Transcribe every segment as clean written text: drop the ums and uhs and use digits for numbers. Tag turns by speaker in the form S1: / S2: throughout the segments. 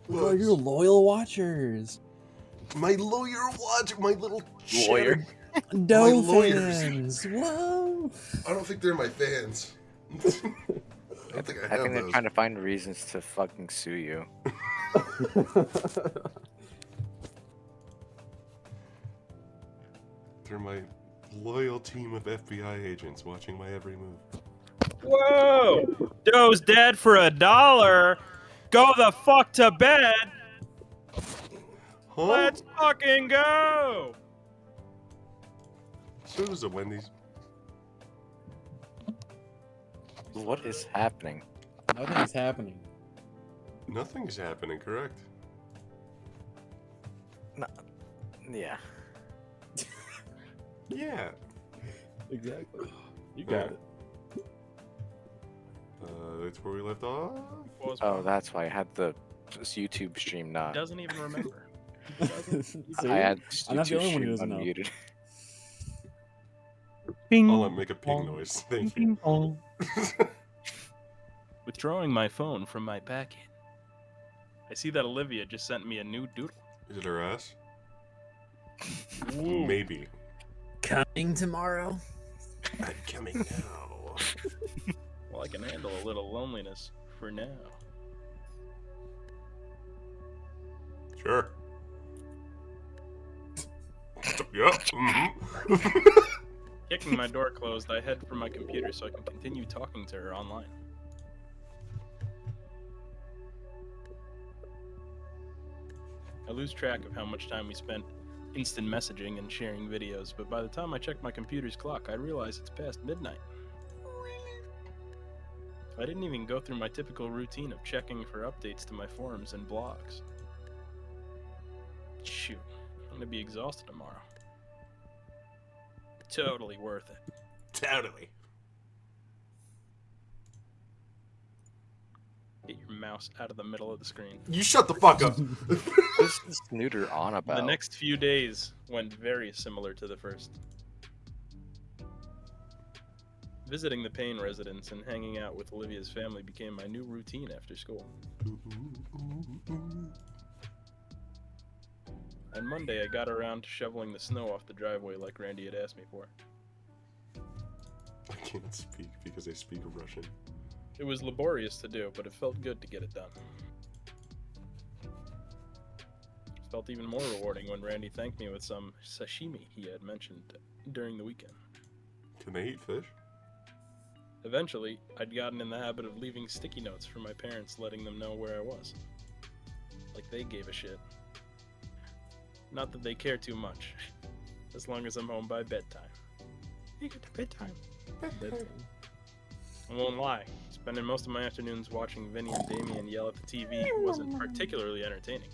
S1: Oh, you're loyal watchers.
S2: My lawyer watch, my little
S3: Lawyer.
S1: No
S2: lawyers.
S1: fans. Whoa.
S2: I don't think they're my fans. I think
S3: I think they're trying to find reasons to fucking sue you.
S2: They're my loyal team of FBI agents watching my every move.
S4: Whoa! Doe's dead for $1. Go the fuck to bed.
S2: Huh?
S4: Let's fucking go.
S2: So does a Wendy's.
S3: What is happening?
S1: Nothing's happening.
S2: Nothing's happening, correct?
S3: Yeah.
S2: Yeah.
S1: Exactly. You got it.
S2: That's where we left off.
S3: Oh, that's why I had this YouTube stream not.
S4: Doesn't even remember.
S1: See?
S3: I had
S1: I'm not the
S3: YouTube
S1: only one who
S3: stream
S1: doesn't know.
S3: unmuted.
S2: I'll make a ping noise. Thank you.
S4: Withdrawing my phone from my packet. I see that Olivia just sent me a new doodle.
S2: Is it her ass?
S4: Ooh.
S2: Maybe.
S1: Coming tomorrow.
S2: I'm coming now.
S4: Well, I can handle a little loneliness for now.
S2: Sure. Yeah. Mm-hmm.
S4: Kicking my door closed, I head for my computer so I can continue talking to her online. I lose track of how much time we spent instant messaging and sharing videos, but by the time I check my computer's clock, I realize it's past midnight. I didn't even go through my typical routine of checking for updates to my forums and blogs. Shoot, I'm gonna be exhausted tomorrow. Totally worth it.
S2: Totally.
S4: Get your mouse out of the middle of the screen.
S2: You shut the fuck up.
S3: What's this snooter on about?
S4: The next few days went very similar to the first. Visiting the Payne residence and hanging out with Olivia's family became my new routine after school. On Monday, I got around to shoveling the snow off the driveway like Randy had asked me for.
S2: I can't speak because I speak Russian.
S4: It was laborious to do, but it felt good to get it done. Felt even more rewarding when Randy thanked me with some sashimi he had mentioned during the weekend.
S2: Can they eat fish?
S4: Eventually, I'd gotten in the habit of leaving sticky notes for my parents, letting them know where I was. Like they gave a shit. Not that they care too much, as long as I'm home by bedtime. You get to bedtime.
S1: Bedtime.
S4: I won't lie, spending most of my afternoons watching Vinny and Damien yell at the TV wasn't particularly entertaining,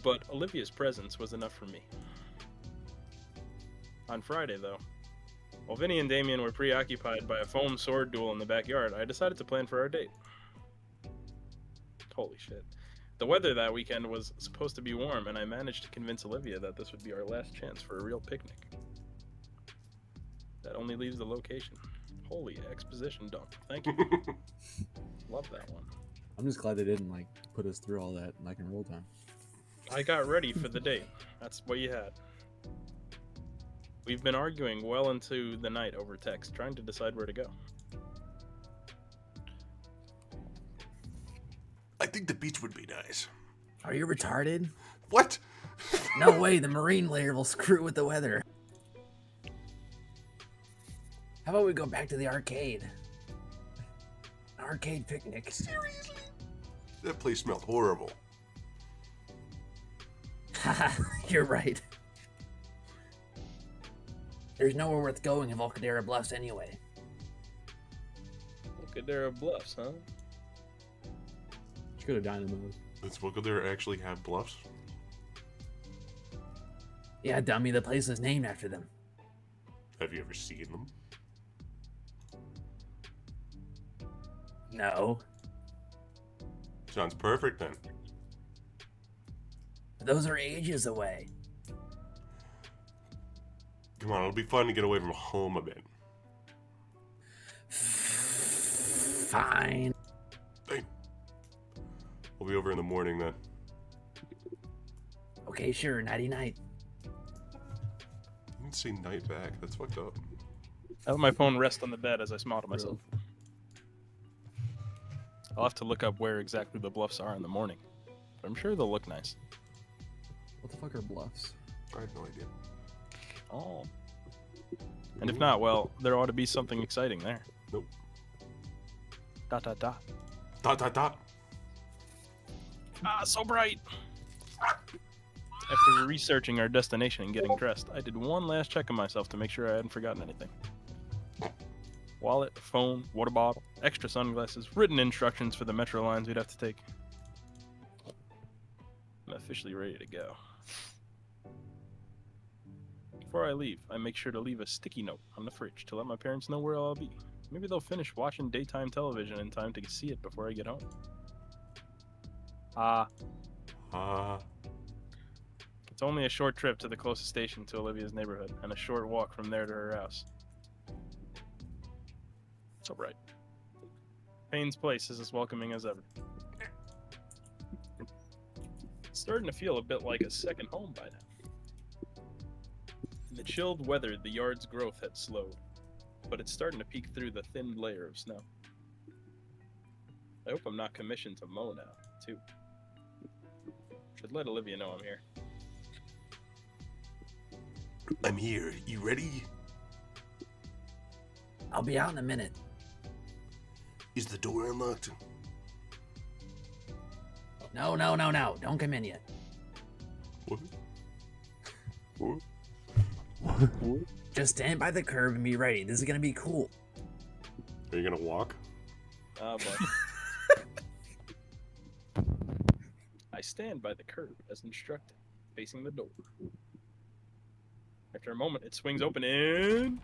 S4: but Olivia's presence was enough for me. On Friday, though, while Vinny and Damien were preoccupied by a foam sword duel in the backyard, I decided to plan for our date. Holy shit. The weather that weekend was supposed to be warm, and I managed to convince Olivia that this would be our last chance for a real picnic. That only leaves the location. Holy exposition dump. Thank you. Love that one.
S1: I'm just glad they didn't like put us through all that like in roll time.
S4: I got ready for the date. That's what you had. We've been arguing well into the night over text, trying to decide where to go.
S2: I think the beach would be nice.
S1: Are you retarded?
S2: What?
S1: No way, the marine layer will screw with the weather. How about we go back to the arcade? An arcade picnic.
S2: Seriously? That place smelled horrible.
S1: Haha, you're right. There's nowhere worth going in Volcadera Bluffs anyway.
S4: Volcadera Bluffs, huh?
S1: Should go to Dynamos.
S2: Does Volcadera actually have bluffs?
S1: Yeah, dummy, the place is named after them.
S2: Have you ever seen them?
S1: No.
S2: Sounds perfect then.
S1: Those are ages away.
S2: Come on, it'll be fun to get away from home a bit.
S1: Fine.
S2: Hey. We'll be over in the morning then.
S1: Okay, sure, nighty-night.
S2: You didn't say night back. That's fucked up.
S4: I let my phone rest on the bed as I smiled to myself. I'll have to look up where exactly the bluffs are in the morning, but I'm sure they'll look nice.
S1: What the fuck are bluffs?
S2: I have no idea.
S4: Oh. And if not, well, there ought to be something exciting there.
S2: Nope. ...
S4: Ah, so bright! After researching our destination and getting dressed, I did one last check on myself to make sure I hadn't forgotten anything. Wallet, phone, water bottle, extra sunglasses, written instructions for the metro lines we'd have to take. I'm officially ready to go. Before I leave, I make sure to leave a sticky note on the fridge to let my parents know where I'll be. Maybe they'll finish watching daytime television in time to see it before I get home. It's only a short trip to the closest station to Olivia's neighborhood, and a short walk from there to her house. It's alright. Payne's Place is as welcoming as ever. It's starting to feel a bit like a second home by now. In the chilled weather, the yard's growth had slowed, but it's starting to peek through the thin layer of snow. I hope I'm not commissioned to mow now, too. Should let Olivia know I'm here.
S2: I'm here. You ready?
S1: I'll be out in a minute.
S2: Is the door unlocked?
S1: No. Don't come in yet.
S2: What?
S1: Just stand by the curb and be ready. This is gonna be cool.
S2: Are you gonna walk?
S4: Ah, but I stand by the curb as instructed, facing the door. After a moment, it swings open and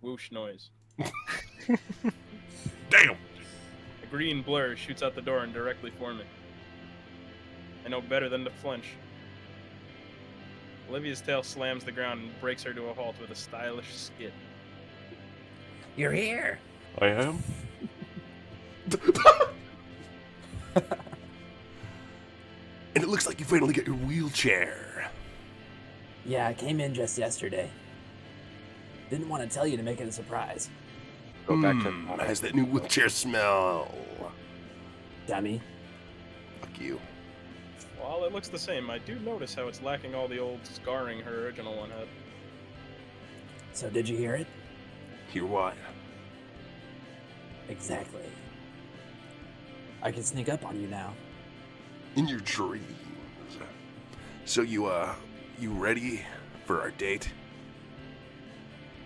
S4: whoosh noise.
S2: Damn!
S4: A green blur shoots out the door and directly for me. I know better than to flinch. Olivia's tail slams the ground and breaks her to a halt with a stylish skid.
S1: You're here.
S2: I am? And it looks like you finally got your wheelchair.
S1: Yeah, I came in just yesterday. Didn't want to tell you to make it a surprise.
S3: Go back to
S2: How's that new wheelchair smell?
S1: Dummy.
S2: Fuck you.
S4: Well, it looks the same. I do notice how it's lacking all the old scarring her original one had.
S1: So did you hear it?
S2: Hear what?
S1: Exactly. I can sneak up on you now.
S2: In your dreams. So you ready for our date?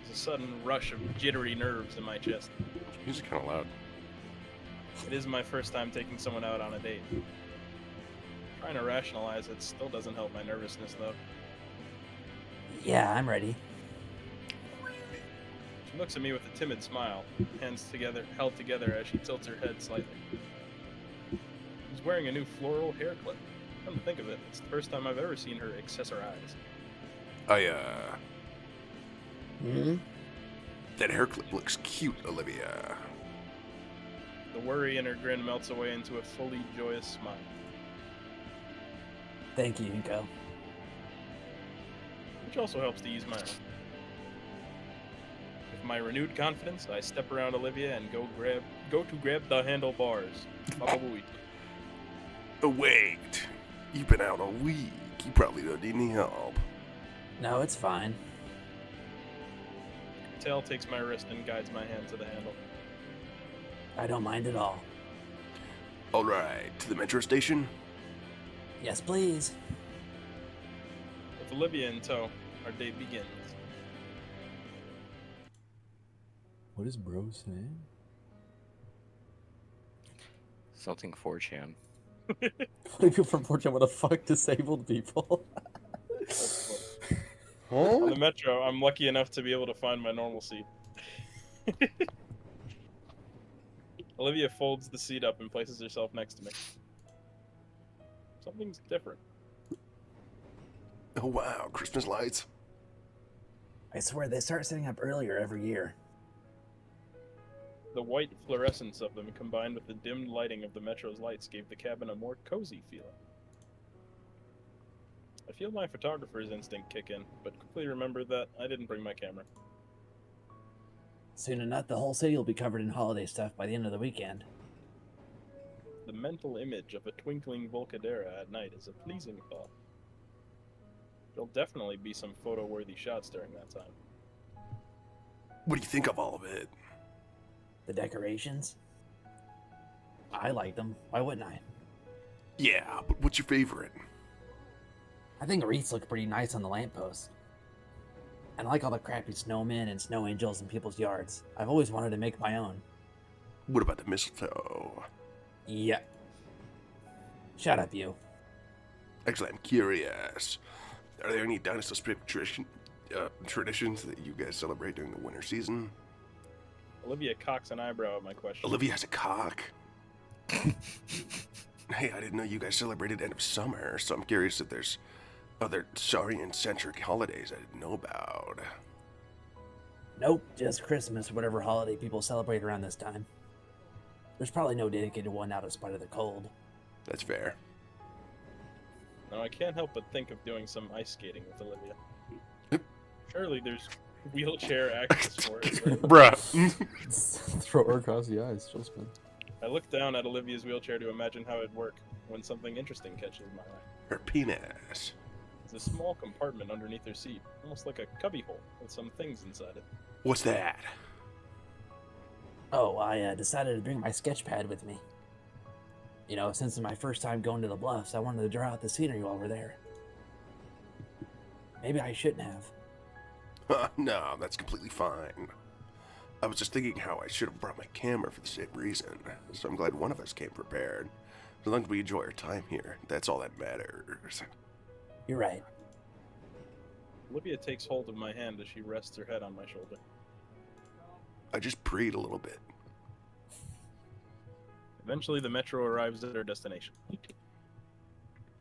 S4: There's a sudden rush of jittery nerves in my chest.
S2: Music kind of loud.
S4: It is my first time taking someone out on a date. Trying to rationalize it still doesn't help my nervousness, though.
S1: Yeah, I'm ready.
S4: She looks at me with a timid smile, hands held together as she tilts her head slightly. She's wearing a new floral hair clip. Come to think of it, it's the first time I've ever seen her accessorize.
S2: That hair clip looks cute, Olivia.
S4: The worry in her grin melts away into a fully joyous smile.
S1: Thank you, Inko.
S4: Which also helps to ease my own. With my renewed confidence, I step around Olivia and go to grab the handlebars. Baba-booey.
S2: Oh, wait. You've been out all week. You probably don't need any help.
S1: No, it's fine.
S4: Tail takes my wrist and guides my hand to the handle.
S1: I don't mind at all.
S2: All right, to the metro station?
S1: Yes, please.
S4: With Olivia in tow, our date begins.
S5: What is bro saying?
S3: Something 4chan.
S5: People from Fortune want to fuck disabled people.
S4: On the metro, I'm lucky enough to be able to find my normal seat. Olivia folds the seat up and places herself next to me. Something's different.
S2: Oh, wow, Christmas lights.
S1: I swear they start setting up earlier every year.
S4: The white fluorescence of them combined with the dimmed lighting of the metro's lights gave the cabin a more cozy feeling. I feel my photographer's instinct kick in, but quickly remember that I didn't bring my camera.
S1: Soon enough, the whole city will be covered in holiday stuff by the end of the weekend.
S4: The mental image of a twinkling Volcadera at night is a pleasing thought. There'll definitely be some photo-worthy shots during that time.
S2: What do you think of all of it?
S1: The decorations? I like them. Why wouldn't I?
S2: Yeah, but what's your favorite?
S1: I think wreaths look pretty nice on the lampposts. And I like all the crappy snowmen and snow angels in people's yards. I've always wanted to make my own.
S2: What about the mistletoe?
S1: Yeah. Shut up, you.
S2: Actually, I'm curious. Are there any dinosaur-specific traditions that you guys celebrate during the winter season?
S4: Olivia cocks an eyebrow at my question.
S2: Olivia has a cock. Hey, I didn't know you guys celebrated end of summer, so I'm curious if there's other Saurian-centric holidays I didn't know about.
S1: Nope, just Christmas or whatever holiday people celebrate around this time. There's probably no dedicated one out of spite of the cold.
S2: That's fair.
S4: Now, I can't help but think of doing some ice skating with Olivia. Surely there's wheelchair access for it, right?
S2: Bruh.
S5: Throw her across the eyes. She'll spin.
S4: I look down at Olivia's wheelchair to imagine how it'd work when something interesting catches my eye.
S2: Her penis.
S4: There's a small compartment underneath her seat, almost like a cubbyhole with some things inside it.
S2: What's that?
S1: Oh, I decided to bring my sketch pad with me. You know, since it's my first time going to the Bluffs, I wanted to draw out the scenery while we're there. Maybe I shouldn't have.
S2: No, that's completely fine. I was just thinking how I should have brought my camera for the same reason, so I'm glad one of us came prepared. As long as we enjoy our time here, that's all that matters.
S1: You're right.
S4: Olivia takes hold of my hand as she rests her head on my shoulder.
S2: I just prayed a little bit.
S4: Eventually, the metro arrives at our destination.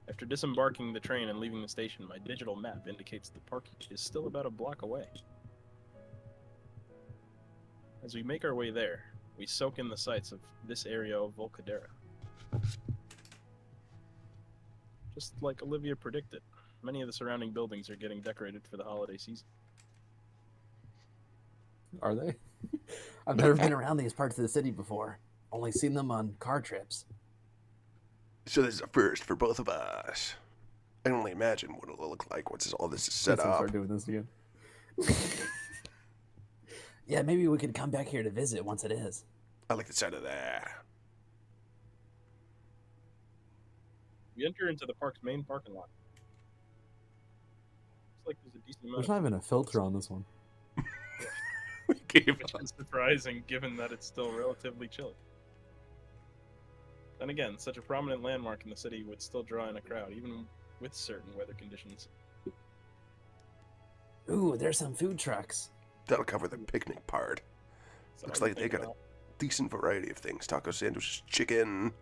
S4: After disembarking the train and leaving the station, my digital map indicates the park is still about a block away. As we make our way there, we soak in the sights of this area of Volcadera. Just like Olivia predicted, many of the surrounding buildings are getting decorated for the holiday season.
S5: Are they?
S1: I've never been around these parts of the city before. Only seen them on car trips.
S2: So this is a first for both of us. I can only imagine what it'll look like once all this is
S5: Set
S2: set up.
S5: Start doing this again.
S1: Yeah, maybe we could come back here to visit once it is.
S2: I like the sound of that.
S4: We enter into the park's main parking lot. Looks like there's a decent amount
S5: There's
S4: of
S5: not even a filter on this one.
S2: We gave
S4: which
S2: up.
S4: is surprising given that it's still relatively chilly. Then again, such a prominent landmark in the city would still draw in a crowd, even with certain weather conditions.
S1: Ooh, there's some food trucks.
S2: That'll cover the picnic part.
S4: So
S2: Looks
S4: I
S2: like they
S4: think
S2: got a decent variety of things. Taco sandwiches, chicken.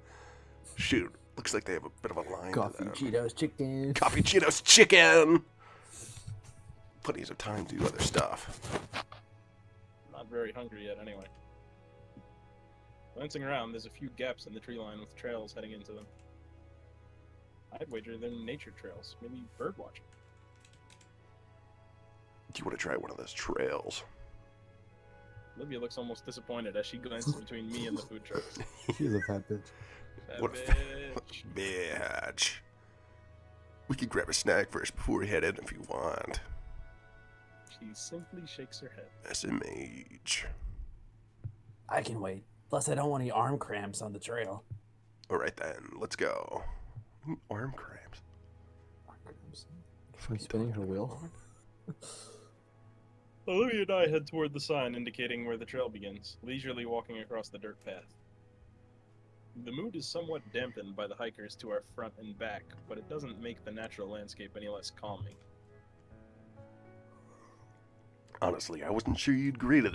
S2: Shoot, looks like they have a bit of a line
S5: Coffee,
S2: to them.
S5: Cheetos, chicken.
S2: Coffee, Cheetos, chicken! Plenty of time to do other stuff.
S4: Not very hungry yet, anyway. Glancing around, there's a few gaps in the tree line with trails heading into them. I'd wager they're nature trails, maybe bird watching.
S2: Do you want to try one of those trails?
S4: Olivia looks almost disappointed as she glances between me and the food trucks.
S5: She's a fat bitch.
S4: That
S2: What a
S4: bitch.
S2: Bitch. We could grab a snack first before we head in if you want.
S4: She simply shakes her head.
S2: SMH.
S1: I can wait. Plus, I don't want any arm cramps on the trail.
S2: Alright then, let's go. Arm cramps.
S5: From spinning her wheel.
S4: Olivia and I head toward the sign indicating where the trail begins, leisurely walking across the dirt path. The mood is somewhat dampened by the hikers to our front and back, but it doesn't make the natural landscape any less calming.
S2: Honestly, I wasn't sure you'd agree to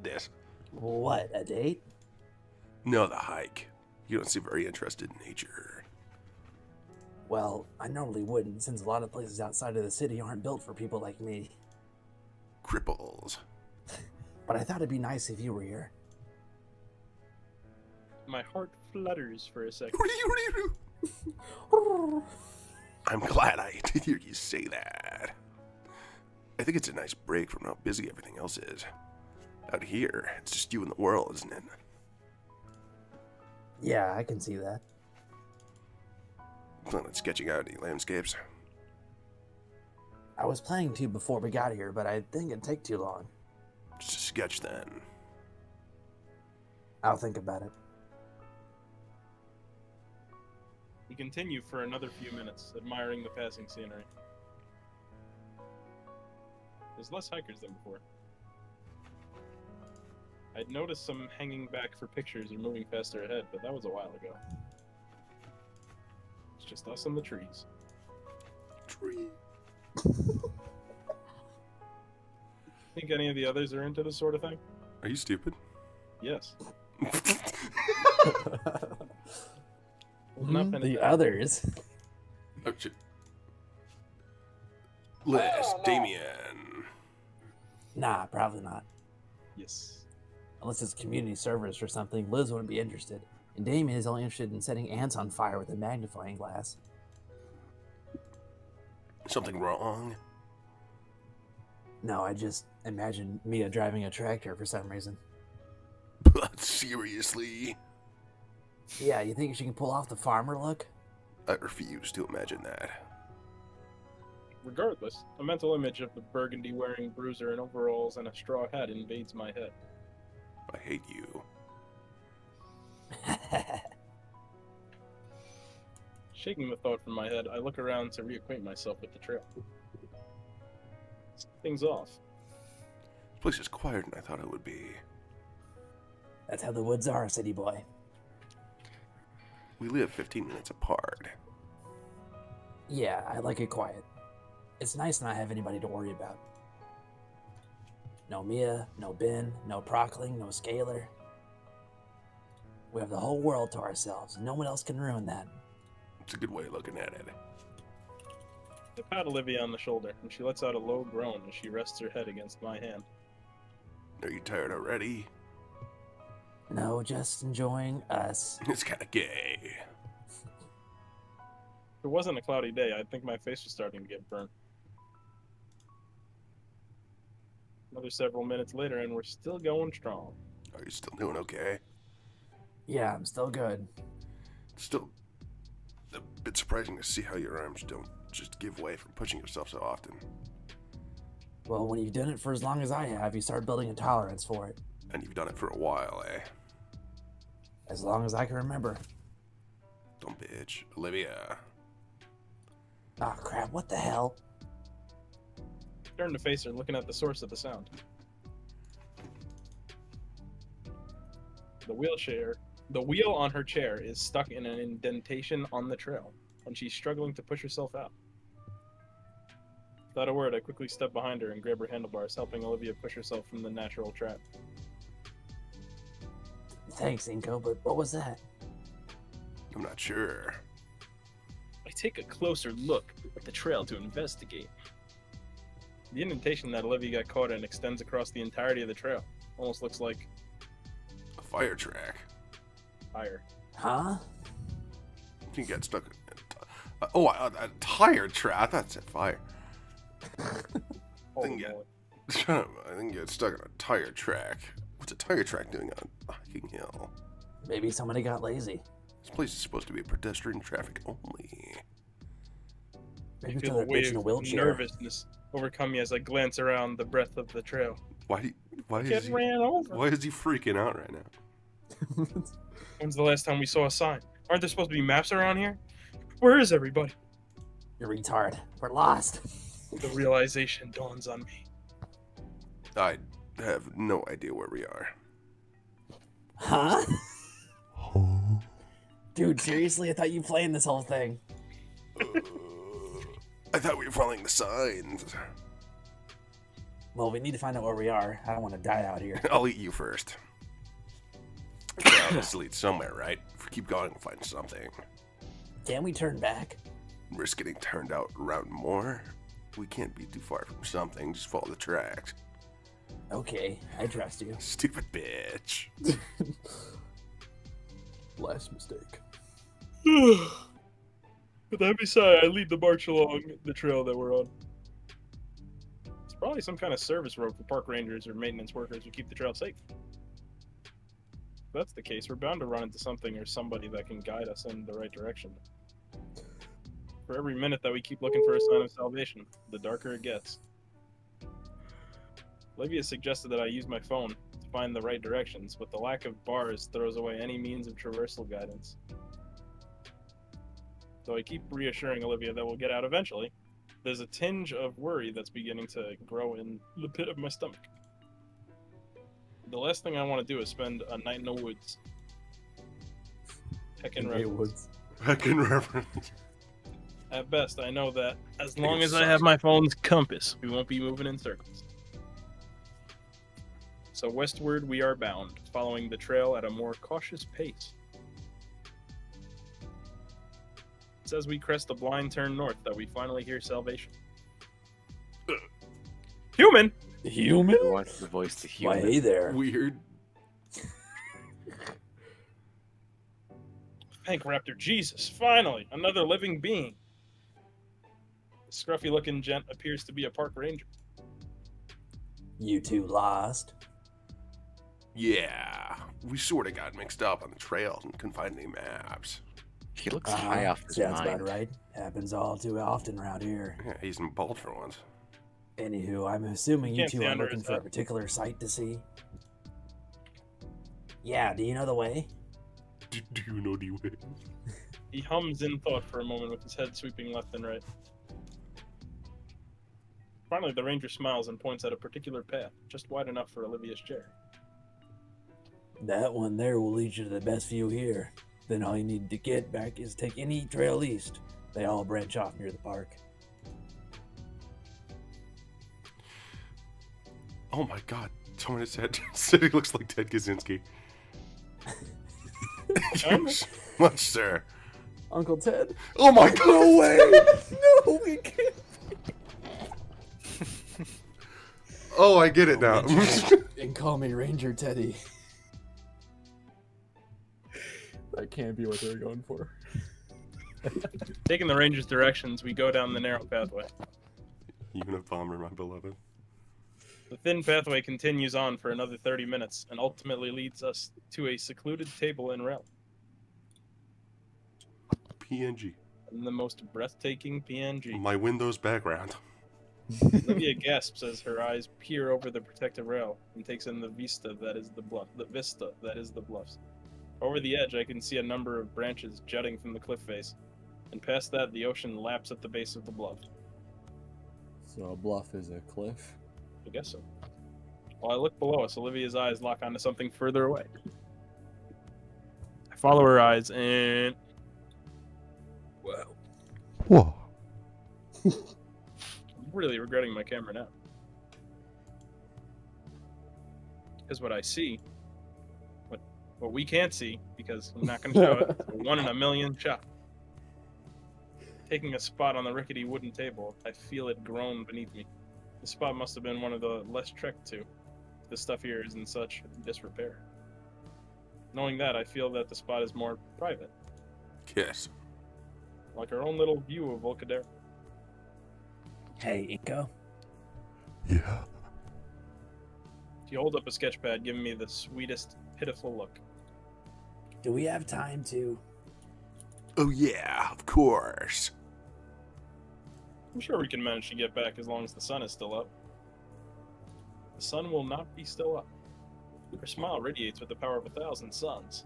S2: this.
S1: What, a date?
S2: No, the hike. You don't seem very interested in nature.
S1: Well, I normally wouldn't, since a lot of places outside of the city aren't built for people like me.
S2: Cripples.
S1: But I thought it'd be nice if you were here.
S4: My heart flutters for a second.
S2: I'm glad I did hear you say that. I think it's a nice break from how busy everything else is. Out here, it's just you and the world, isn't it?
S1: Yeah, I can see that.
S2: Plan on sketching out any landscapes?
S1: I was planning to before we got here, but I think it'd take too long.
S2: Just a sketch then.
S1: I'll think about it.
S4: We continue for another few minutes, admiring the passing scenery. There's less hikers than before. I'd noticed some hanging back for pictures or moving faster ahead, but that was a while ago. It's just us and the trees.
S2: Tree.
S4: Think any of the others are into this sort of thing?
S2: Are you stupid?
S4: Yes.
S1: The others.
S2: Oh shit. Liz, Damien.
S1: Nah, probably not.
S4: Yes.
S1: Unless it's community service or something, Liz wouldn't be interested. And Damien is only interested in setting ants on fire with a magnifying glass.
S2: Something wrong?
S1: No, I just imagine Mia driving a tractor for some reason.
S2: But seriously?
S1: Yeah, you think she can pull off the farmer look?
S2: I refuse to imagine that.
S4: Regardless, a mental image of the burgundy-wearing bruiser in overalls and a straw hat invades my head.
S2: I hate you.
S4: Shaking the thought from my head, I look around to reacquaint myself with the trail. Something's off.
S2: This place is quieter than I thought it would be.
S1: That's how the woods are, city boy.
S2: We live 15 minutes apart.
S1: Yeah, I like it quiet. It's nice to not have anybody to worry about. No Mia, no Ben, no Prockling, no Scalar. We have the whole world to ourselves, and no one else can ruin that.
S2: It's a good way of looking at it.
S4: I pat Olivia on the shoulder, and she lets out a low groan as she rests her head against my hand.
S2: Are you tired already?
S1: No, just enjoying us.
S2: It's kind of gay.
S4: If it wasn't a cloudy day, I'd think my face was starting to get burnt. Another several minutes later, and we're still going strong.
S2: Are you still doing okay?
S1: Yeah, I'm still good.
S2: Still a bit bit surprising to see how your arms don't just give way from pushing yourself so often.
S1: Well, when you've done it for as long as I have, you start building a tolerance for it.
S2: And you've done it for a while, eh?
S1: As long as I can remember.
S2: Dumb bitch. Olivia.
S1: Ah, crap, what the hell?
S4: Turn to face her, looking at the source of the sound. The wheel on her chair is stuck in an indentation on the trail, and she's struggling to push herself out. Without a word, I quickly step behind her and grab her handlebars, helping Olivia push herself from the natural trap.
S1: Thanks, Inko, but what was that?
S2: I'm not sure.
S4: I take a closer look at the trail to investigate. The indentation that Olivia got caught in extends across the entirety of the trail. Almost looks like
S2: A fire track.
S4: fire.
S1: Huh?
S2: You get stuck. A tire track. I thought it said fire.
S4: Holy
S2: Yeah.
S4: moly.
S2: Shut up. I think you get stuck on a tire track. What's a tire track doing on a hiking hill?
S1: Maybe somebody got lazy.
S2: This place is supposed to be pedestrian traffic only.
S1: Maybe
S4: I feel
S1: throw
S4: a
S1: that bitch
S4: wave
S1: in a
S4: of
S1: wheelchair.
S4: nervousness overcome me as I glance around the breadth of the trail.
S2: Why is
S4: Get
S2: he
S4: ran over.
S2: Why is he freaking out right now?
S4: When's the last time we saw a sign? Aren't there supposed to be maps around here? Where is everybody?
S1: You retard. We're lost.
S4: The realization dawns on me.
S2: I have no idea where we are.
S1: Huh? Dude, seriously? I thought you planned this whole thing.
S2: I thought we were following the signs.
S1: Well, we need to find out where we are. I don't want to die out here.
S2: I'll eat you first. Yeah, this leads somewhere, right? If we keep going, we'll find something.
S1: Can we turn back?
S2: Risk getting turned out around more? We can't be too far from something. Just follow the tracks.
S1: Okay, I trust you.
S2: Stupid bitch.
S5: Last mistake.
S4: With that beside, I lead the march along the trail that we're on. It's probably some kind of service road for park rangers or maintenance workers who keep the trail safe. If that's the case, we're bound to run into something or somebody that can guide us in the right direction. For every minute that we keep looking for a sign of salvation, the darker it gets. Olivia suggested that I use my phone to find the right directions, but the lack of bars throws away any means of traversal guidance. So I keep reassuring Olivia that we'll get out eventually. There's a tinge of worry that's beginning to grow in the pit of my stomach. The last thing I want to do is spend a night in the woods. Heckin' reference.
S2: Heckin' reference.
S4: At best, I know that as
S2: It
S4: long as I
S2: sucks.
S4: have my phone's compass, we won't be moving in circles. So westward we are bound, following the trail at a more cautious pace. It's as we crest a blind turn north that we finally hear salvation. Human!
S1: Human?
S3: Who wants to voice the
S1: Why,
S3: human?
S1: hey there.
S2: Weird.
S4: Hank Raptor, Jesus, finally! Another living being! The scruffy-looking gent appears to be a park ranger.
S1: You two lost.
S2: Yeah. We sort of got mixed up on the trails and couldn't find any maps.
S3: He looks high off his
S1: Sounds
S3: mind.
S1: about right. Happens all too often around here.
S2: Yeah, he's bald for once.
S1: Anywho, I'm assuming you
S4: Can't
S1: two
S4: see
S1: are
S4: under
S1: looking
S4: his
S1: for a
S4: head.
S1: particular site to see. Yeah, do you know the way?
S2: Do you know the way?
S4: He hums in thought for a moment with his head sweeping left and right. Finally, the ranger smiles and points at a particular path, just wide enough for Olivia's chair.
S1: That one there will lead you to the best view here. Then all you need to get back is take any trail east. They all branch off near the park.
S2: Oh my god. Someone has said he looks like Ted Kaczynski. Much, sir.
S5: Uncle Ted?
S2: Oh my god.
S5: No way! No, we can't.
S2: Oh, I get it now.
S5: And call me Ranger Teddy. That can't be what they were going for.
S4: Taking the ranger's directions, we go down the narrow pathway.
S2: Unabomber, my beloved.
S4: The thin pathway continues on for another 30 minutes and ultimately leads us to a secluded table and rail.
S2: PNG.
S4: in the most breathtaking PNG.
S2: My Windows background.
S4: Olivia gasps as her eyes peer over the protective rail and takes in the vista that is the bluffs. Over the edge, I can see a number of branches jutting from the cliff face, and past that, the ocean laps at the base of the bluff.
S5: So a bluff is a cliff.
S4: I guess so. While I look below us, Olivia's eyes lock onto something further away. I follow her eyes and... Wow.
S2: Whoa.
S4: I'm really regretting my camera now. Because what I see, what we can't see, because I'm not going to show it, it's a 1 in a million shot. Taking a spot on the rickety wooden table, I feel it groan beneath me. The spot must have been one of the less trekked to. The stuff here is in such disrepair. Knowing that, I feel that the spot is more private,
S2: Yes.
S4: like our own little view of Volcadera.
S1: Hey, Inko.
S2: Yeah.
S4: She holds up a sketch pad, giving me the sweetest, pitiful look.
S1: Do we have time to...
S2: Oh yeah, of course.
S4: I'm sure we can manage to get back as long as the sun is still up. The sun will not be still up. Her smile radiates with the power of 1,000 suns.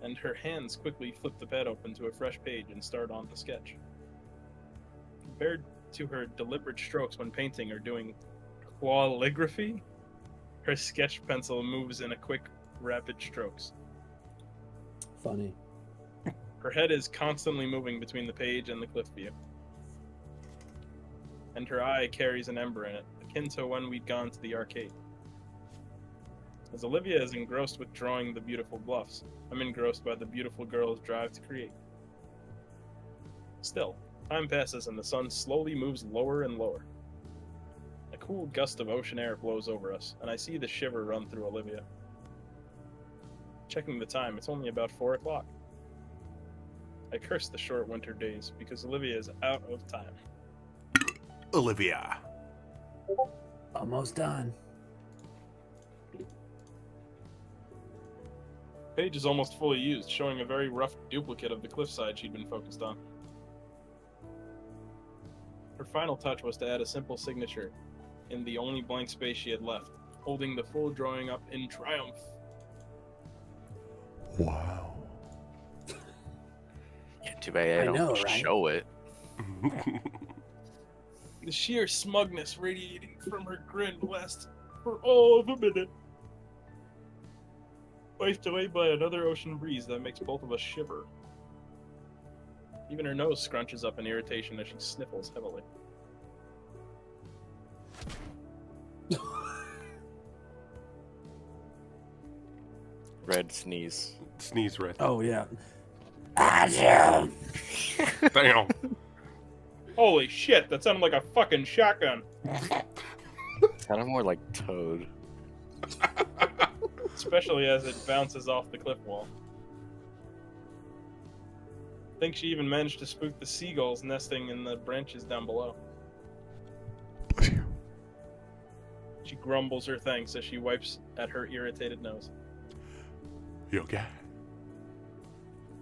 S4: And her hands quickly flip the pad open to a fresh page and start on the sketch. Compared to her deliberate strokes when painting or doing calligraphy, her sketch pencil moves in a quick, rapid strokes.
S5: Funny.
S4: Her head is constantly moving between the page and the cliff view. And her eye carries an ember in it, akin to when we'd gone to the arcade. As Olivia is engrossed with drawing the beautiful bluffs, I'm engrossed by the beautiful girl's drive to create. Still, time passes and the sun slowly moves lower and lower. A cool gust of ocean air blows over us, and I see the shiver run through Olivia. Checking the time, it's only about 4 o'clock. I curse the short winter days because Olivia is out of time.
S2: Olivia.
S1: Almost done.
S4: Page is almost fully used, showing a very rough duplicate of the cliffside she'd been focused on. Her final touch was to add a simple signature in the only blank space she had left, holding the full drawing up in triumph.
S2: Wow.
S3: Yeah, too bad I don't
S1: know, right?
S3: show it.
S4: The sheer smugness radiating from her grin lasts for all of a minute. Wafted away by another ocean breeze that makes both of us shiver. Even her nose scrunches up in irritation as she sniffles heavily.
S3: Red sneeze.
S2: Sneeze right.
S5: Oh yeah.
S2: Damn.
S4: Holy shit, that sounded like a fucking shotgun.
S3: Kind of more like Toad.
S4: Especially as it bounces off the cliff wall. I think she even managed to spook the seagulls nesting in the branches down below.
S2: Bless you.
S4: She grumbles her thanks as she wipes at her irritated nose.
S2: You okay?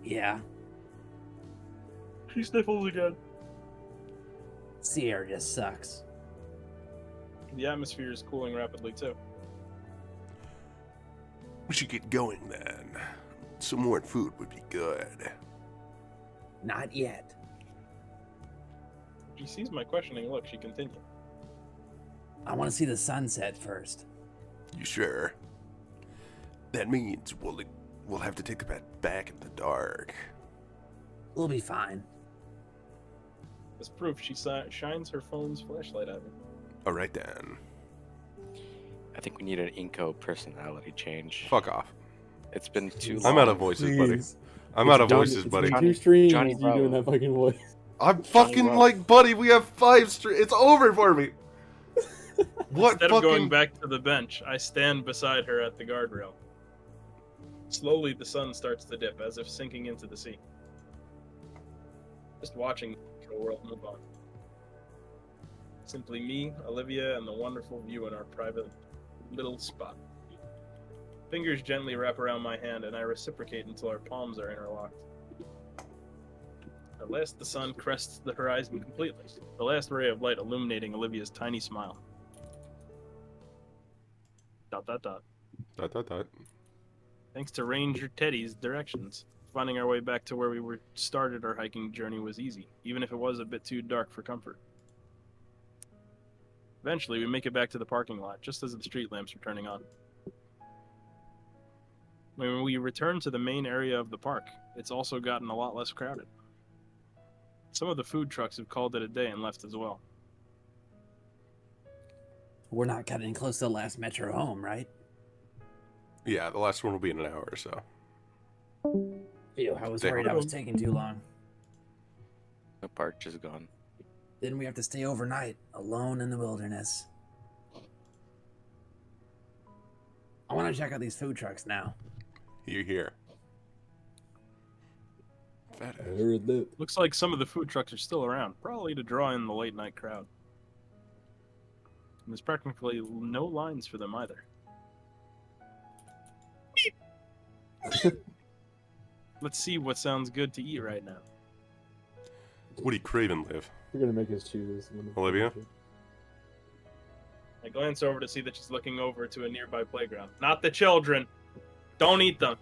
S1: Yeah.
S4: She sniffles again.
S1: Sea air just sucks.
S4: The atmosphere is cooling rapidly too.
S2: We should get going then. Some more food would be good.
S1: Not yet.
S4: She sees my questioning look, she continued.
S1: I want to see the sunset first.
S2: You sure? That means we'll have to take the pet back in the dark.
S1: We'll be fine.
S4: As proof, she shines her phone's flashlight at me.
S2: All right then.
S3: I think we need an Inko personality change.
S2: Fuck off.
S3: It's been too long.
S2: I'm out of voices, buddy.
S5: Please.
S2: I'm out of
S3: done.
S2: voices,
S3: It's
S2: buddy.
S3: Johnny-
S5: Two streams,
S3: Johnny
S5: you doing
S3: Bravo.
S5: that fucking voice.
S2: I'm fucking
S3: Rock.
S2: like, buddy, we have 5 It's over for me. What
S4: Instead
S2: fucking...
S4: of going back to the bench, I stand beside her at the guardrail. Slowly, the sun starts to dip, as if sinking into the sea. Just watching the world move on. Simply me, Olivia, and the wonderful view in our private little spot. Fingers gently wrap around my hand, and I reciprocate until our palms are interlocked. At last, the sun crests the horizon completely, the last ray of light illuminating Olivia's tiny smile. ... Thanks to Ranger Teddy's directions, finding our way back to where we were started our hiking journey was easy, even if it was a bit too dark for comfort. Eventually, we make it back to the parking lot, just as the street lamps are turning on. When we return to the main area of the park, it's also gotten a lot less crowded. Some of the food trucks have called it a day and left as well.
S1: We're not cutting close to the last metro home, right?
S2: Yeah, the last one will be in an hour or so.
S1: Ew, I was
S2: Damn.
S1: worried I was taking too long.
S3: The park is gone.
S1: Then we have to stay overnight, alone in the wilderness. I want to check out these food trucks now.
S2: You here? Fat ass.
S5: Heard that.
S4: Looks like some of the food trucks are still around, probably to draw in the late night crowd. And there's practically no lines for them either. Let's see what sounds good to eat right now.
S2: What are you craving, Liv?
S5: You're gonna make us choose.
S2: Olivia?
S4: I glance over to see that she's looking over to a nearby playground. Not the children! Don't eat them!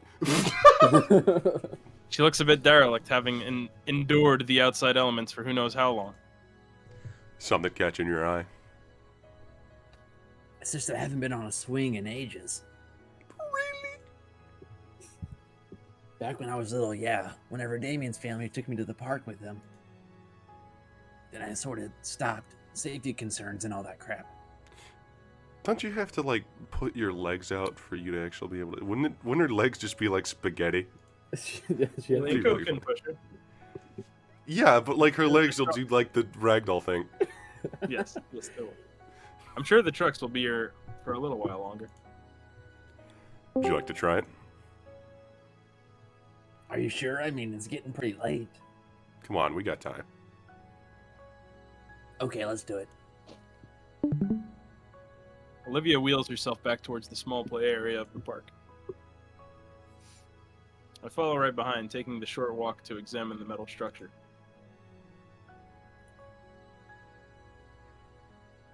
S4: She looks a bit derelict, having endured the outside elements for who knows how long.
S2: Something catching your eye?
S1: It's just that I haven't been on a swing in ages.
S2: Really?
S1: Back when I was little, yeah. Whenever Damien's family took me to the park with them. Then I sort of stopped. Safety concerns and all that crap.
S2: Don't you have to, like, put your legs out for you to actually be able to... Wouldn't her legs just be like spaghetti?
S4: Nico can push her.
S2: Yeah, but, like, her legs will do, like, the ragdoll thing.
S4: Yes, they will. I'm sure the trucks will be here for a little while longer.
S2: Would you like to try it?
S1: Are you sure? I mean, it's getting pretty late.
S2: Come on, we got time.
S1: Okay, let's do it.
S4: Olivia wheels herself back towards the small play area of the park. I follow right behind, taking the short walk to examine the metal structure.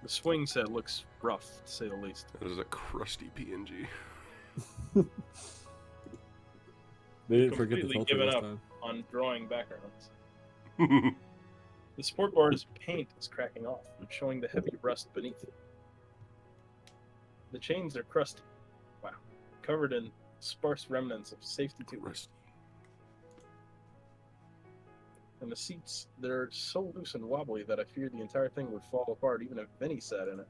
S4: The swing set looks rough, to say the least.
S2: That is a crusty PNG.
S5: They didn't forget the
S4: Completely
S5: filter
S4: given
S5: this
S4: up
S5: time.
S4: on drawing backgrounds. The sport bar's paint is cracking off and showing the heavy rust beneath. The chains are crusty. Wow. Covered in sparse remnants of safety tubes.
S2: Crusty.
S4: And the seats, they're so loose and wobbly that I feared the entire thing would fall apart even if Vinny sat in it.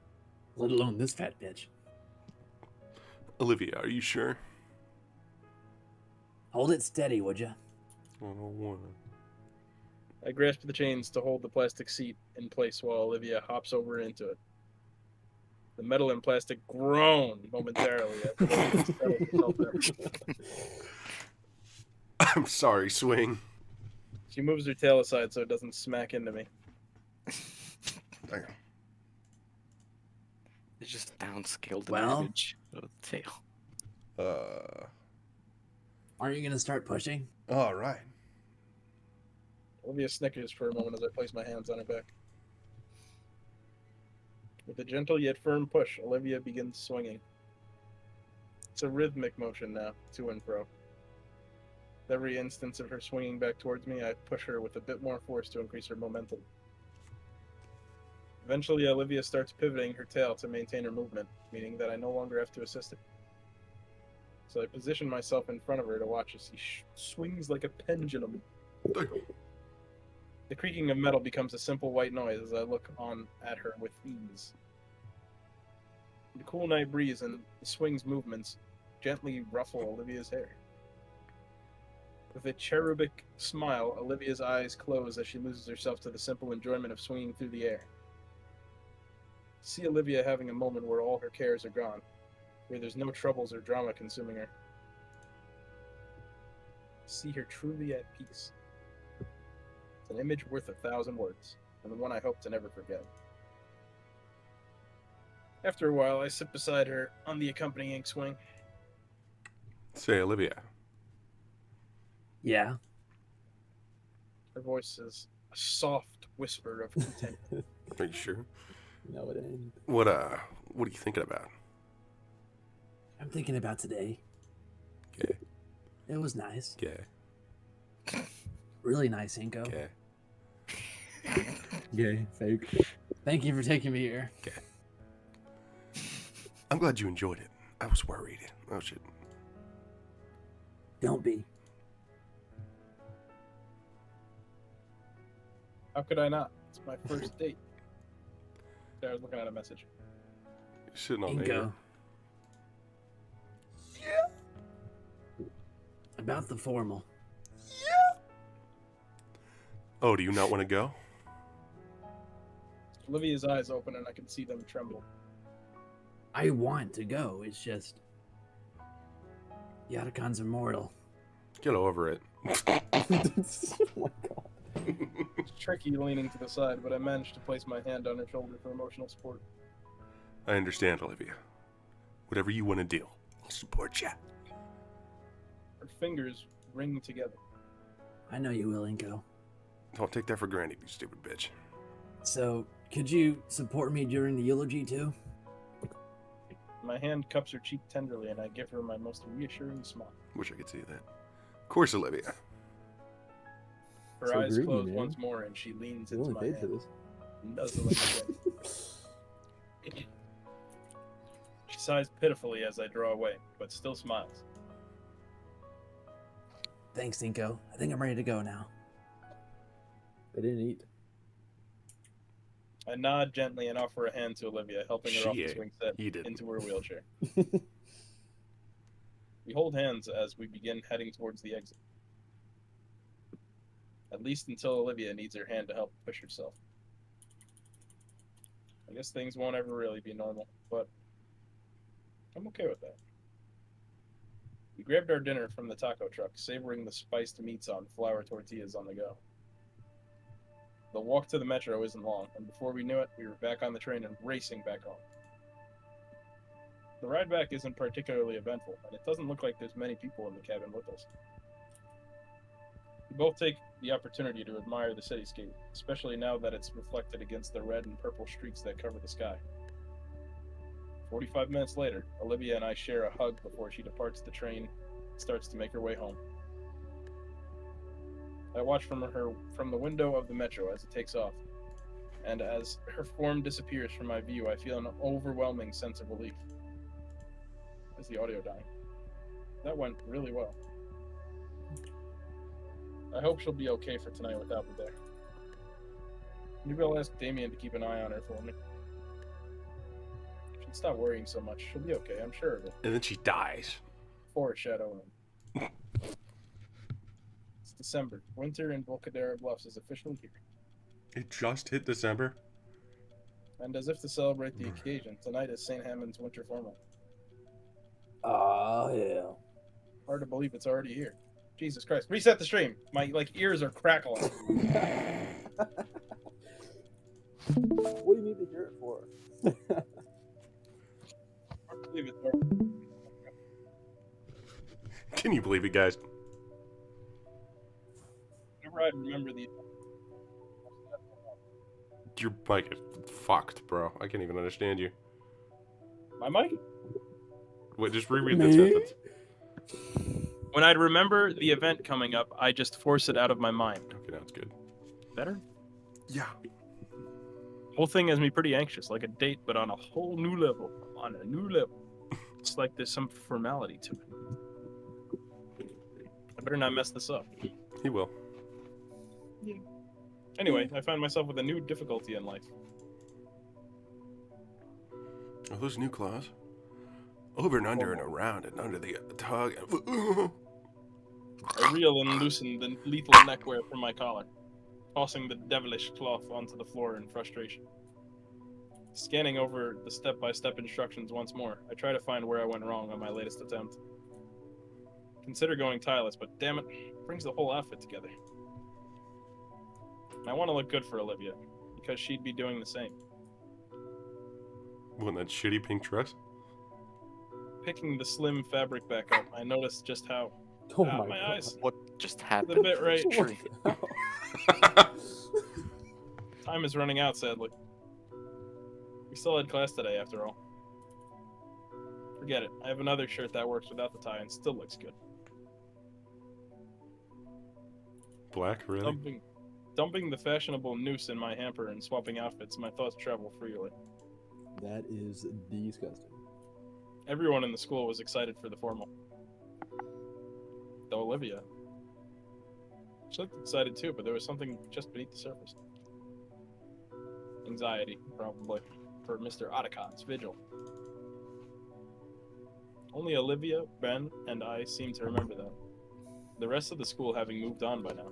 S1: Let alone this fat bitch.
S2: Olivia, are you sure?
S1: Hold it steady, would you?
S2: I don't wanna.
S4: I grasp the chains to hold the plastic seat in place while Olivia hops over into it. The metal and plastic groan momentarily as Olivia settles herself in.
S2: I'm sorry, Swing.
S4: She moves her tail aside so it doesn't smack into me.
S2: Damn.
S3: It's just downscaled the
S1: Well-
S3: image of the tail.
S1: Aren't you gonna start pushing?
S2: All right.
S4: Olivia snickers for a moment as I place my hands on her back. With a gentle yet firm push, Olivia begins swinging. It's a rhythmic motion now, to and fro. With every instance of her swinging back towards me, I push her with a bit more force to increase her momentum. Eventually, Olivia starts pivoting her tail to maintain her movement, meaning that I no longer have to assist her. So I position myself in front of her to watch as she swings like a pendulum.
S2: Damn.
S4: The creaking of metal becomes a simple white noise as I look on at her with ease. The cool night breeze and the swing's movements gently ruffle Olivia's hair. With a cherubic smile, Olivia's eyes close as she loses herself to the simple enjoyment of swinging through the air. See Olivia having a moment where all her cares are gone, where there's no troubles or drama consuming her. See her truly at peace. It's an image worth 1,000 words, and the one I hope to never forget. After a while, I sit beside her on the accompanying swing.
S2: Say, Olivia,
S1: Yeah.
S4: Her voice is a soft whisper of content.
S2: Are you sure?
S5: No, it ain't.
S2: What are you thinking about?
S1: I'm thinking about today.
S2: Okay.
S1: It was nice.
S2: Okay.
S1: Really nice, Inko.
S2: Okay.
S5: Gay. Fake.
S1: Thank you for taking me here.
S2: Okay. I'm glad you enjoyed it. I was worried. Oh shit.
S1: Don't be.
S4: How could I not? It's my first date. There, I was looking at a message.
S2: You're sitting on there.
S1: Inko. About the formal.
S2: Oh, do you not want to go?
S4: Olivia's eyes open and I can see them tremble.
S1: I want to go. It's just Yatakan's immortal.
S2: Get over it.
S5: Oh my god.
S4: It's tricky leaning to the side, but I managed to place my hand on her shoulder for emotional support.
S2: I understand, Olivia. Whatever you want to do, I'll support you.
S4: Her fingers ring together.
S1: I know you will, Inko.
S2: Don't take that for granted, you stupid bitch.
S1: So, could you support me during the eulogy too?
S4: My hand cups her cheek tenderly and I give her my most reassuring smile.
S2: Wish I could see that. Of course, Olivia.
S4: Her
S5: So
S4: eyes
S5: greedy,
S4: close
S5: man.
S4: once more and she leans
S5: You
S4: into
S5: only
S4: my
S5: paid for
S4: hand,
S5: this.
S4: nuzzling again. She sighs pitifully as I draw away, but still smiles.
S1: Thanks, Inko. I think I'm ready to go now.
S5: They didn't eat.
S4: I nod gently and offer a hand to Olivia, helping her off the
S2: Shit,
S4: swing set
S2: you didn't.
S4: into her wheelchair. We hold hands as we begin heading towards the exit. At least until Olivia needs her hand to help push herself. I guess things won't ever really be normal, but I'm okay with that. We grabbed our dinner from the taco truck, savoring the spiced meats on flour tortillas on the go. The walk to the metro isn't long, and before we knew it, we were back on the train and racing back home. The ride back isn't particularly eventful, and it doesn't look like there's many people in the cabin with us. We both take the opportunity to admire the cityscape, especially now that it's reflected against the red and purple streaks that cover the sky. 45 minutes later, Olivia and I share a hug before she departs the train and starts to make her way home. I watch from the window of the metro as it takes off, and as her form disappears from my view, I feel an overwhelming sense of relief. Is the audio dying? That went really well. I hope she'll be okay for tonight without me there. Maybe I'll ask Damien to keep an eye on her for me. She'll stop worrying so much. She'll be okay, I'm sure of it.
S2: And then she dies.
S4: Foreshadowing. It's December. Winter in Volcadera Bluffs is officially here.
S2: It just hit December.
S4: And as if to celebrate the occasion, tonight is St. Hammond's Winter Formal.
S5: Oh, hell.
S4: Hard to believe it's already here. Jesus Christ. Reset the stream. My ears are crackling.
S5: What do you need to hear it for?
S4: Hard to believe it's already.
S2: Can you believe it, guys?
S4: Whenever I remember the
S2: Your mic is fucked, bro. I can't even understand you.
S4: my mic.
S2: Wait, just reread that
S5: Me?
S2: sentence.
S4: When I remember the event coming up, I just force it out of my mind.
S2: Okay, now it's good.
S4: Better?
S2: Yeah.
S4: Whole thing has me pretty anxious, like a date, but on a whole new level. On a new level. It's like there's some formality to it. I better not mess this up.
S2: He will.
S4: Anyway, I find myself with a new difficulty in life.
S2: Are those new claws? Over and under and around and under the tug.
S4: I reel and loosen the lethal neckwear from my collar, tossing the devilish cloth onto the floor in frustration. Scanning over the step-by-step instructions once more, I try to find where I went wrong on my latest attempt. Consider going tieless, but damn it, brings the whole outfit together. And I want to look good for Olivia, because she'd be doing the same.
S2: What, that shitty pink dress?
S4: Picking the slim fabric back up, I noticed just how
S5: Oh
S4: my
S5: my god.
S4: eyes.
S3: What just
S4: The
S3: happened?
S4: bit right.
S5: What the hell?
S4: Time is running out, sadly. We still had class today, after all. Forget it. I have another shirt that works without the tie and still looks good.
S2: Black, really?
S4: Dumping the fashionable noose in my hamper and swapping outfits, my thoughts travel freely.
S5: That is disgusting.
S4: Everyone in the school was excited for the formal. Though Olivia. She looked excited too, but there was something just beneath the surface. Anxiety, probably, for Mr. Otacon's vigil. Only Olivia, Ben, and I seem to remember that. The rest of the school having moved on by now.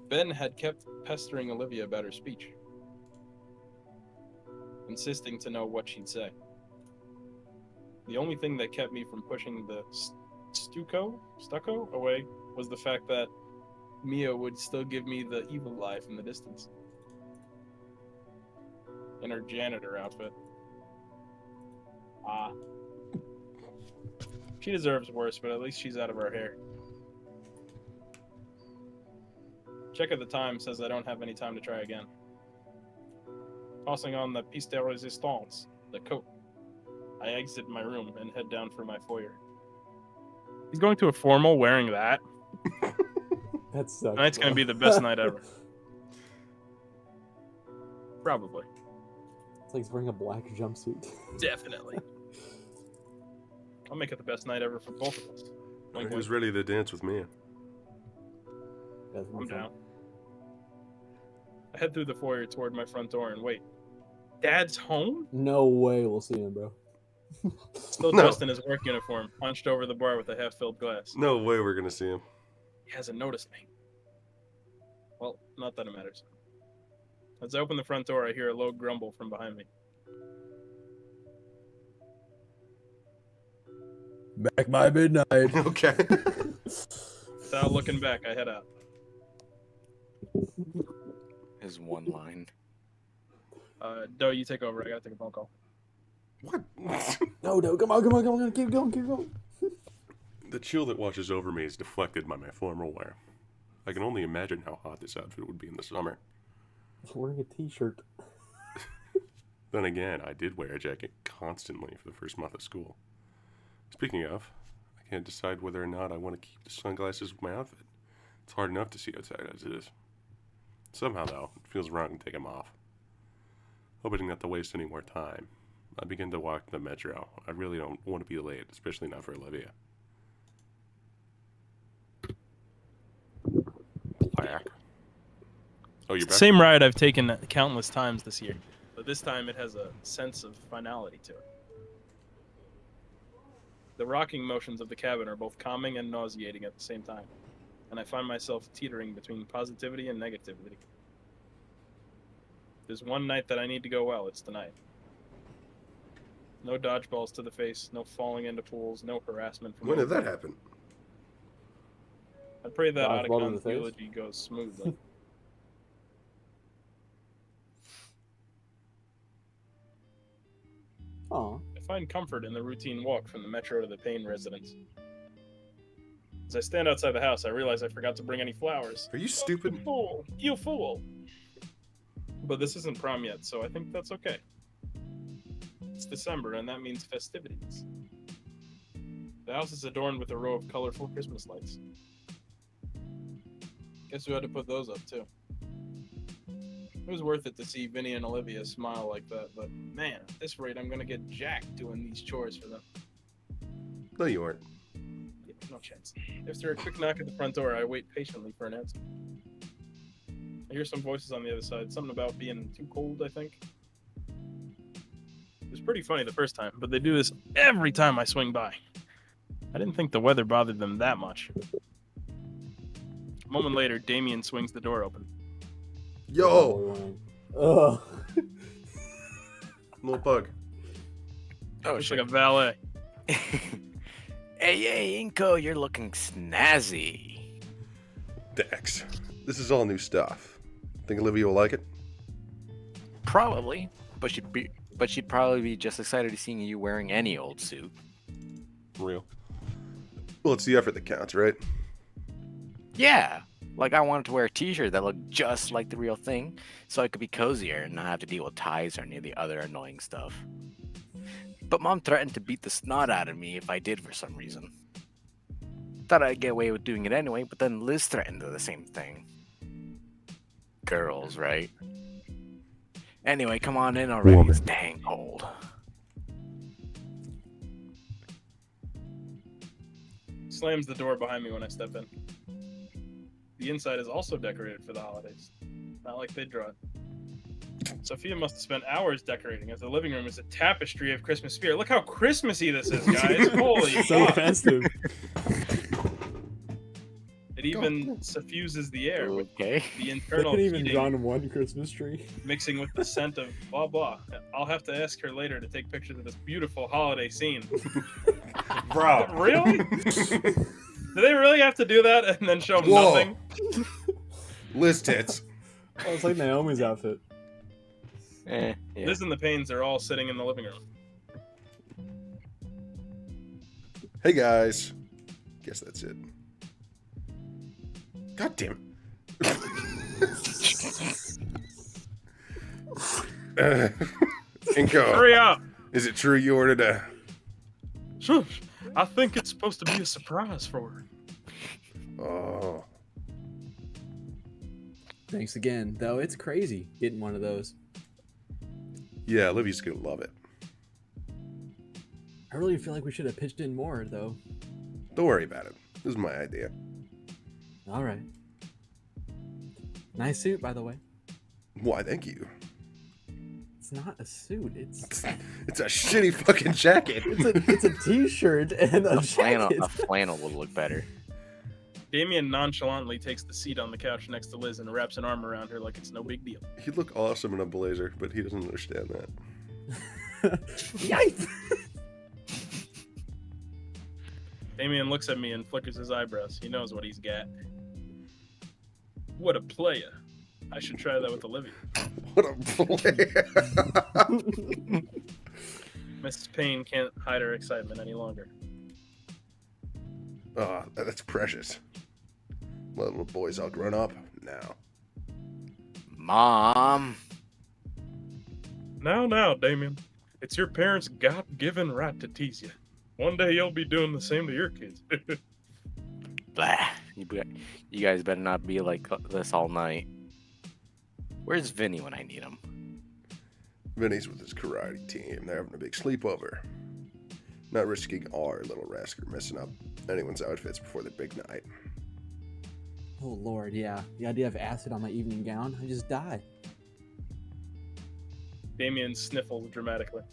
S4: Ben had kept pestering Olivia about her speech, insisting to know what she'd say. The only thing that kept me from pushing the stucco away was the fact that Mia would still give me the evil eye from the distance. In her janitor outfit. Ah. She deserves worse, but at least she's out of our hair. Check at the time says I don't have any time to try again. Tossing on the piece de resistance, the coat, I exit my room and head down for my foyer. He's going to a formal wearing that.
S5: That sucks.
S4: Tonight's going to be the best night ever. Probably.
S5: It's like he's wearing a black jumpsuit.
S4: Definitely. I'll make it the best night ever for both of us. Wink,
S2: Who's
S4: wink.
S2: ready to dance with me?
S5: That's
S4: I'm down. I head through the foyer toward my front door and wait. Dad's home?
S5: No way we'll see him, bro.
S4: Still
S2: No.
S4: dressed in his work uniform, hunched over the bar with a half-filled glass.
S2: No way we're gonna see him.
S4: He hasn't noticed me. Well, not that it matters. As I open the front door, I hear a low grumble from behind me.
S5: Back by midnight.
S2: Okay.
S4: Without looking back, I head out.
S3: His one line.
S4: Doe, you take over. I gotta take a phone call.
S2: What?
S5: No, come on, keep going.
S2: The chill that washes over me is deflected by my formal wear. I can only imagine how hot this outfit would be in the summer.
S5: He's wearing a t-shirt.
S2: Then again, I did wear a jacket constantly for the first month of school. Speaking of, I can't decide whether or not I want to keep the sunglasses with my outfit. It's hard enough to see outside as it is. Somehow, though, it feels wrong to take them off. Hoping not to waste any more time, I begin to walk to the metro. I really don't want to be late, especially not for Olivia. Black. Oh, you're back?
S4: Same ride I've taken countless times this year, but this time it has a sense of finality to it. The rocking motions of the cabin are both calming and nauseating at the same time, and I find myself teetering between positivity and negativity. There's one night that I need to go well, it's tonight. No dodgeballs to the face, no falling into pools, no harassment from
S2: When did that happen?
S4: I pray that
S5: Dodgeball to the
S4: Otacon's
S5: face?
S4: eulogy goes smoothly.
S5: Aw.
S4: I find comfort in the routine walk from the metro to the Payne residence. As I stand outside the house, I realize I forgot to bring any flowers.
S2: Are you stupid?
S4: You fool! You fool! But this isn't prom yet, so I think that's okay. It's December, and that means festivities. The house is adorned with a row of colorful Christmas lights. Guess who had to put those up, too? It was worth it to see Vinny and Olivia smile like that, but man, at this rate, I'm gonna get jacked doing these chores for them.
S2: No, you aren't.
S4: Yeah, no chance. After a quick knock at the front door, I wait patiently for an answer. I hear some voices on the other side, something about being too cold, I think. It was pretty funny the first time, but they do this every time I swing by. I didn't think the weather bothered them that much. A moment later, Damien swings the door open.
S2: Yo!
S5: Ugh.
S2: Little bug.
S3: Oh,
S4: Looks
S3: shit.
S4: like a valet.
S3: Hey, Inko, you're looking snazzy.
S2: Dax. This is all new stuff. Think Olivia will like it?
S3: Probably, but she'd probably be just excited to seeing you wearing any old suit.
S2: Real. Well, it's the effort that counts, right?
S3: Yeah, Like, I wanted to wear a t-shirt that looked just like the real thing, so I could be cozier and not have to deal with ties or any of the other annoying stuff. But Mom threatened to beat the snot out of me if I did for some reason. Thought I'd get away with doing it anyway, but then Liz threatened to do the same thing. Girls, right? Anyway, come on in already.
S2: Woman.
S3: It's dang cold.
S4: Slams the door behind me when I step in. The inside is also decorated for the holidays. Not like they draw it. Sophia must have spent hours decorating, as the living room is a tapestry of Christmas spirit. Look how Christmassy this is, guys! Holy
S5: So
S4: fuck!
S5: festive.
S4: It even suffuses the air with
S3: Okay.
S4: the
S5: They
S4: internal
S5: couldn't even
S4: heating
S5: drawn one Christmas tree.
S4: mixing with the scent of blah blah. I'll have to ask her later to take pictures of this beautiful holiday scene.
S2: Bro.
S4: Really? Do they really have to do that and then show
S2: Whoa.
S4: nothing?
S2: Liz tits.
S5: Oh, it's like Naomi's outfit.
S3: Yeah.
S4: Liz and the Paynes are all sitting in the living room.
S2: Hey guys. Guess that's it. God damn it. Inko,
S4: Hurry up!
S2: is it true you ordered a...
S4: Shush! I think it's supposed to be a surprise for her.
S2: Oh.
S5: Thanks again, though. It's crazy getting one of those.
S2: Yeah, Olivia's gonna love it.
S5: I really feel like we should have pitched in more, though.
S2: Don't worry about it. This is my idea.
S5: All right. Nice suit, by the way.
S2: Why, thank you.
S5: It's not a suit. It's
S2: It's a shitty fucking jacket.
S5: it's a t-shirt and a jacket.
S3: A flannel would look better.
S4: Damien nonchalantly takes the seat on the couch next to Liz and wraps an arm around her like it's no big deal.
S2: He'd look awesome in a blazer, but he doesn't understand that.
S5: Yikes!
S4: Damien looks at me and flickers his eyebrows. He knows what he's got. What a player. I should try that with Olivia.
S2: What a player.
S4: Mrs. Payne can't hide her excitement any longer.
S2: Oh, that's precious. My little boy's all grown up now.
S3: Mom.
S4: Now, Damien. It's your parents' God-given right to tease you. One day you'll be doing the same to your kids.
S3: Blah. You guys better not be like this all night. Where's Vinny when I need him?
S2: Vinny's with his karate team. They're having a big sleepover. Not risking our little rascal messing up anyone's outfits before the big night.
S5: Oh lord, yeah. The idea of acid on my evening gown, I just die.
S4: Damien sniffles dramatically.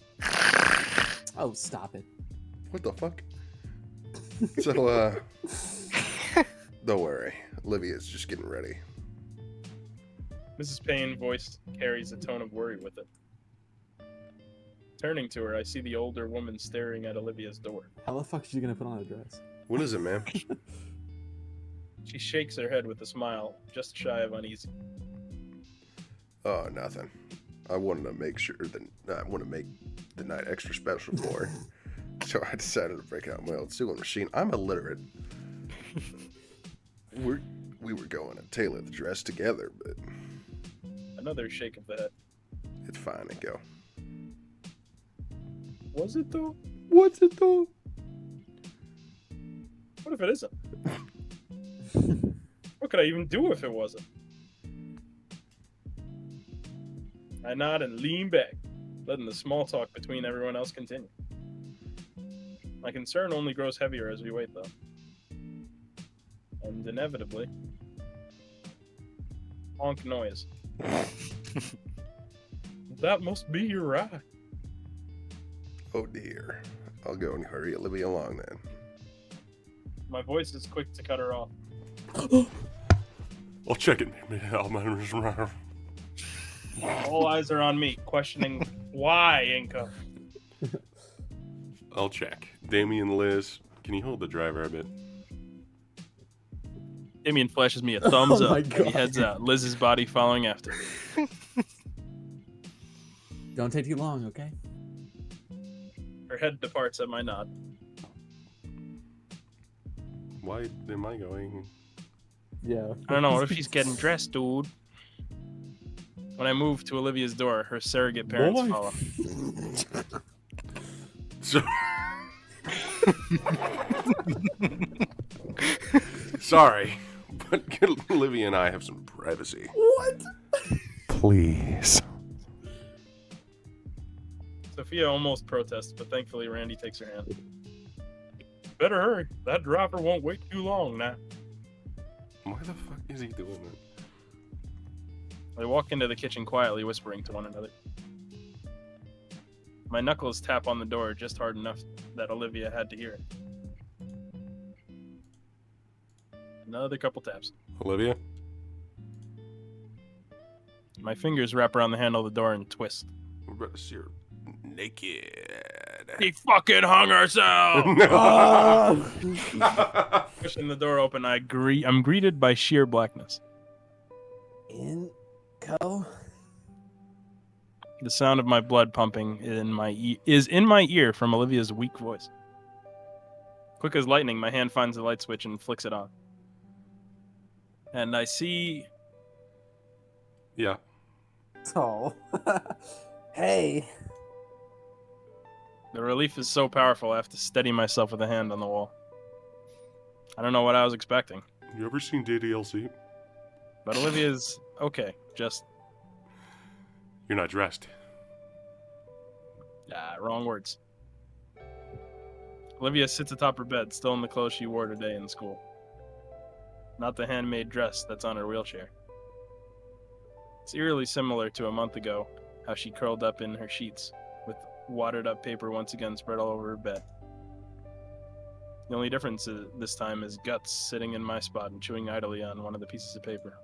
S5: Oh, stop it.
S2: What the fuck? So, don't worry. Olivia's just getting ready.
S4: Mrs. Payne's voice carries a tone of worry with it. Turning to her, I see the older woman staring at Olivia's door.
S5: How the fuck is she gonna put on a dress?
S2: What is it, ma'am?
S4: She shakes her head with a smile, just shy of uneasy.
S2: Oh, nothing. I wanted to make sure that I want to make the night extra special for her. So I decided to break out my old sewing machine. I'm illiterate. We were going to tailor the dress together, but
S4: Another shake of the head.
S2: it's fine and go.
S4: Was it though?
S2: What's it though?
S4: What if it isn't? What could I even do if it wasn't? I nod and lean back, letting the small talk between everyone else continue. My concern only grows heavier as we wait, though. And inevitably, honk noise. That must be your ride.
S2: Oh dear. I'll go and hurry Olivia along then.
S4: My voice is quick to cut her off.
S2: I'll check it.
S4: All eyes are on me, questioning why, Inca.
S2: I'll check. Damien, Liz, can you hold the driver a bit?
S4: Damien flashes me a thumbs
S5: Oh
S4: up
S5: my
S4: and he
S5: God.
S4: heads out, Liz's body following after.
S5: Don't take too long, okay?
S4: Her head departs at my nod.
S2: Why am I going?
S5: Yeah.
S4: I don't know. What if she's getting dressed, dude? When I move to Olivia's door, her surrogate parents
S5: Boy.
S4: follow.
S2: So, sorry, but can Olivia and I have some privacy?
S5: What?
S2: Please.
S4: Sophia almost protests, but thankfully Randy takes her hand. Better hurry. That driver won't wait too long now.
S2: Why the fuck is he doing that?
S4: They walk into the kitchen quietly, whispering to one another. My knuckles tap on the door just hard enough that Olivia had to hear it. Another couple taps.
S2: Olivia?
S4: My fingers wrap around the handle of the door and twist.
S2: You're naked.
S4: He fucking hung herself!
S5: Ah!
S4: Pushing the door open, I'm greeted by sheer blackness.
S1: In
S4: The sound of my blood pumping is in my ear from Olivia's weak voice. Quick as lightning, my hand finds the light switch and flicks it on. And I see...
S2: Yeah.
S5: Oh.
S1: Hey.
S4: The relief is so powerful I have to steady myself with a hand on the wall. I don't know what I was expecting.
S2: You ever seen DDLC?
S4: But Olivia's okay, just...
S2: You're not dressed.
S4: wrong words. Olivia sits atop her bed, still in the clothes she wore today in school. Not the handmade dress that's on her wheelchair. It's eerily similar to a month ago, how she curled up in her sheets, with wadded up paper once again spread all over her bed. The only difference this time is Guts sitting in my spot and chewing idly on one of the pieces of paper.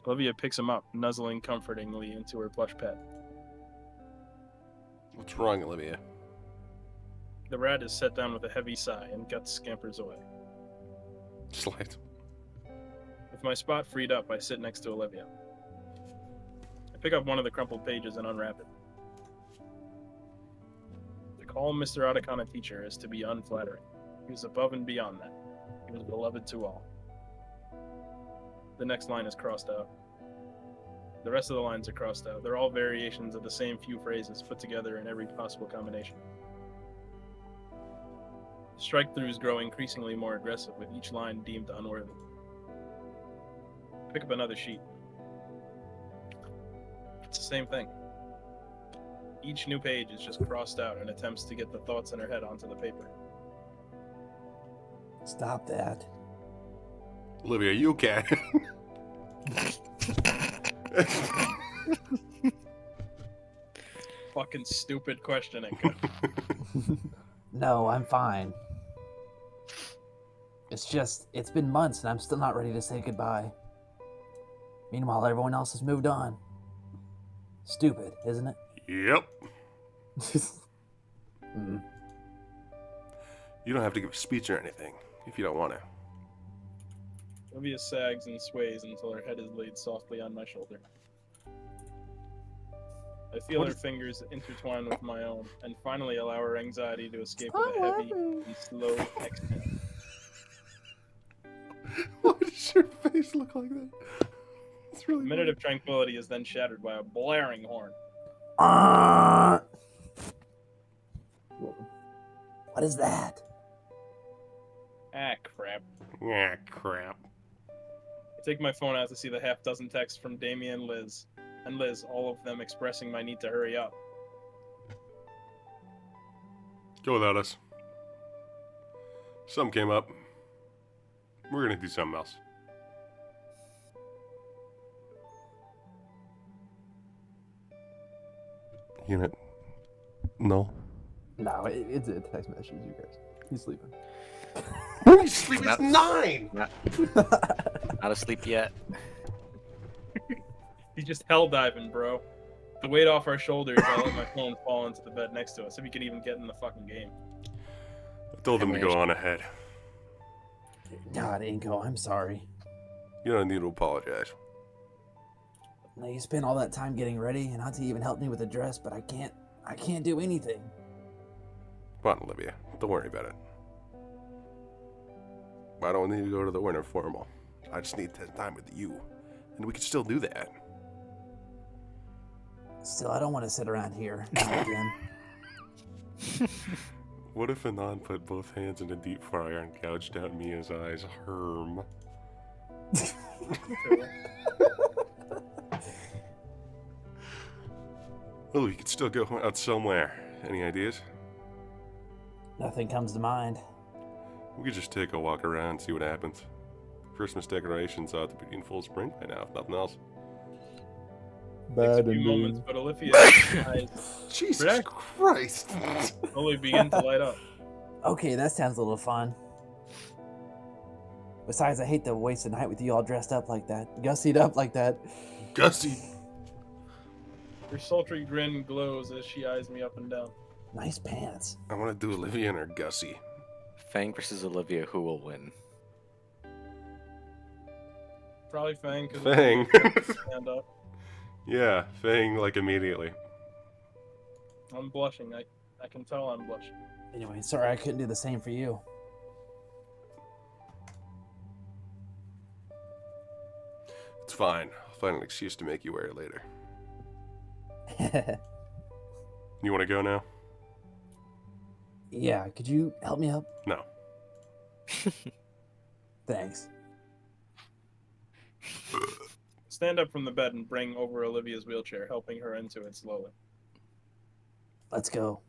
S4: Olivia picks him up, nuzzling comfortingly into her plush pet.
S2: What's wrong, Olivia?
S4: The rat is set down with a heavy sigh, and Guts scampers away.
S2: Slight.
S4: With my spot freed up, I sit next to Olivia. I pick up one of the crumpled pages and unwrap it. To call Mr. Otacon a teacher is to be unflattering. He was above and beyond that. He was beloved to all. The next line is crossed out. The rest of the lines are crossed out. They're all variations of the same few phrases put together in every possible combination. Strike-throughs grow increasingly more aggressive, with each line deemed unworthy. Pick up another sheet. It's the same thing. Each new page is just crossed out in attempts to get the thoughts in her head onto the paper.
S1: Stop that.
S2: Olivia, you okay?
S4: Fucking stupid questioning.
S1: No, I'm fine. It's been months and I'm still not ready to say goodbye. Meanwhile, everyone else has moved on. Stupid, isn't it?
S2: Yep.
S1: Hmm.
S2: You don't have to give a speech or anything if you don't want to.
S4: Olivia sags and sways until her head is laid softly on my shoulder. I feel her fingers intertwine with my own, and finally allow her anxiety to escape with a heavy and slow exhale.
S2: Why does your face look like that? It's really
S4: A minute of tranquility is then shattered by a blaring horn.
S1: What is that?
S4: Ah, crap.
S2: Ah, crap.
S4: I take my phone out to see the half-dozen texts from Damien and Liz, all of them expressing my need to hurry up.
S2: Go without us. Some came up. We're gonna do something else. You know, no.
S5: No, it's a text message, you guys. He's sleeping.
S2: When you sleep, it's 9!
S3: Not asleep yet.
S4: He's just hell diving, bro. The weight off our shoulders, I let my phone fall into the bed next to us, if he could even get in the fucking game.
S2: I told them to go on ahead.
S1: God, Inko, I'm sorry.
S2: You don't need to apologize.
S1: Now, you spent all that time getting ready and not to even help me with the dress, but I can't do anything.
S2: Come on, Olivia. Don't worry about it. I don't need to go to the winter formal. I just need time with you. And we could still do that.
S1: Still, I don't want to sit around here again.
S2: What if Anon put both hands in a deep fryer and gouged out Mia's eyes? Herm. Well, we could still go out somewhere. Any ideas?
S1: Nothing comes to mind.
S2: We could just take a walk around and see what happens. Christmas decorations ought to be in full spring by now, if nothing else.
S4: Takes a few moments, but Olivia's eyes
S2: Jesus
S4: Jack.
S2: Christ!
S4: slowly begin to light up.
S1: Okay, that sounds a little fun. Besides, I hate to waste a night with you all dressed up like that, gussied up like that.
S2: Gussie!
S4: Her sultry grin glows as she eyes me up and down.
S1: Nice pants.
S2: I want to do Olivia and her Gussie.
S3: Fang versus Olivia, who will win?
S4: Probably Fang. 'Cause
S2: Fang.
S4: Stand up.
S2: Yeah, Fang, like immediately.
S4: I'm blushing. I can tell I'm blushing.
S1: Anyway, sorry I couldn't do the same for you.
S2: It's fine. I'll find an excuse to make you wear it later. You want to go now?
S1: Yeah, could you help me up?
S2: No.
S1: Thanks.
S4: Stand up from the bed and bring over Olivia's wheelchair, helping her into it slowly.
S1: Let's go.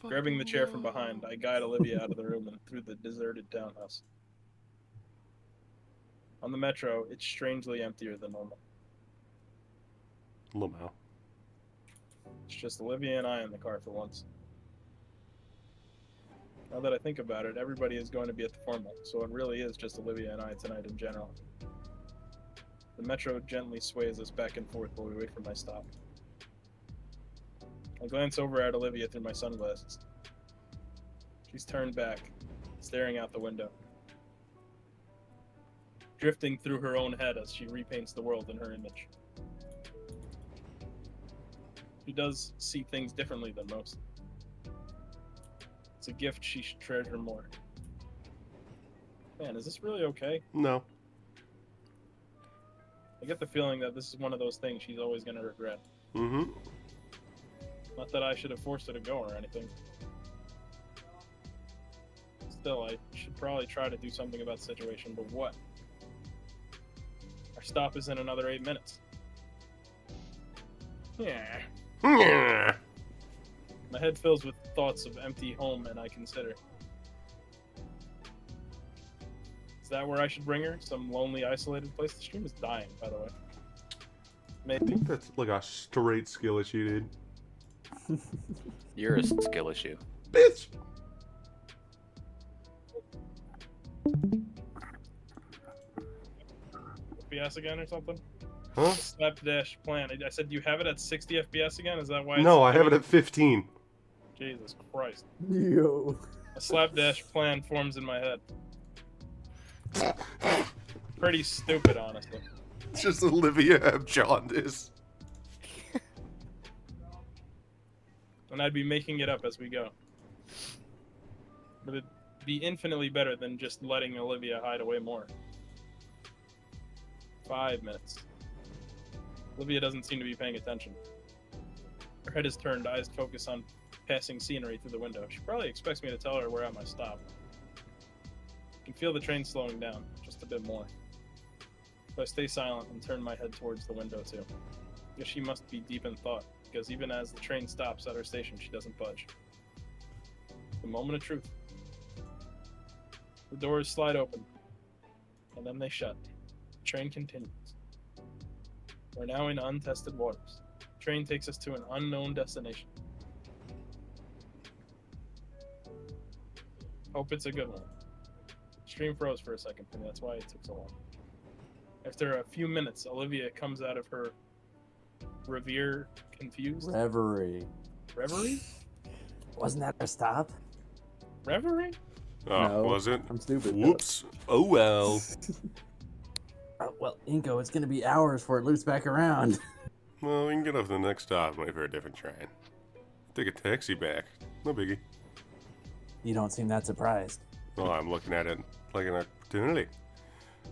S4: Grabbing the chair from behind, I guide Olivia out of the room and through the deserted townhouse. On the metro, it's strangely emptier than normal.
S2: Lamau.
S4: It's just Olivia and I in the car for once. Now that I think about it, everybody is going to be at the formal, so it really is just Olivia and I tonight in general. The metro gently sways us back and forth while we wait for my stop. I glance over at Olivia through my sunglasses. She's turned back, staring out the window, drifting through her own head as she repaints the world in her image. She does see things differently than most. It's a gift she should treasure more. Man, is this really okay?
S2: No.
S4: I get the feeling that this is one of those things she's always going to regret.
S2: Mm-hmm.
S4: Not that I should have forced her to go or anything. Still, I should probably try to do something about the situation, but what? Our stop is in another 8 minutes. Yeah.
S2: Yeah.
S4: My head fills with thoughts of empty home, and I consider. Is that where I should bring her? Some lonely, isolated place? The stream is dying, by the way.
S2: I
S4: Maybe.
S2: think that's like a straight skill issue, dude.
S3: You're a skill issue.
S2: Bitch!
S4: FPS again or something?
S2: Huh?
S4: Slapdash plan. I said, do you have it at 60 FPS again? Is that why?
S2: No, I have it at 15.
S4: Jesus Christ.
S5: Yo.
S4: A slapdash plan forms in my head. Pretty stupid, honestly.
S2: It's just Olivia have jaundice.
S4: And I'd be making it up as we go. But it'd be infinitely better than just letting Olivia hide away more. 5 minutes. Olivia doesn't seem to be paying attention. Her head is turned, eyes focus on passing scenery through the window. She probably expects me to tell her we're at my stop. I can feel the train slowing down, just a bit more. So I stay silent and turn my head towards the window too. Guess she must be deep in thought, because even as the train stops at her station, she doesn't budge. The moment of truth. The doors slide open, and then they shut. The train continues. We're now in untested waters. The train takes us to an unknown destination. Hope it's a good one. Stream froze for a second for me, that's why it took so long. After a few minutes, Olivia comes out of her reverie confused.
S5: Reverie.
S4: Reverie?
S1: Wasn't that our stop?
S4: Reverie?
S2: Oh,
S5: No,
S2: was it?
S5: I'm stupid.
S2: Whoops. Oh well.
S1: Well, Inko, it's gonna be hours before it loops back around.
S2: Well, we can get off the next stop and wait for a different train. Take a taxi back. No biggie.
S1: You don't seem that surprised.
S2: Well, I'm looking at it like an opportunity.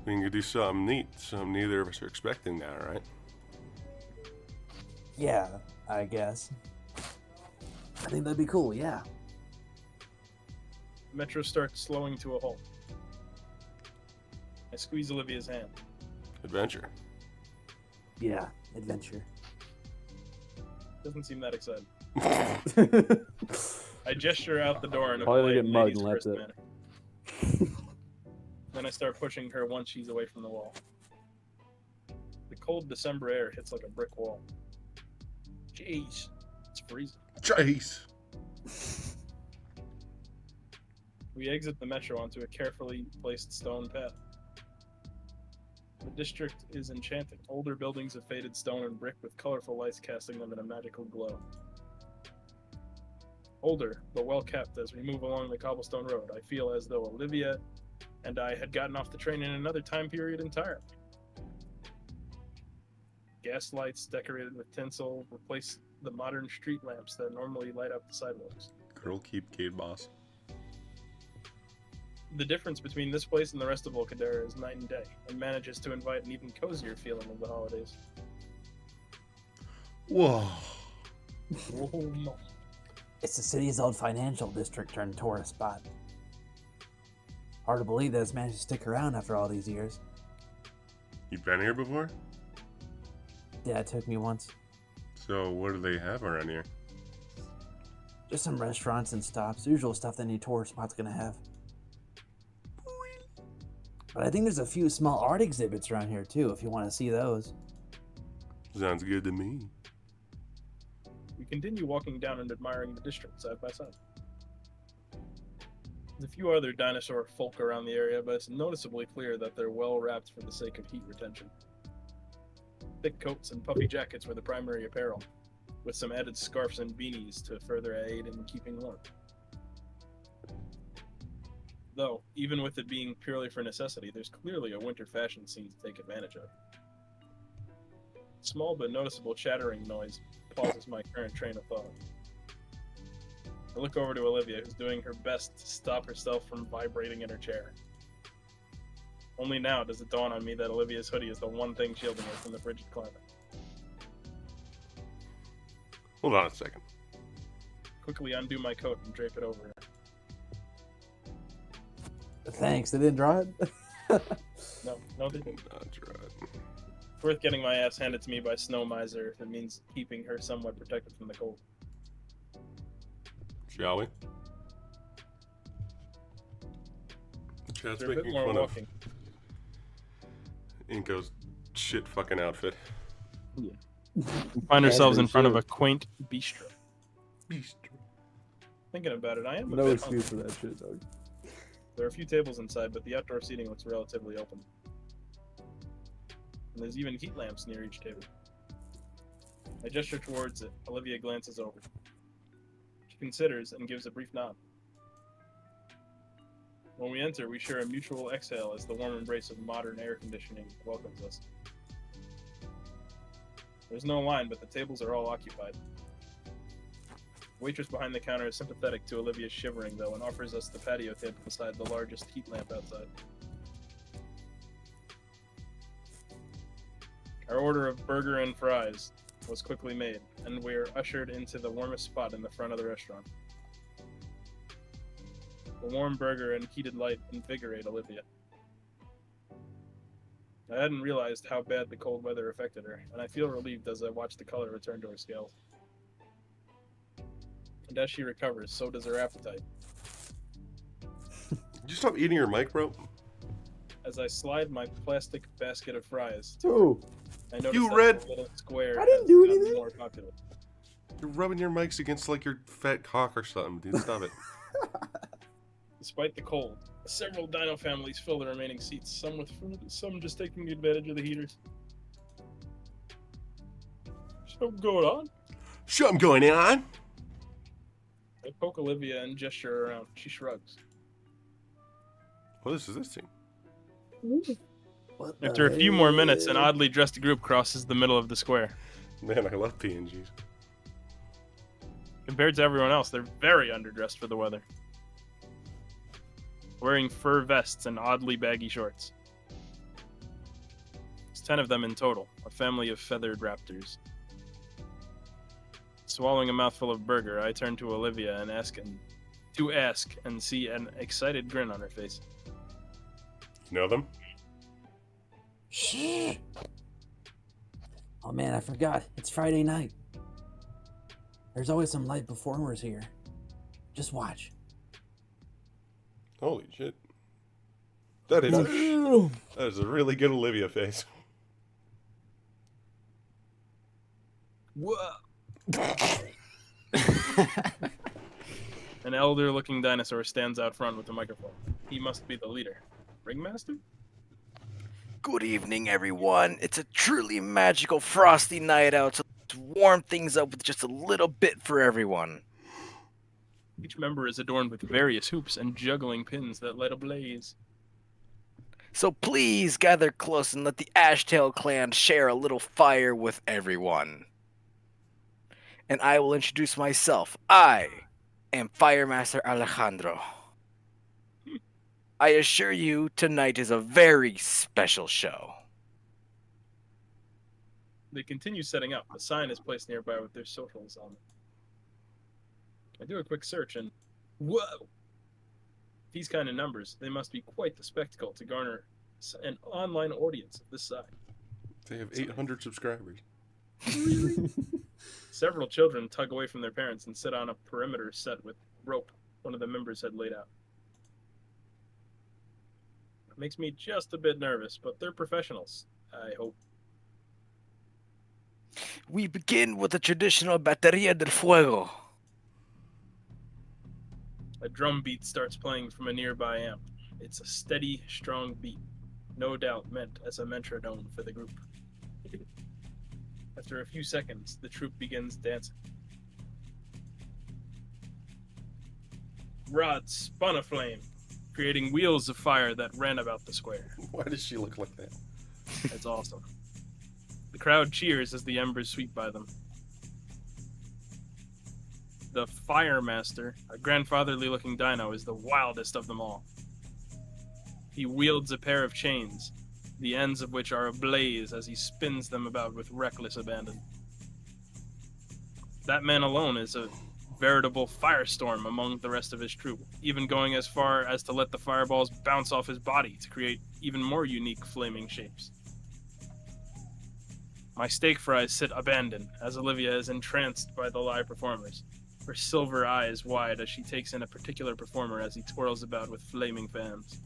S2: We can do something neat, something neither of us are expecting now, right?
S1: Yeah, I guess. I think that'd be cool, yeah.
S4: The metro starts slowing to a halt. I squeeze Olivia's hand.
S2: Adventure.
S1: Yeah, adventure.
S4: Doesn't seem that excited. I gesture out the door in a
S5: Probably
S4: polite
S5: get mugged
S4: ladies
S5: and
S4: first
S5: left
S4: manner. Then I start pushing her once she's away from the wall. The cold December air hits like a brick wall. Jeez, it's freezing.
S2: Chase!
S4: We exit the metro onto a carefully placed stone path. The district is enchanting. Older buildings of faded stone and brick with colorful lights casting them in a magical glow. Older, but well kept as we move along the cobblestone road. I feel as though Olivia and I had gotten off the train in another time period entirely. Gas lights decorated with tinsel replace the modern street lamps that normally light up the sidewalks.
S2: Girl, keep Gate Boss.
S4: The difference between this place and the rest of Volcadera is night and day, and manages to invite an even cozier feeling of the holidays.
S2: Whoa.
S4: Oh no.
S1: It's the city's old financial district turned tourist spot. Hard to believe that it's managed to stick around after all these years.
S2: You been here before?
S1: Dad took me once.
S2: So what do they have around here?
S1: Just some restaurants and stops, usual stuff that any tourist spot's gonna have. But I think there's a few small art exhibits around here too, if you want to see those.
S2: Sounds good to me.
S4: We continue walking down and admiring the district side by side. There's a few other dinosaur folk around the area, but it's noticeably clear that they're well wrapped for the sake of heat retention. Thick coats and puffy jackets were the primary apparel, with some added scarves and beanies to further aid in keeping warm. Though, even with it being purely for necessity, there's clearly a winter fashion scene to take advantage of. Small but noticeable chattering noise pauses my current train of thought. I look over to Olivia, who's doing her best to stop herself from vibrating in her chair. Only now does it dawn on me that Olivia's hoodie is the one thing shielding her from the frigid climate.
S2: Hold on a second.
S4: Quickly undo my coat and drape it over her.
S1: Thanks, they didn't draw it?
S4: No, they didn't.
S2: That's right.
S4: It's worth getting my ass handed to me by Snow Miser if it means keeping her somewhat protected from the cold.
S2: Shall we? Chad's
S4: After a bit
S2: making
S4: more
S2: fun
S4: walking,
S2: of Inko's shit fucking outfit.
S4: we find ourselves in
S5: they
S4: front of
S5: should.
S4: a quaint bistro.
S2: Beast.
S4: Thinking about it, I am a
S5: No
S4: bit
S5: excuse
S4: hungry.
S5: for that shit, dog.
S4: There are a few tables inside, but the outdoor seating looks relatively open. And there's even heat lamps near each table. I gesture towards it. Olivia glances over. She considers and gives a brief nod. When we enter, we share a mutual exhale as the warm embrace of modern air conditioning welcomes us. There's no line, but the tables are all occupied. The waitress behind the counter is sympathetic to Olivia's shivering, though, and offers us the patio table beside the largest heat lamp outside. Our order of burger and fries was quickly made, and we are ushered into the warmest spot in the front of the restaurant. The warm burger and heated light invigorate Olivia. I hadn't realized how bad the cold weather affected her, and I feel relieved as I watch the color return to her scales. And as she recovers, so does her appetite.
S2: Did you stop eating your mic, bro?
S4: As I slide my plastic basket of fries,
S5: Ooh,
S4: I notice
S2: You
S4: that
S2: read-
S4: the little square
S5: I didn't
S4: has
S5: do
S4: gotten
S5: anything.
S4: more popular.
S2: You're rubbing your mics against like your fat cock or something, dude. Stop it.
S4: Despite the cold, several dino families fill the remaining seats, some with food, some just taking advantage of the heaters. Something going on?
S2: Something going on.
S4: I poke Olivia and gesture around. She shrugs.
S2: What is this thing?
S1: What
S4: After a
S1: the
S4: few more minutes, an
S1: heck?
S4: oddly dressed group crosses the middle of the square.
S2: Man, I love PNGs.
S4: Compared to everyone else, they're very underdressed for the weather. Wearing fur vests and oddly baggy shorts. 10 of them in total, a family of feathered raptors. Swallowing a mouthful of burger, I turn to Olivia and ask and see an excited grin on her face.
S2: You know them?
S1: Shh! Oh man, I forgot. It's Friday night. There's always some live performers here. Just watch.
S2: Holy shit. That is a really good Olivia face.
S4: Whoa! An elder-looking dinosaur stands out front with a microphone. He must be the leader. Ringmaster?
S3: Good evening, everyone. It's a truly magical frosty night out, so let's warm things up with just a little bit for everyone.
S4: Each member is adorned with various hoops and juggling pins that light a blaze.
S3: So please gather close and let the Ashtail clan share a little fire with everyone. And I will introduce myself. I am Firemaster Alejandro. I assure you, tonight is a very special show.
S4: They continue setting up. A sign is placed nearby with their socials on it. I do a quick search and... Whoa! These kind of numbers, they must be quite the spectacle to garner an online audience of this size.
S2: They have 800 subscribers.
S4: Several children tug away from their parents and sit on a perimeter set with rope one of the members had laid out. It makes me just a bit nervous, but they're professionals, I hope.
S3: We begin with the traditional Batería del Fuego.
S4: A drum beat starts playing from a nearby amp. It's a steady, strong beat, no doubt meant as a metronome for the group. After a few seconds, the troupe begins dancing. Rod spun a flame, creating wheels of fire that ran about the square.
S2: Why does she look like that?
S4: That's awesome. The crowd cheers as the embers sweep by them. The Fire Master, a grandfatherly-looking dino, is the wildest of them all. He wields a pair of chains, the ends of which are ablaze as he spins them about with reckless abandon. That man alone is a veritable firestorm among the rest of his troop, even going as far as to let the fireballs bounce off his body to create even more unique flaming shapes. My steak fries sit abandoned, as Olivia is entranced by the live performers, her silver eyes wide as she takes in a particular performer as he twirls about with flaming fans.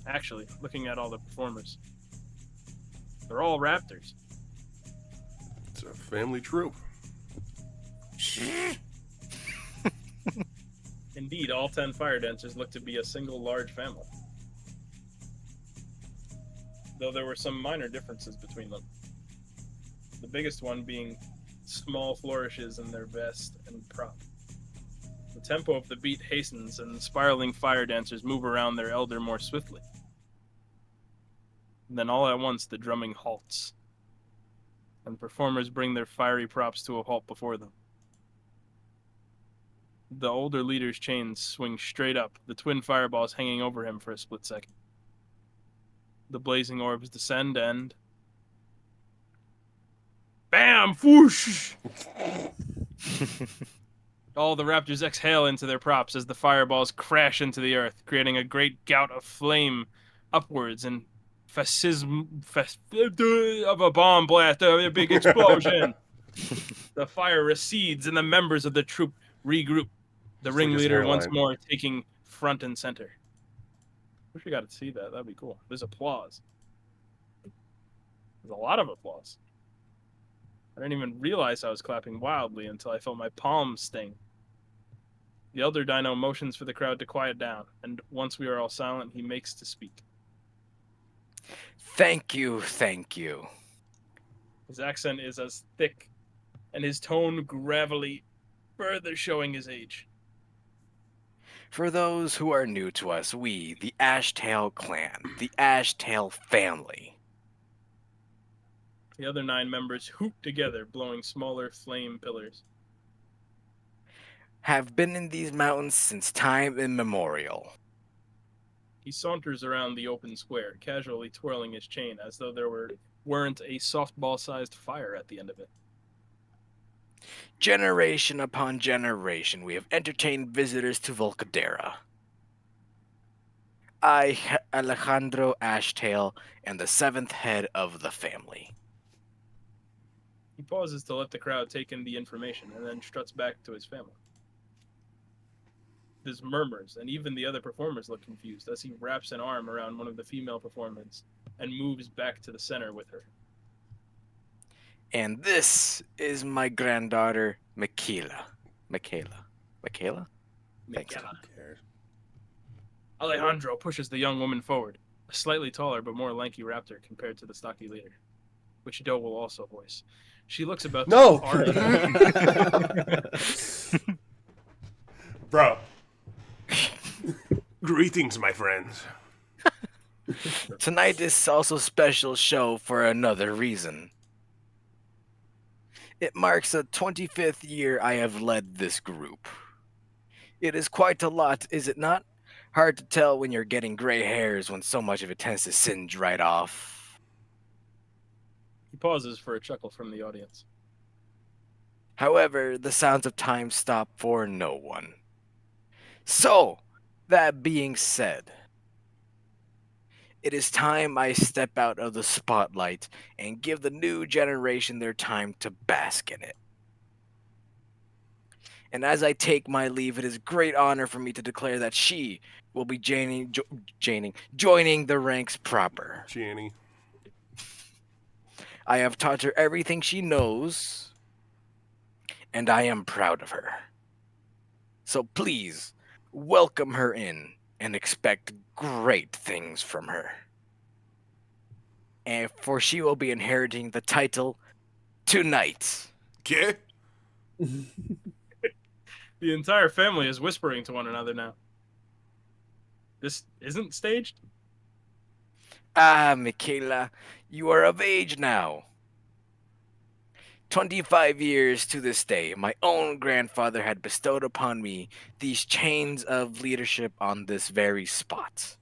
S4: Actually, looking at all the performers, they're all raptors.
S2: It's a family troop.
S4: Indeed, all 10 fire dancers look to be a single large family. Though there were some minor differences between them. The biggest one being small flourishes in their vest and prop. The tempo of the beat hastens and the spiraling fire dancers move around their elder more swiftly. And then all at once the drumming halts, and performers bring their fiery props to a halt before them. The older leader's chains swing straight up, the twin fireballs hanging over him for a split second. The blazing orbs descend and... Bam! Whoosh! All the raptors exhale into their props as the fireballs crash into the earth, creating a great gout of flame upwards and of a bomb blast, a big explosion. The fire recedes and the members of the troop regroup, the
S2: It's like his
S4: ringleader once
S2: hairline.
S4: more taking front and center. Wish we got to see that. That'd be cool. There's applause. There's a lot of applause. I didn't even realize I was clapping wildly until I felt my palms sting. The elder dino motions for the crowd to quiet down, and once we are all silent, he makes to speak.
S3: Thank you, thank you.
S4: His accent is as thick, and his tone gravelly, further showing his age.
S3: For those who are new to us, we, the Ashtail clan, the Ashtail family,
S4: The other 9 members hoop together, blowing smaller flame pillars.
S3: have been in these mountains since time immemorial.
S4: He saunters around the open square, casually twirling his chain as though there weren't a softball-sized fire at the end of it.
S3: Generation upon generation, we have entertained visitors to Volcadera. I, Alejandro Ashtail, am the seventh head of the family.
S4: He pauses to let the crowd take in the information and then struts back to his family. There's murmurs, and even the other performers look confused as he wraps an arm around one of the female performers and moves back to the center with her.
S3: And this is my granddaughter, Michaela. Michaela? Thanks.
S4: Michaela.
S2: Who cares?
S4: Alejandro pushes the young woman forward, a slightly taller but more lanky raptor compared to the stocky leader, which Doe will also voice. She looks about
S2: No!
S4: to
S2: Bro. Greetings, my friends.
S3: Tonight is also a special show for another reason. It marks the 25th year I have led this group. It is quite a lot, is it not? Hard to tell when you're getting gray hairs when so much of it tends to singe right off.
S4: He pauses for a chuckle from the audience.
S3: However, the sounds of time stop for no one. So, that being said, it is time I step out of the spotlight and give the new generation their time to bask in it. And as I take my leave, it is a great honor for me to declare that she will be joining the ranks proper.
S2: Gianni.
S3: I have taught her everything she knows, and I am proud of her. So please, welcome her in and expect great things from her. And for she will be inheriting the title tonight.
S2: ¿Qué?
S4: The entire family is whispering to one another now. This isn't staged?
S3: Ah, Michaela, you are of age now. 25 years to this day, my own grandfather had bestowed upon me these chains of leadership on this very spot.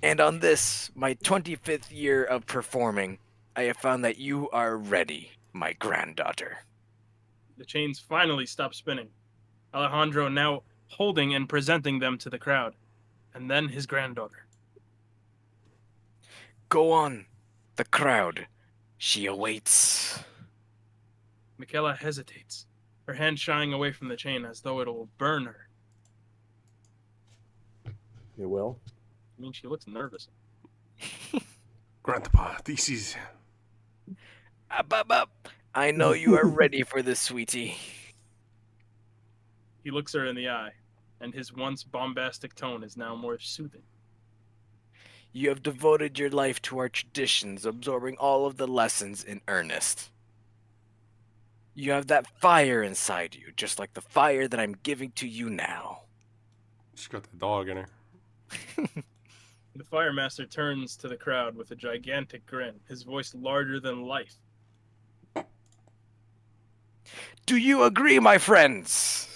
S3: And on this, my 25th year of performing, I have found that you are ready, my granddaughter.
S4: The chains finally stop spinning. Alejandro now holding and presenting them to the crowd. And then his granddaughter.
S3: Go on, the crowd. She awaits.
S4: Michaela hesitates, her hand shying away from the chain as though it'll burn her.
S5: It will.
S4: I mean, she looks nervous.
S2: Grandpa, this is...
S3: Up. I know you are ready for this, sweetie.
S4: He looks her in the eye, and his once bombastic tone is now more soothing.
S3: You have devoted your life to our traditions, absorbing all of the lessons in earnest. You have that fire inside you, just like the fire that I'm giving to you now.
S2: She's got the dog in her.
S4: The Fire Master turns to the crowd with a gigantic grin, his voice larger than life.
S3: Do you agree, my friends?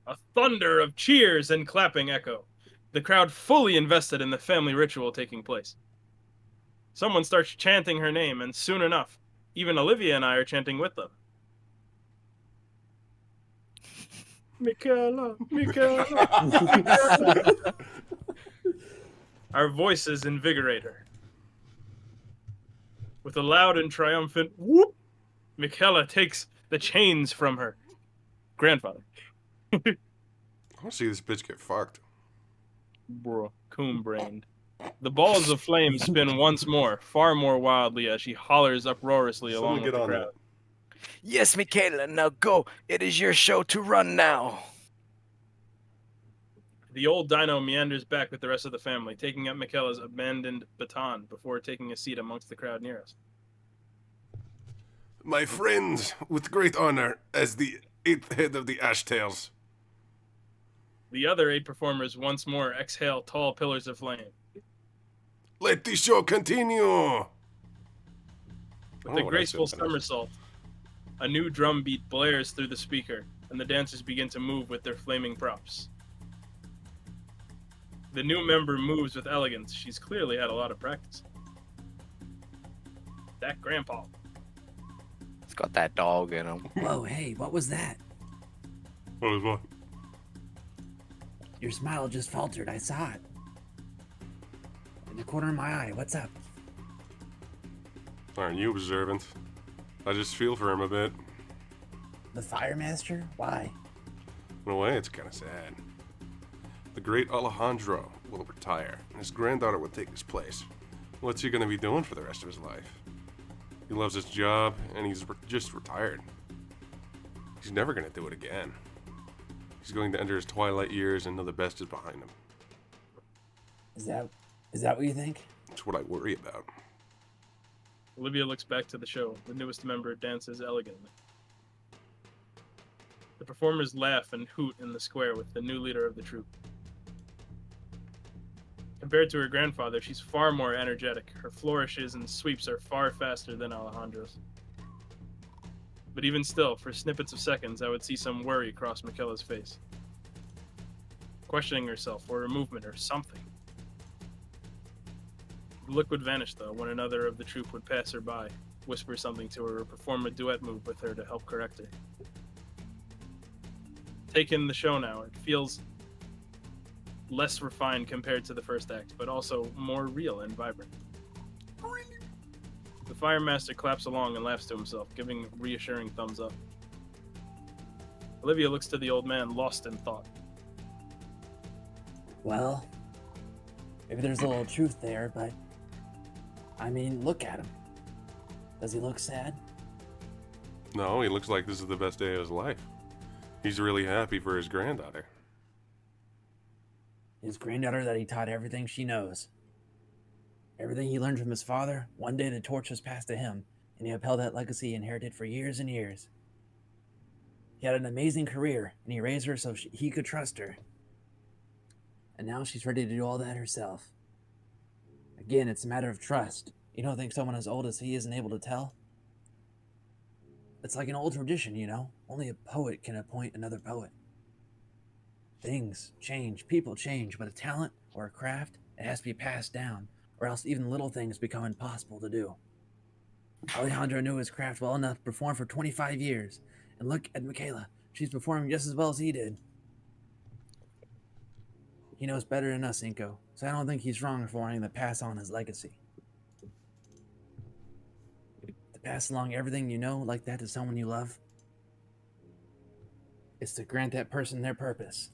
S4: A thunder of cheers and clapping echo, the crowd fully invested in the family ritual taking place. Someone starts chanting her name, and soon enough, even Olivia and I are chanting with them. Michaela, Michaela, Michaela. Our voices invigorate her. With a loud and triumphant whoop, Michaela takes the chains from her grandfather.
S2: I want to see this bitch get fucked.
S4: Bro, coon-brained. The balls of flame spin once more, far more wildly as she hollers uproariously along
S2: Someone
S4: with
S2: get
S4: the
S2: on
S4: crowd.
S2: that.
S3: Yes, Michaela, now go. It is your show to run now.
S4: The old dino meanders back with the rest of the family, taking up Michaela's abandoned baton before taking a seat amongst the crowd near us.
S2: My friends, with great honor, as the 8th head of the Ashtails.
S4: The other 8 performers once more exhale tall pillars of flame.
S2: Let the show continue!
S4: With a graceful somersault, a new drum beat blares through the speaker and the dancers begin to move with their flaming props. The new member moves with elegance. She's clearly had a lot of practice. That grandpa.
S3: It's got that dog in him.
S1: Whoa, hey, what was that?
S2: What was what?
S1: Your smile just faltered. I saw it. In the corner of my eye. What's up?
S2: Aren't you observant? I just feel for him a bit.
S1: The fire master? Why?
S2: In a way, it's kind of sad. The great Alejandro will retire, and his granddaughter will take his place. What's he going to be doing for the rest of his life? He loves his job, and he's just retired. He's never going to do it again. He's going to enter his twilight years and know the best is behind him.
S1: Is that what you think?
S2: That's what I worry about.
S4: Olivia looks back to the show. The newest member dances elegantly. The performers laugh and hoot in the square with the new leader of the troupe. Compared to her grandfather, she's far more energetic. Her flourishes and sweeps are far faster than Alejandro's. But even still, for snippets of seconds, I would see some worry cross Michaela's face. Questioning herself, or her movement, or something. The look would vanish, though, when another of the troupe would pass her by, whisper something to her, or perform a duet move with her to help correct her. Take in the show now. It feels less refined compared to the first act, but also more real and vibrant. The Fire Master claps along and laughs to himself, giving reassuring thumbs up. Olivia looks to the old man, lost in thought.
S1: Well, maybe there's a little truth there, but I mean, look at him. Does he look sad?
S2: No, he looks like this is the best day of his life. He's really happy for his granddaughter.
S1: His granddaughter that he taught everything she knows. Everything he learned from his father, one day the torch was passed to him, and he upheld that legacy he inherited for years and years. He had an amazing career, and he raised her so he could trust her. And now she's ready to do all that herself. Again, it's a matter of trust. You don't think someone as old as he isn't able to tell? It's like an old tradition, you know? Only a poet can appoint another poet. Things change, people change, but a talent or a craft, it has to be passed down, or else even little things become impossible to do. Alejandro knew his craft well enough to perform for 25 years, and look at Michaela. She's performing just as well as he did. He knows better than us, Inko, so I don't think he's wrong for wanting to pass on his legacy. To pass along everything you know like that to someone you love, is to grant that person their purpose.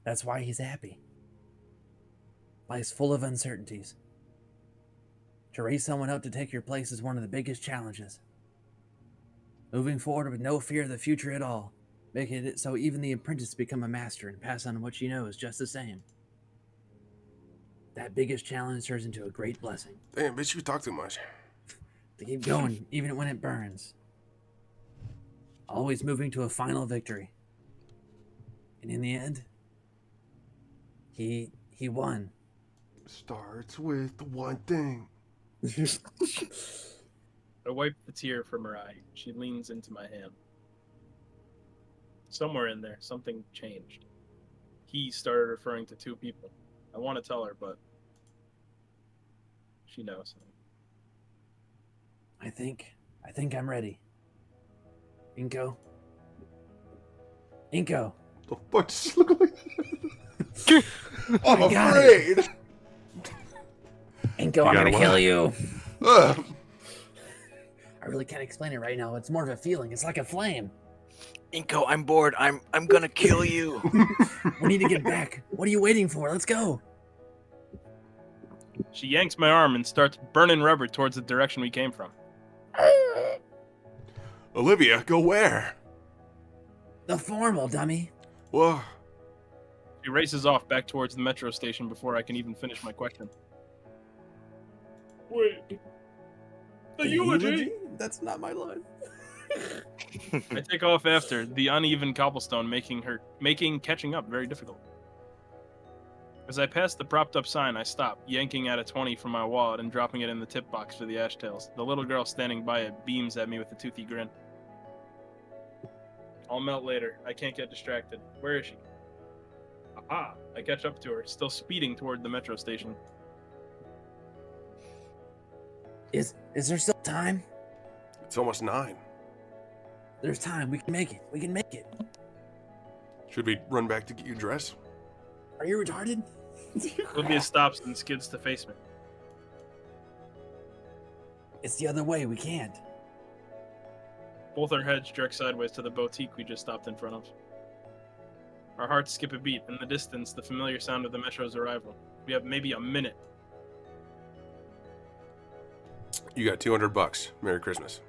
S1: That's why he's happy. Life's full of uncertainties. To raise someone up to take your place is one of the biggest challenges. Moving forward with no fear of the future at all, making it so even the apprentice become a master and pass on what she knows just the same. That biggest challenge turns into a great blessing.
S2: Damn, bitch, you talk too much.
S1: To keep going, even when it burns. Always moving to a final victory. And in the end, he won.
S2: Starts with one thing.
S4: I wipe the tear from her eye. She leans into my hand. Somewhere in there, something changed. He started referring to two people. I want to tell her, but she knows.
S1: I think I'm ready. Inko? Inko!
S2: The fuck does this look like? I'm
S1: I got
S2: afraid.
S1: Inko, I'm gonna kill you.
S2: Ugh.
S1: I really can't explain it right now. It's more of a feeling. It's like a flame.
S3: Inko, I'm bored. I'm gonna kill you.
S1: We need to get back. What are you waiting for? Let's go.
S4: She yanks my arm and starts burning rubber towards the direction we came from.
S2: Olivia, go where?
S1: The formal, dummy.
S2: Well,
S4: She races off back towards the metro station before I can even finish my question. Wait. The eulogy?
S5: That's not my line.
S4: I take off after, the uneven cobblestone making catching up very difficult. As I pass the propped up sign, I stop, yanking out a 20 from my wallet and dropping it in the tip box for the ashtails. The little girl standing by it beams at me with a toothy grin. I'll melt later. I can't get distracted. Where is she? Aha! I catch up to her, still speeding toward the metro station.
S1: Is there still time?
S2: It's almost 9.
S1: There's time. We can make it. We can make it.
S2: Should we run back to get you dressed?
S1: Are you retarded?
S4: Olivia stops and skids to face me.
S1: It's the other way. We can't.
S4: Both our heads jerk sideways to the boutique we just stopped in front of. Our hearts skip a beat. In the distance, the familiar sound of the metro's arrival. We have maybe a minute.
S2: You got $200. Merry Christmas.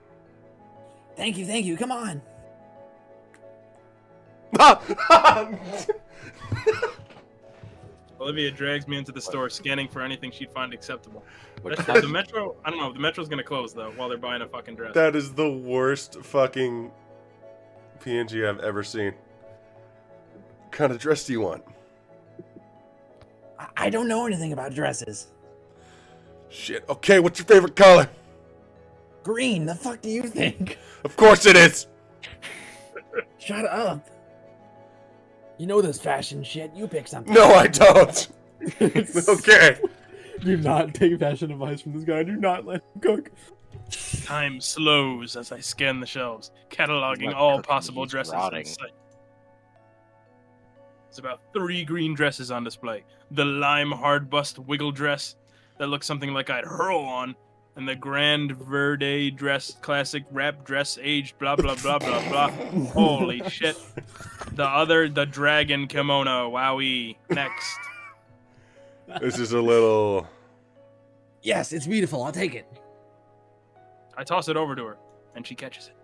S1: Thank you. Thank you. Come on.
S4: Olivia drags me into the store, scanning for anything she'd find acceptable.
S3: What
S4: That's
S3: kind-
S4: the metro. I don't know. The metro's gonna close though while they're buying a fucking dress.
S2: That is the worst fucking PNG I've ever seen. What kind of dress do you want?
S1: I don't know anything about dresses.
S2: Shit. Okay, what's your favorite color?
S1: Green. The fuck do you think?
S2: Of course it is.
S1: Shut up. You know this fashion shit. You pick something.
S2: No, I don't. Okay.
S5: Do not take fashion advice from this guy. Do not let him cook.
S4: Time slows as I scan the shelves, cataloging
S3: Not
S4: all
S3: cooking,
S4: possible
S3: he's
S4: dresses
S3: rotting.
S4: in sight. There's about 3 green dresses on display. The lime hard bust wiggle dress that looks something like I'd hurl on, and the grand verde dress, classic wrap dress, aged blah blah blah blah blah. Holy shit. The dragon kimono, wowie. Next.
S2: This is a little...
S1: Yes, it's beautiful. I'll take it.
S4: I toss it over to her, and she catches it.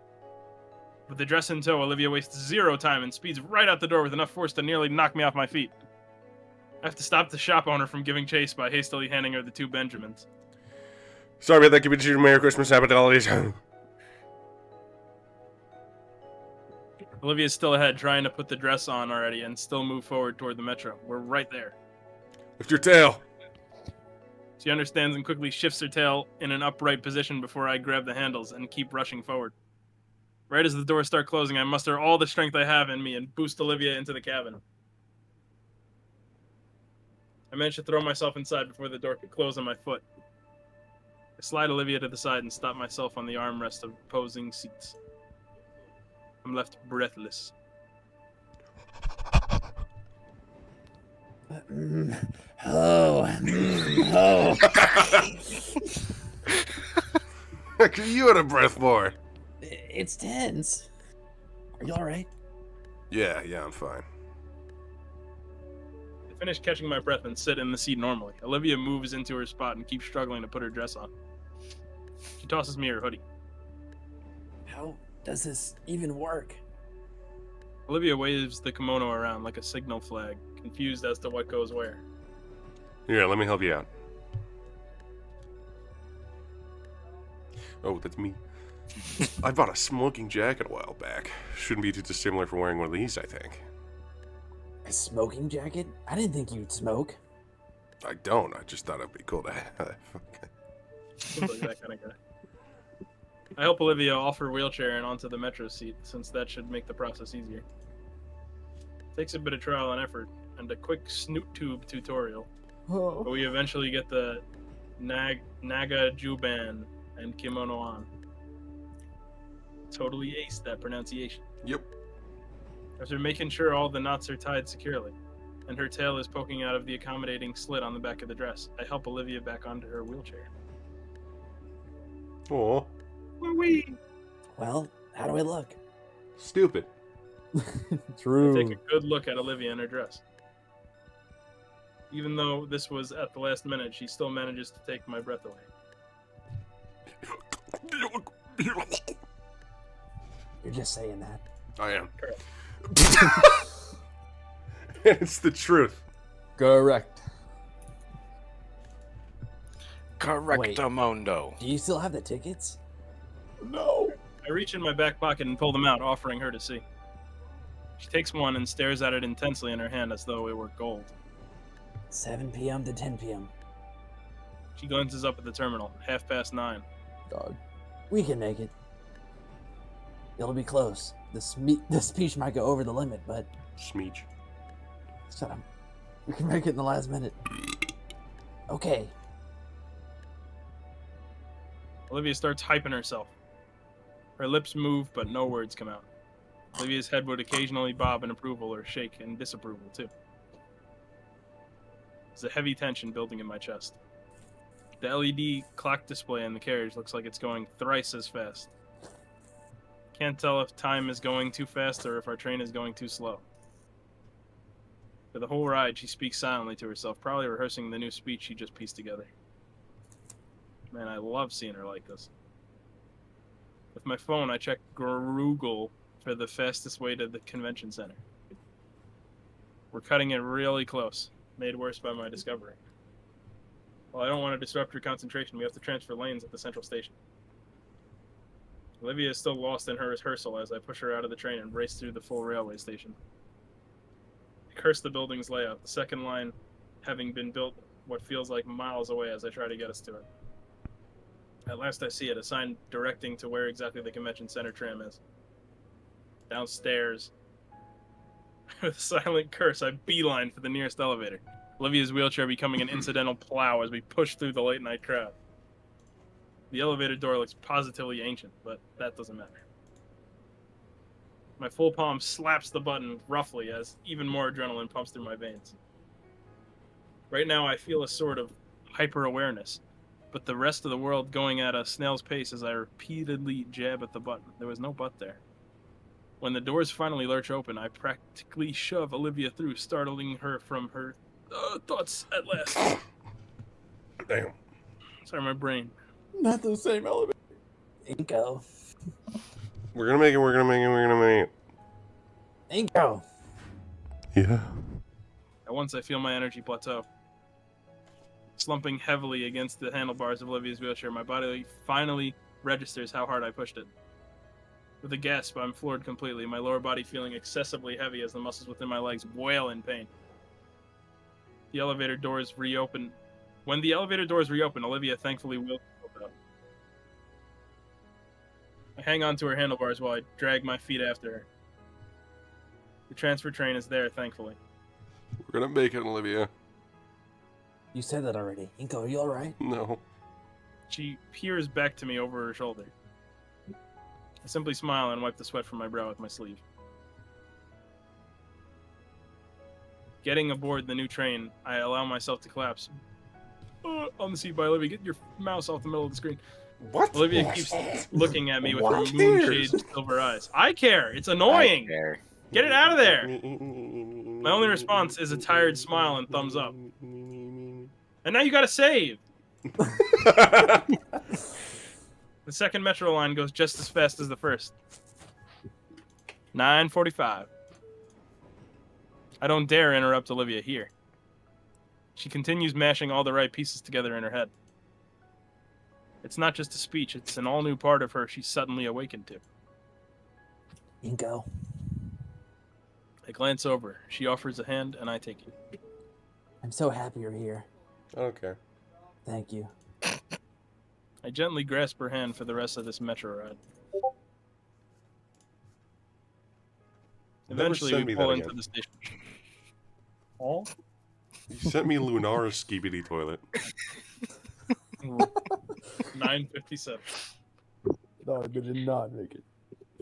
S4: With the dress in tow, Olivia wastes 0 time and speeds right out the door with enough force to nearly knock me off my feet. I have to stop the shop owner from giving chase by hastily handing her the 2 Benjamins.
S2: Sorry about that. Give you Merry Christmas. Happy holidays.
S4: Olivia's still ahead, trying to put the dress on already and still move forward toward the metro. We're right there.
S2: Lift your tail.
S4: She understands and quickly shifts her tail in an upright position before I grab the handles and keep rushing forward. Right as the doors start closing, I muster all the strength I have in me and boost Olivia into the cabin. I manage to throw myself inside before the door could close on my foot. I slide Olivia to the side and stop myself on the armrest of opposing seats. I'm left breathless.
S1: Oh.
S2: Heck, are you out of breath for?
S1: It's tense. Are you alright?
S2: Yeah, I'm fine.
S4: I finish catching my breath and sit in the seat normally. Olivia moves into her spot and keeps struggling to put her dress on. She tosses me her hoodie.
S1: How does this even work?
S4: Olivia waves the kimono around like a signal flag, confused as to what goes where.
S2: Here, let me help you out. Oh, that's me. I bought a smoking jacket a while back. Shouldn't be too dissimilar from wearing one of these, I think.
S1: A smoking jacket? I didn't think you'd smoke.
S2: I don't. I just thought it'd be cool to have.
S4: Seems like that kind of guy. I help Olivia off her wheelchair and onto the metro seat, since that should make the process easier. Takes a bit of trial and effort, and a quick snoot tube tutorial, but we eventually get the Naga Juban and kimono on. Totally aced that pronunciation.
S2: Yep.
S4: After making sure all the knots are tied securely, and her tail is poking out of the accommodating slit on the back of the dress, I help Olivia back onto her wheelchair.
S2: Aw.
S4: Wee!
S1: Well, how do I look?
S2: Stupid.
S5: True.
S4: Take a good look at Olivia in her dress. Even though this was at the last minute, she still manages to take my breath away.
S1: You're just saying that.
S2: I am.
S4: Correct.
S2: It's the truth.
S5: Correct.
S3: Correctamundo.
S1: Do you still have the tickets?
S5: No.
S4: I reach in my back pocket and pull them out, offering her to see. She takes one and stares at it intensely in her hand as though it were gold.
S1: 7 p.m. to 10 p.m.
S4: She glances up at the terminal, 9:30.
S5: Dog.
S1: We can make it. It'll be close. The speech might go over the limit, but
S2: Smeech.
S1: shut up. We can make it in the last minute. Okay.
S4: Olivia starts hyping herself. Her lips move, but no words come out. Olivia's head would occasionally bob in approval or shake in disapproval, too. There's a heavy tension building in my chest. The LED clock display in the carriage looks like it's going thrice as fast. Can't tell if time is going too fast or if our train is going too slow. For the whole ride, she speaks silently to herself, probably rehearsing the new speech she just pieced together. Man, I love seeing her like this. With my phone, I check Google for the fastest way to the convention center. We're cutting it really close, made worse by my discovery. Well, I don't want to disrupt your concentration. We have to transfer lanes at the central station. Olivia is still lost in her rehearsal as I push her out of the train and race through the full railway station. I curse the building's layout, the second line having been built what feels like miles away as I try to get us to it. At last I see it, a sign directing to where exactly the convention center tram is. Downstairs. With a silent curse, I beeline for the nearest elevator. Olivia's wheelchair becoming an incidental plow as we push through the late-night crowd. The elevator door looks positively ancient, but that doesn't matter. My full palm slaps the button roughly as even more adrenaline pumps through my veins. Right now I feel a sort of hyper-awareness, but the rest of the world going at a snail's pace as I repeatedly jab at the button. There was no but there. When the doors finally lurch open, I practically shove Olivia through, startling her from her thoughts at last.
S2: Damn.
S4: Sorry, my brain.
S5: Not the same elevator.
S1: Inko.
S2: We're gonna make it. We're gonna make it. We're gonna make it.
S1: Inko.
S2: Yeah.
S4: At once I feel my energy plateau. Slumping heavily against the handlebars of Olivia's wheelchair, my body finally registers how hard I pushed it. With a gasp, I'm floored completely, my lower body feeling excessively heavy as the muscles within my legs wail in pain. The elevator doors reopen. When the elevator doors reopen, Olivia thankfully wheels herself out. I hang on to her handlebars while I drag my feet after her. The transfer train is there, thankfully.
S2: We're gonna make it, Olivia.
S1: You said that already. Inko, are you alright?
S2: No.
S4: She peers back to me over her shoulder. I simply smile and wipe the sweat from my brow with my sleeve. Getting aboard the new train, I allow myself to collapse on the seat by Olivia. Get your mouse off the middle of the screen.
S2: What?
S4: Olivia keeps looking at me with her
S1: What?
S4: moon-shade silver eyes. I care. It's annoying.
S3: There.
S4: Get it out of there. My only response is a tired smile and thumbs up. And now you gotta save. The second metro line goes just as fast as the first. 9:45. I don't dare interrupt Olivia here. She continues mashing all the right pieces together in her head. It's not just a speech, it's an all-new part of her she's suddenly awakened to.
S1: Inko.
S4: I glance over. She offers a hand, and I take it.
S1: I'm so happy you're here.
S2: I don't care.
S1: Thank you.
S4: I gently grasp her hand for the rest of this metro ride.
S2: Never
S4: Eventually,
S2: send
S4: we
S2: me
S4: pull
S2: that
S4: into
S2: again.
S4: the station. Oh?
S2: You sent me Lunara's skibidi toilet.
S4: 9:57.
S5: No, they did not make it.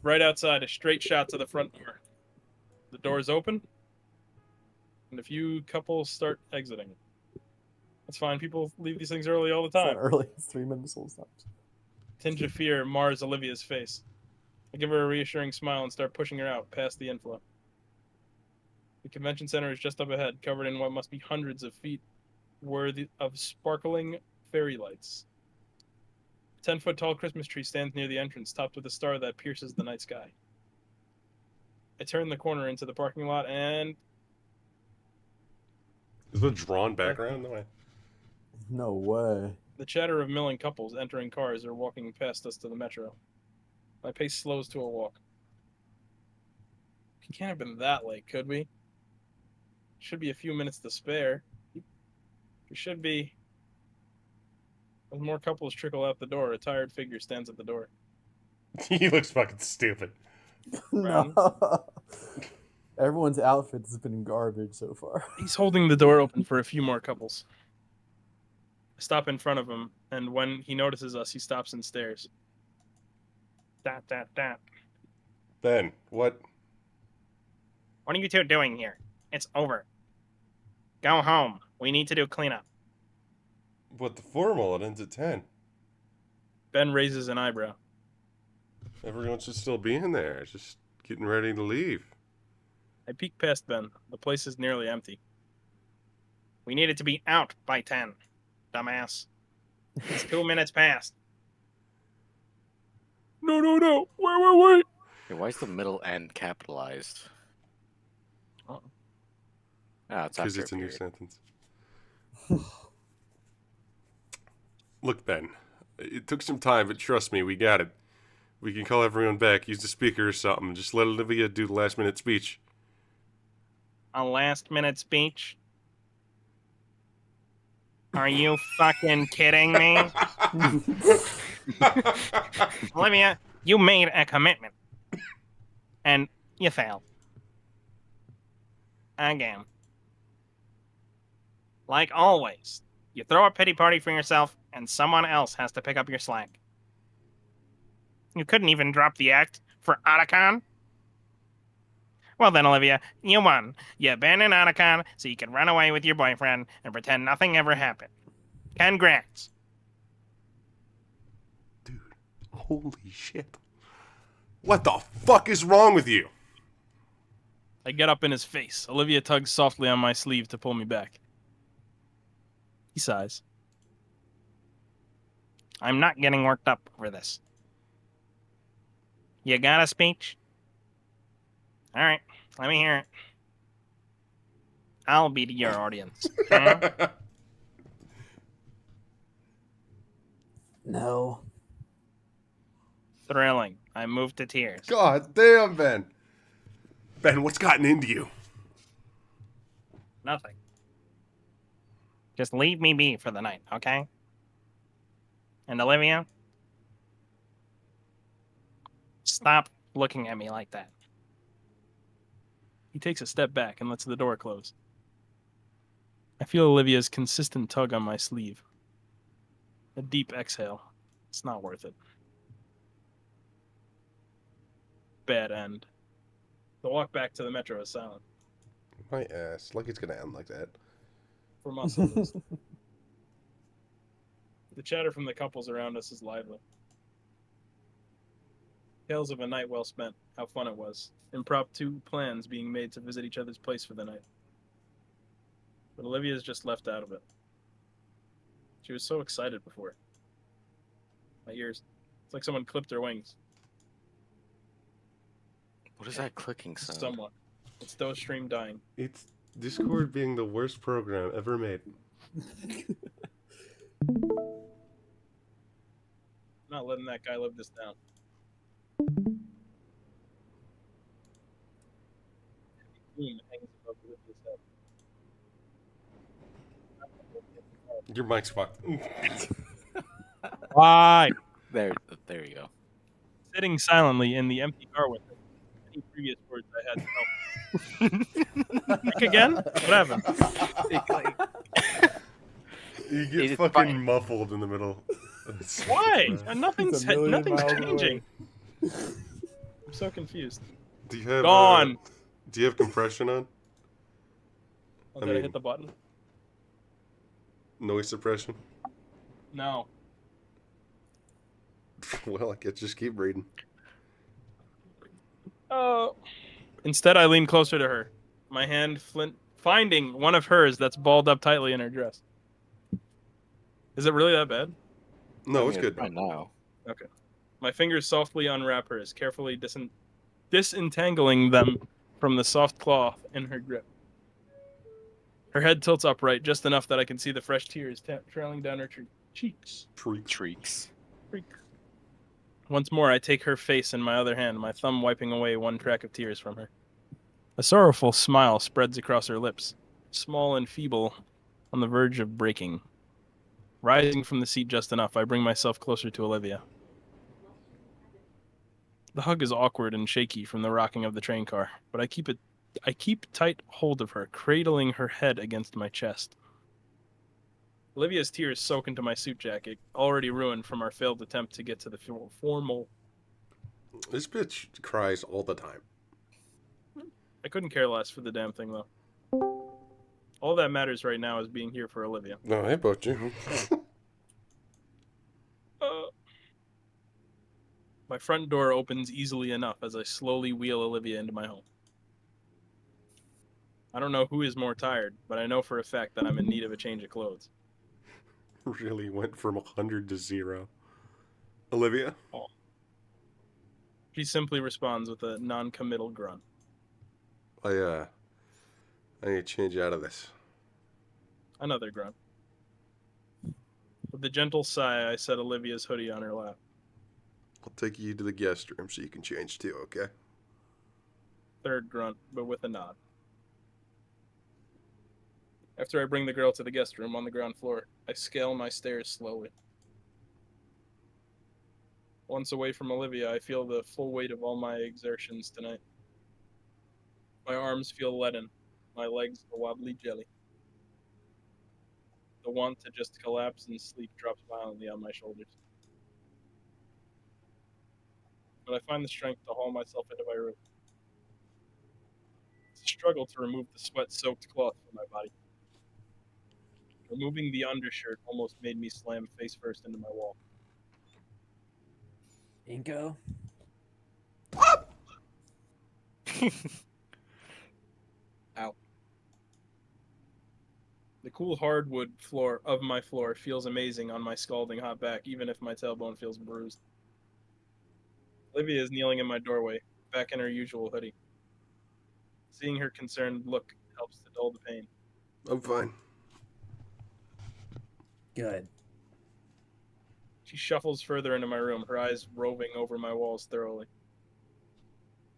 S4: Right outside, a straight shot to the front door. The doors open, and a few couples start exiting. That's fine. People leave these things early all the
S5: It's not
S4: time.
S5: early. It's 3 minutes till it stops.
S4: Tinge of fear mars Olivia's face. I give her a reassuring smile and start pushing her out past the inflow. The convention center is just up ahead, covered in what must be hundreds of feet worth of sparkling fairy lights. A 10-foot-tall Christmas tree stands near the entrance, topped with a star that pierces the night sky. I turn the corner into the parking lot and...
S2: Is it a drawn background? No way.
S5: No way.
S4: the chatter of milling couples entering cars or walking past us to the metro. My pace slows to a walk. We can't have been that late, could we? Should be a few minutes to spare. We should be... As more couples trickle out the door, a tired figure stands at the door.
S2: He looks fucking stupid.
S5: No. Everyone's outfit has been garbage so far.
S4: He's holding the door open for a few more couples. I stop in front of him, and when he notices us, he stops and stares. That.
S2: Ben, what?
S4: What are you two doing here? It's over. Go home. We need to do cleanup.
S2: What, the formal? It ends at 10.
S4: Ben raises an eyebrow.
S2: Everyone should still be in there, just getting ready to leave.
S4: I peek past Ben. The place is nearly empty. We needed to be out by 10, dumbass. It's 2 minutes past. No. Wait.
S3: Hey, why is the middle end capitalized?
S4: Oh.
S3: It's
S2: Because
S3: after
S2: it's a new
S3: period.
S2: sentence. Look, Ben, it took some time, but trust me, we got it. We can call everyone back, use the speaker or something. Just let Olivia do the last-minute speech.
S4: A last-minute speech? Are you fucking kidding me? Olivia, you made a commitment. And you failed. Again. Like always, you throw a pity party for yourself, and someone else has to pick up your slack. You couldn't even drop the act for Otacon? Well then, Olivia, you won. You abandoned Otacon so you could run away with your boyfriend and pretend nothing ever happened. Congrats.
S2: Dude, holy shit. What the fuck is wrong with you?
S4: I get up in his face. Olivia tugs softly on my sleeve to pull me back. He sighs. I'm not getting worked up over this. You got a speech? All right, let me hear it. I'll be your audience. Okay?
S5: No.
S4: Thrilling. I moved to tears.
S2: God damn, Ben. Ben, what's gotten into you?
S4: Nothing. Just leave me be for the night, okay? And Olivia, stop looking at me like that. He takes a step back and lets the door close. I feel Olivia's consistent tug on my sleeve. A deep exhale. It's not worth it. Bad end. The walk back to the metro is silent.
S2: My ass. Like it's gonna end like that.
S4: For us, at least. The chatter from the couples around us is lively. Tales of a night well spent, how fun it was. Impromptu plans being made to visit each other's place for the night. But Olivia's just left out of it. She was so excited before. My ears. It's like someone clipped her wings.
S3: What is that clicking sound?
S4: Somewhat. It's Dose Stream dying.
S2: It's Discord being the worst program ever made.
S4: I'm not letting that guy live this down. Moon hangs above Olivia's head.
S2: Your mic's fucked.
S4: Why?
S3: There you go.
S4: Sitting silently in the empty car with her. Any previous words I had to help. Back again? What happened?
S2: You get
S3: It's
S2: fucking
S3: fine.
S2: muffled in the middle.
S4: Why?
S5: It's
S4: Nothing's
S5: a million
S4: nothing's
S5: miles
S4: changing. I'm so confused.
S2: Do you have
S4: Gone.
S2: do you have compression on?
S4: Oh,
S2: I
S4: did I
S2: mean-
S4: hit the button?
S2: Noise suppression?
S4: No.
S2: Well, I guess just keep reading.
S4: Instead, I lean closer to her, my hand finding one of hers that's balled up tightly in her dress. Is it really that bad?
S2: No, it's
S3: I mean,
S2: good.
S3: Right now.
S4: Okay. My fingers softly unwrap hers, carefully disentangling them from the soft cloth in her grip. Her head tilts upright just enough that I can see the fresh tears trailing down her cheeks.
S3: Treeks.
S4: Freak. Once more, I take her face in my other hand, my thumb wiping away one track of tears from her. A sorrowful smile spreads across her lips, small and feeble, on the verge of breaking. Rising from the seat just enough, I bring myself closer to Olivia. The hug is awkward and shaky from the rocking of the train car, but I keep tight hold of her, cradling her head against my chest. Olivia's tears soak into my suit jacket, already ruined from our failed attempt to get to the formal.
S2: This bitch cries all the time.
S4: I couldn't care less for the damn thing, though. All that matters right now is being here for Olivia.
S2: No, I about you.
S4: My front door opens easily enough as I slowly wheel Olivia into my home. I don't know who is more tired, but I know for a fact that I'm in need of a change of clothes.
S2: Really went from 100 to 0. Olivia?
S4: She simply responds with a non-committal grunt.
S2: I need to change out of this.
S4: Another grunt. With a gentle sigh, I set Olivia's hoodie on her lap.
S2: I'll take you to the guest room so you can change too, okay?
S4: Third grunt, but with a nod. After I bring the girl to the guest room on the ground floor, I scale my stairs slowly. Once away from Olivia, I feel the full weight of all my exertions tonight. My arms feel leaden, my legs a wobbly jelly. The want to just collapse and sleep drops violently on my shoulders. But I find the strength to haul myself into my room. It's a struggle to remove the sweat-soaked cloth from my body. Removing the undershirt almost made me slam face first into my wall.
S1: Inko?
S4: Ow. The cool hardwood floor of my floor feels amazing on my scalding hot back, even if my tailbone feels bruised. Olivia is kneeling in my doorway, back in her usual hoodie. Seeing her concerned look helps to dull the pain.
S2: I'm fine.
S1: Good.
S4: She shuffles further into my room, her eyes roving over my walls thoroughly.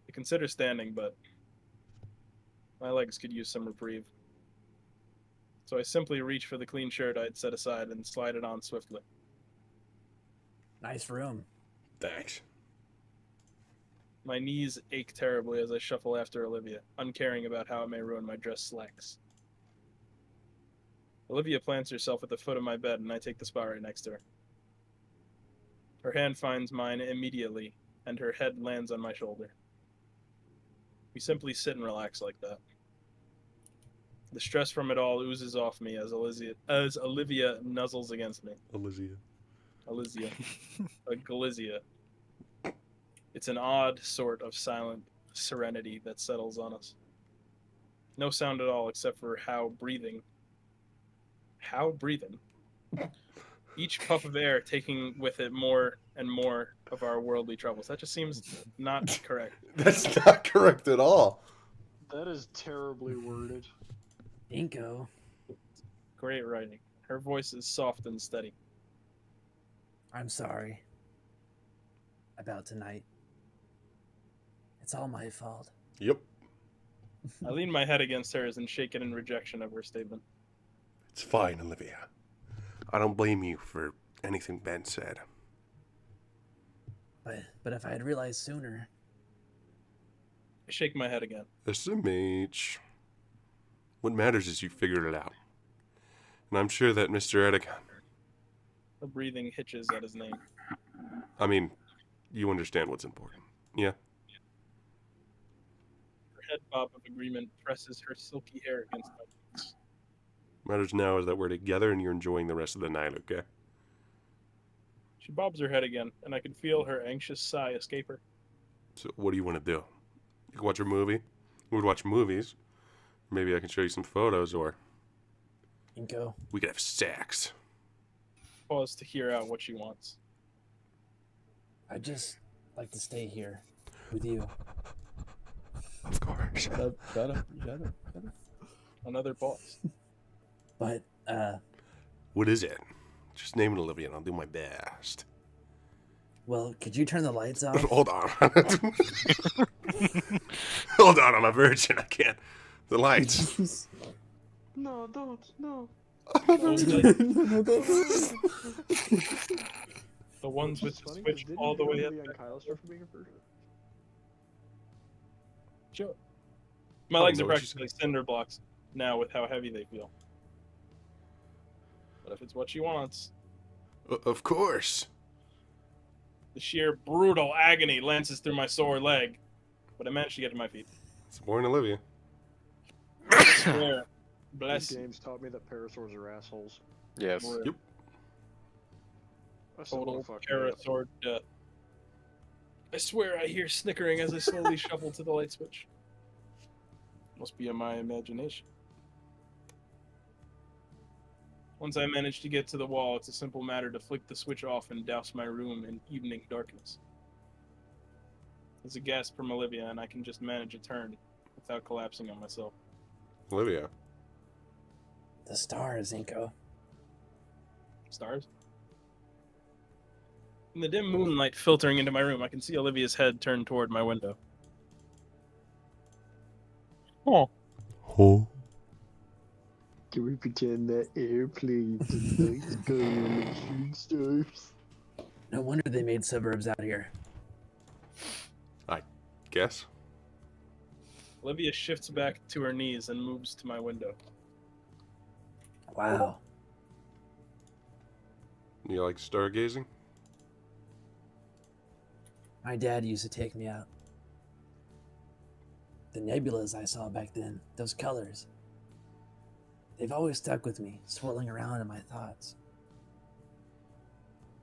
S4: I consider standing, but my legs could use some reprieve. So I simply reach for the clean shirt I had set aside and slide it on swiftly.
S1: Nice room.
S2: Thanks.
S4: My knees ache terribly as I shuffle after Olivia, uncaring about how it may ruin my dress slacks. Olivia plants herself at the foot of my bed, and I take the spot right next to her. Her hand finds mine immediately, and her head lands on my shoulder. We simply sit and relax like that. The stress from it all oozes off me as Olivia nuzzles against me.
S2: Olivia.
S4: A glizia. It's an odd sort of silent serenity that settles on us. No sound at all except for How breathing. Each puff of air taking with it more and more of our worldly troubles. That just seems not correct.
S2: That's not correct at all.
S6: That is terribly worded.
S1: Inko?
S4: Great writing. Her voice is soft and steady.
S1: I'm sorry. About tonight. It's all my fault.
S2: Yep.
S4: I lean my head against hers and shake it in rejection of her statement.
S2: It's fine, Olivia. I don't blame you for anything Ben said.
S1: But if I had realized sooner.
S4: I shake my head again.
S2: SMH. What matters is you figured it out. And I'm sure that Mr. Edicon...
S4: Her breathing hitches at his name.
S2: I mean, you understand what's important. Yeah?
S4: Her head bob of agreement presses her silky hair against my cheeks.
S2: Matters now is that we're together and you're enjoying the rest of the night, okay?
S4: She bobs her head again, and I can feel her anxious sigh escape her.
S2: So what do you want to do? You can watch a movie? We would watch movies. Maybe I can show you some photos, or...
S1: Inko?
S2: we could have sex.
S4: Pause to hear out what she wants.
S1: I'd just like to stay here with you.
S2: Of course.
S5: Shut up.
S4: Another pause.
S1: But,
S2: What is it? Just name it, Olivia, and I'll do my best.
S1: well, could you turn the lights off?
S2: Hold on. Hold on, I'm a virgin. I can't. The lights.
S6: No, don't. No.
S4: The ones with the
S6: Funny,
S4: switch
S6: didn't
S4: all the way up
S6: Lee and
S4: there.
S6: Kyle start for being a virgin?
S4: joke. My
S2: I don't
S4: legs
S2: know
S4: are
S2: what you
S4: practically cinder blocks now with how heavy they feel. But if it's what she wants,
S2: Of course.
S4: the sheer brutal agony lances through my sore leg, but I managed to get to my feet.
S2: It's born Olivia.
S4: I swear,
S6: These
S4: bless
S6: games taught me that parasaurs are assholes.
S3: Yes.
S4: We're
S2: Yep.
S6: I still
S4: total
S6: wanna fuck you up.
S4: parasaur death. I swear I hear snickering as I slowly shuffle to the light switch. Must be in my imagination. Once I manage to get to the wall, it's a simple matter to flick the switch off and douse my room in evening darkness. There's a gasp from Olivia, and I can just manage a turn without collapsing on myself.
S2: Olivia.
S1: The stars, Inko.
S4: Stars? In the dim moonlight filtering into my room, I can see Olivia's head turned toward my window. Oh.
S2: Oh.
S6: Can we pretend that airplanes and night sky are like shooting stars?
S1: No wonder they made suburbs out here.
S2: Guess?
S4: Olivia shifts back to her knees and moves to my window.
S1: Wow.
S2: You like stargazing?
S1: My dad used to take me out. The nebulas I saw back then, those colors. They've always stuck with me, swirling around in my thoughts.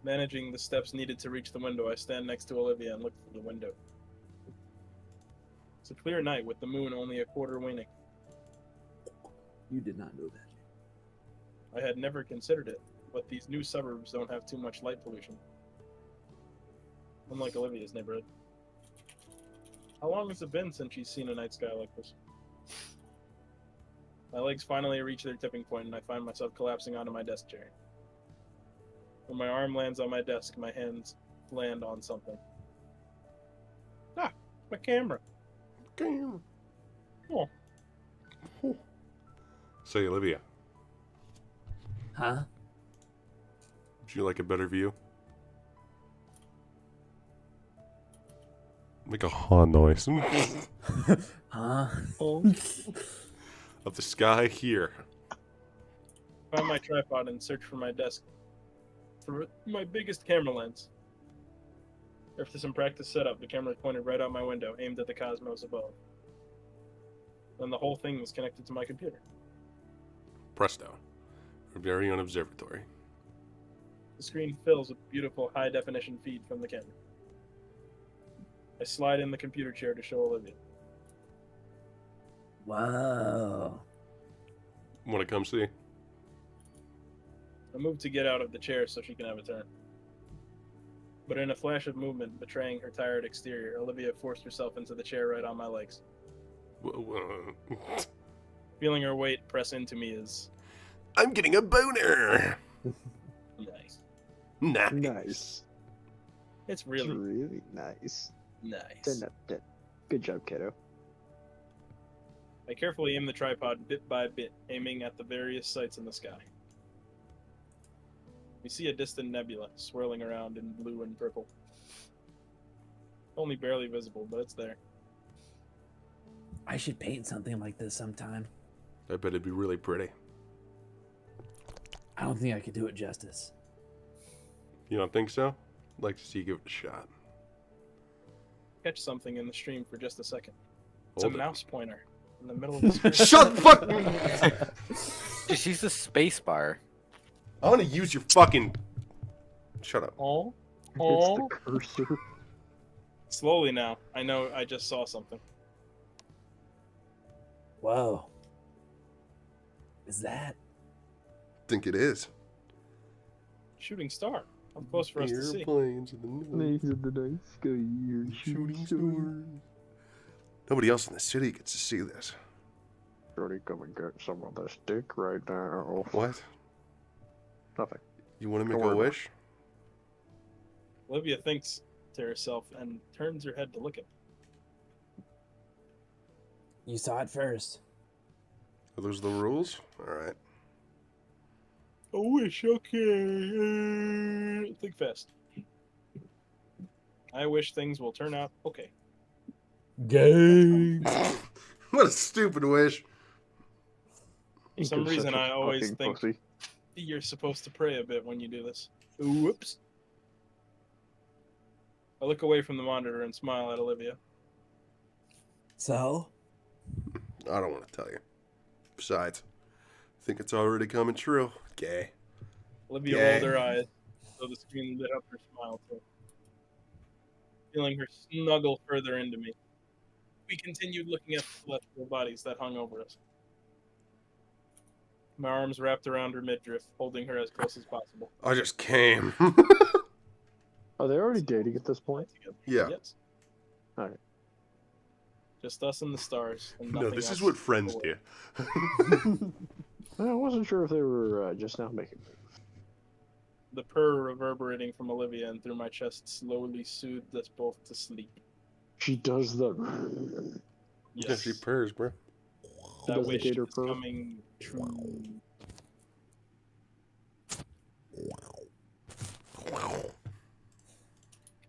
S4: Managing the steps needed to reach the window, I stand next to Olivia and look through the window. It's a clear night with the moon only a quarter waning.
S5: You did not know that.
S4: I had never considered it, but these new suburbs don't have too much light pollution. Unlike Olivia's neighborhood. How long has it been since she's seen a night sky like this? My legs finally reach their tipping point, and I find myself collapsing onto my desk chair. When my arm lands on my desk, my hands land on something. Ah, my camera.
S2: Damn.
S4: Oh.
S2: Say, Olivia,
S1: Huh?
S2: would you like a better view? Make a ha noise.
S1: Huh?
S4: Oh.
S2: Of the sky here.
S4: Found my tripod and searched for my desk for my biggest camera lens. After some practice setup, the camera pointed right out my window, aimed at the cosmos above. Then the whole thing was connected to my computer.
S2: Presto. Our very own observatory.
S4: The screen fills with beautiful high-definition feed from the camera. I slide in the computer chair to show Olivia.
S1: Whoa.
S2: Want to come see?
S4: I moved to get out of the chair so she can have a turn. But in a flash of movement, betraying her tired exterior, Olivia forced herself into the chair right on my legs. Feeling her weight press into me is
S2: I'm getting a boner.
S4: nice.
S2: Nice.
S6: Nice.
S4: It's really
S6: Really nice.
S4: nice.
S6: 10 out of 10. Good job, kiddo.
S4: I carefully aim the tripod bit by bit, aiming at the various sights in the sky. We see a distant nebula swirling around in blue and purple. Only barely visible, but it's there.
S1: I should paint something like this sometime.
S2: I bet it'd be really pretty.
S1: I don't think I could do it justice.
S2: You don't think so? I'd like to see you give it a shot.
S4: Catch something in the stream for just a second. It's
S2: Hold
S4: a
S2: it.
S4: mouse pointer in the middle of the screen.
S2: Shut the fuck!
S3: Just use the space bar.
S2: I want to use your fucking. Shut up.
S4: Oh,
S6: It's
S4: oh.
S6: the cursor.
S4: Slowly now. I know I just saw something.
S1: Whoa. Is that?
S2: Think it is.
S4: Shooting star. Up close for us to see.
S2: Airplanes in the night.
S6: Nice of the night sky here.
S2: Shooting stars. Nobody else in the city gets to see this.
S6: Shorty, come and get some of this dick right now.
S2: What?
S6: Nothing.
S2: You want to
S6: Don't
S2: make a
S6: worry about
S2: wish?
S4: Olivia thinks to herself and turns her head to look at me.
S1: You saw it first.
S2: Are those the rules? Alright.
S4: I wish, okay. Think fast. I wish things will turn out okay.
S5: Gay.
S2: What a stupid wish.
S4: For some
S6: Inco's
S4: reason,
S6: such a
S4: I always
S6: fucking
S4: think
S6: pussy.
S4: you're supposed to pray a bit when you do this. Whoops. I look away from the monitor and smile at Olivia.
S1: So,
S2: I don't want to tell you. Besides, I think it's already coming true. Gay.
S4: Olivia
S2: Yay.
S4: rolled her eyes, so the screen lit up her smile too. Feeling her snuggle further into me, we continued looking at the celestial bodies that hung over us. My arms wrapped around her midriff, holding her as close as possible.
S2: I just came.
S6: Are they already dating at this point?
S4: Together.
S2: Yeah.
S4: Yes.
S6: Alright.
S4: Just us and the stars, and
S2: No,
S4: nothing
S2: this
S4: else
S2: is what friends
S4: away.
S2: do.
S6: I wasn't sure if they were just now making moves.
S4: The purr reverberating from Olivia and through my chest slowly soothed us both to sleep.
S6: She does the.
S2: Yeah,
S4: Yes,
S2: she purrs, bro.
S4: that
S6: does the
S4: wish
S6: gator
S4: is
S6: purr.
S4: coming true.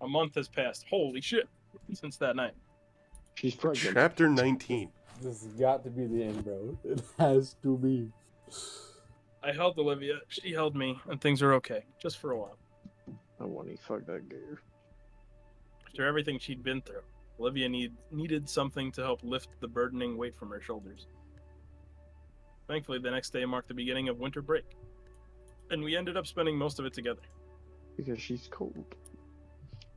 S4: A month has passed. Holy shit! Since that night.
S6: She's pregnant.
S2: Chapter 19.
S5: This has got to be the end, bro. It has to be.
S4: I held Olivia, she held me, and things are okay, just for a while.
S6: I want to fuck that gator.
S4: After everything she'd been through, Olivia needed something to help lift the burdening weight from her shoulders. Thankfully, the next day marked the beginning of winter break, and we ended up spending most of it together.
S6: Because she's cold.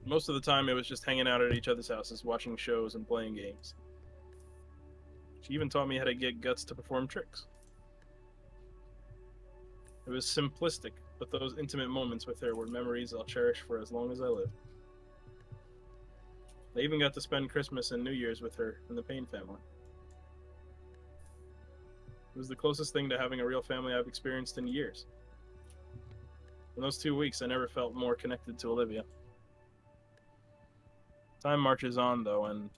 S4: Most of the time, it was just hanging out at each other's houses, watching shows and playing games. She even taught me how to get guts to perform tricks. It was simplistic, but those intimate moments with her were memories I'll cherish for as long as I live. I even got to spend Christmas and New Year's with her and the Payne family. It was the closest thing to having a real family I've experienced in years. In those 2 weeks, I never felt more connected to Olivia. Time marches on, though, and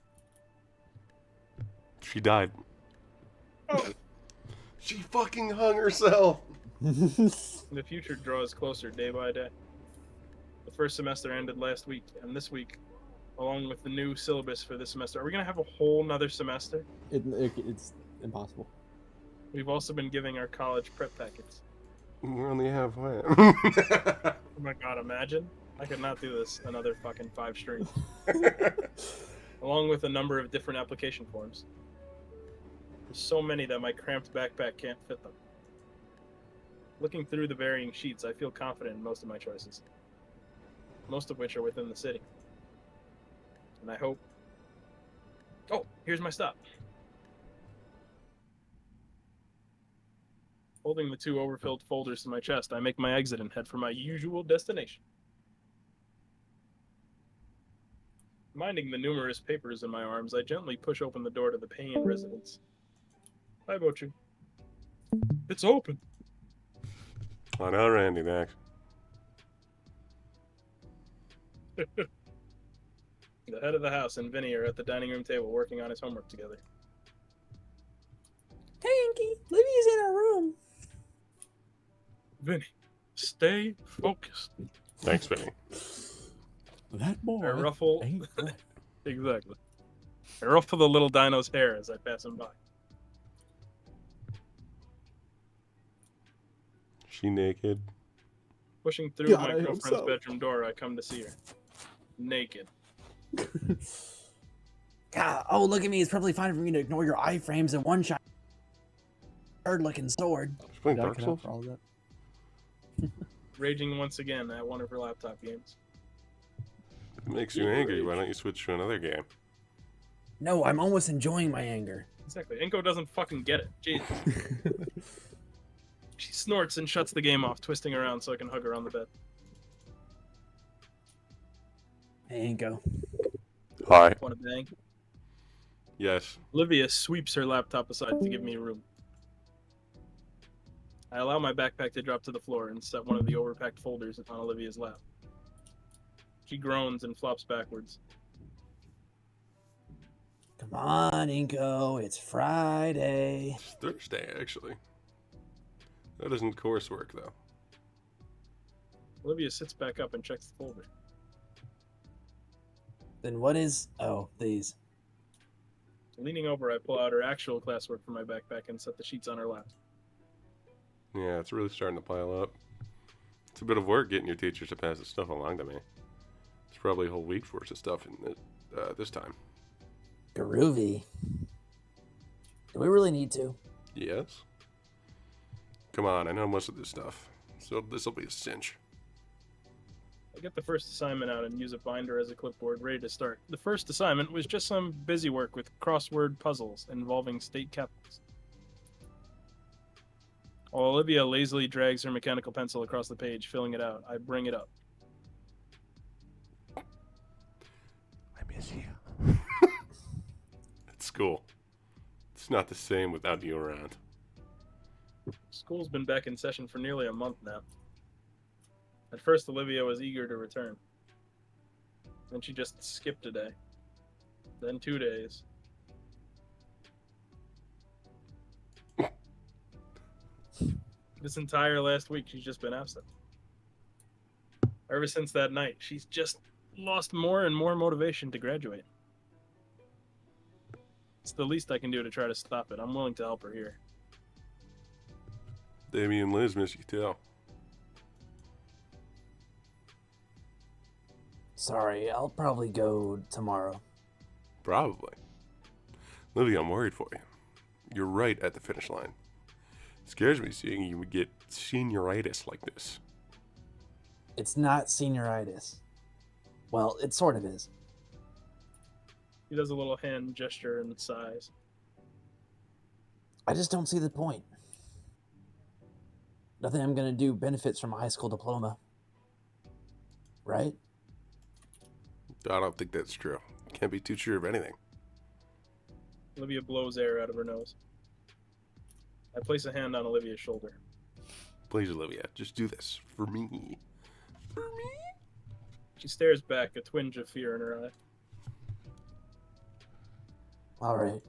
S2: She died. She fucking hung herself.
S4: the future draws closer day by day. The first semester ended last week, and this week, along with the new syllabus for this semester, are we going to have a whole nother semester?
S5: It's impossible.
S4: We've also been giving our college prep packets.
S2: We're only halfway.
S4: Oh my god, imagine. I could not do this another fucking 5 streams. Along with a number of different application forms. There's so many that my cramped backpack can't fit them. Looking through the varying sheets, I feel confident in most of my choices. Most of which are within the city. And I hope... Oh, here's my stop. Holding the 2 overfilled folders to my chest, I make my exit and head for my usual destination. Minding the numerous papers in my arms, I gently push open the door to the Payne residence. Hi, Bochu. It's open.
S2: I know, Randy, next.
S4: The head of the house and Vinny are at the dining room table working on his homework together.
S1: hey, Inky, Livy's in her room.
S4: Vinny, stay focused.
S2: Thanks, Vinny.
S5: That boy
S4: I ruffle...
S5: ain't right.
S4: Exactly. I ruffle the little dino's hair as I pass him by.
S2: She naked.
S4: Pushing through
S5: God,
S4: my
S5: I hope
S4: girlfriend's
S5: so.
S4: bedroom door, I come to see her. Naked.
S1: God, oh, look at me. It's probably fine for me to ignore your iframes and one-shot bird-looking sword.
S2: She's playing
S5: Did I
S2: Dark
S5: cut out
S2: Souls?
S5: for all of that?
S4: Raging once again at one of her laptop games.
S2: If it makes you angry, why don't you switch to another game?
S1: No, I'm almost enjoying my anger.
S4: Exactly. Inko doesn't fucking get it. Jesus. She snorts and shuts the game off, twisting around so I can hug her on the bed.
S1: Hey, Inko.
S2: Hi.
S4: Wanna bang?
S2: Yes.
S4: Olivia sweeps her laptop aside to give me room. I allow my backpack to drop to the floor and set one of the overpacked folders on Olivia's lap. She groans and flops backwards.
S1: Come on, Inko. It's Friday.
S2: It's Thursday, actually. That isn't coursework, though.
S4: Olivia sits back up and checks the folder.
S1: Then what is... Oh, these.
S4: Leaning over, I pull out her actual classwork from my backpack and set the sheets on her lap.
S2: Yeah, it's really starting to pile up. It's a bit of work getting your teachers to pass this stuff along to me. It's probably a whole week's worth of stuff in this time.
S1: Groovy. Do we really need to?
S2: Yes? Come on, I know most of this stuff, so this'll be a cinch.
S4: I get the first assignment out and use a binder as a clipboard, ready to start. The first assignment was just some busy work with crossword puzzles involving state capitals. While Olivia lazily drags her mechanical pencil across the page, filling it out, I bring it up.
S2: I miss you. At school. It's not the same without you around.
S4: School's been back in session for nearly a month now. At first, Olivia was eager to return. Then she just skipped a day. Then 2 days. This entire last week, she's just been absent. Ever since that night, she's just lost more and more motivation to graduate. It's the least I can do to try to stop it. I'm willing to help her here.
S2: Davey and Liz miss you too.
S1: Sorry, I'll probably go tomorrow.
S2: Probably. Livy, I'm worried for you. You're right at the finish line. It scares me seeing you get senioritis like this.
S1: It's not senioritis. Well, it sort of is.
S4: He does a little hand gesture and sighs.
S1: I just don't see the point. Nothing I'm going to do benefits from a high school diploma. Right?
S2: I don't think that's true. Can't be too sure of anything.
S4: Olivia blows air out of her nose. I place a hand on Olivia's shoulder.
S2: Please, Olivia, just do this. For me. For me?
S4: She stares back, a twinge of fear in her eye.
S1: All right.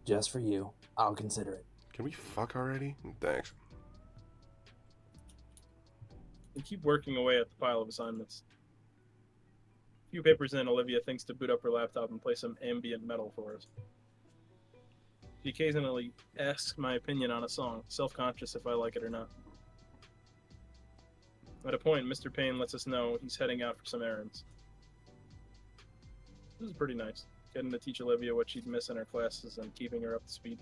S1: Just for you. I'll consider it.
S2: Can we fuck already? Thanks.
S4: We keep working away at the pile of assignments. A few papers in, Olivia thinks to boot up her laptop and play some ambient metal for us. She occasionally asks my opinion on a song, self-conscious if I like it or not. At a point, Mr. Payne lets us know he's heading out for some errands. This is pretty nice, getting to teach Olivia what she'd miss in her classes and keeping her up to speed.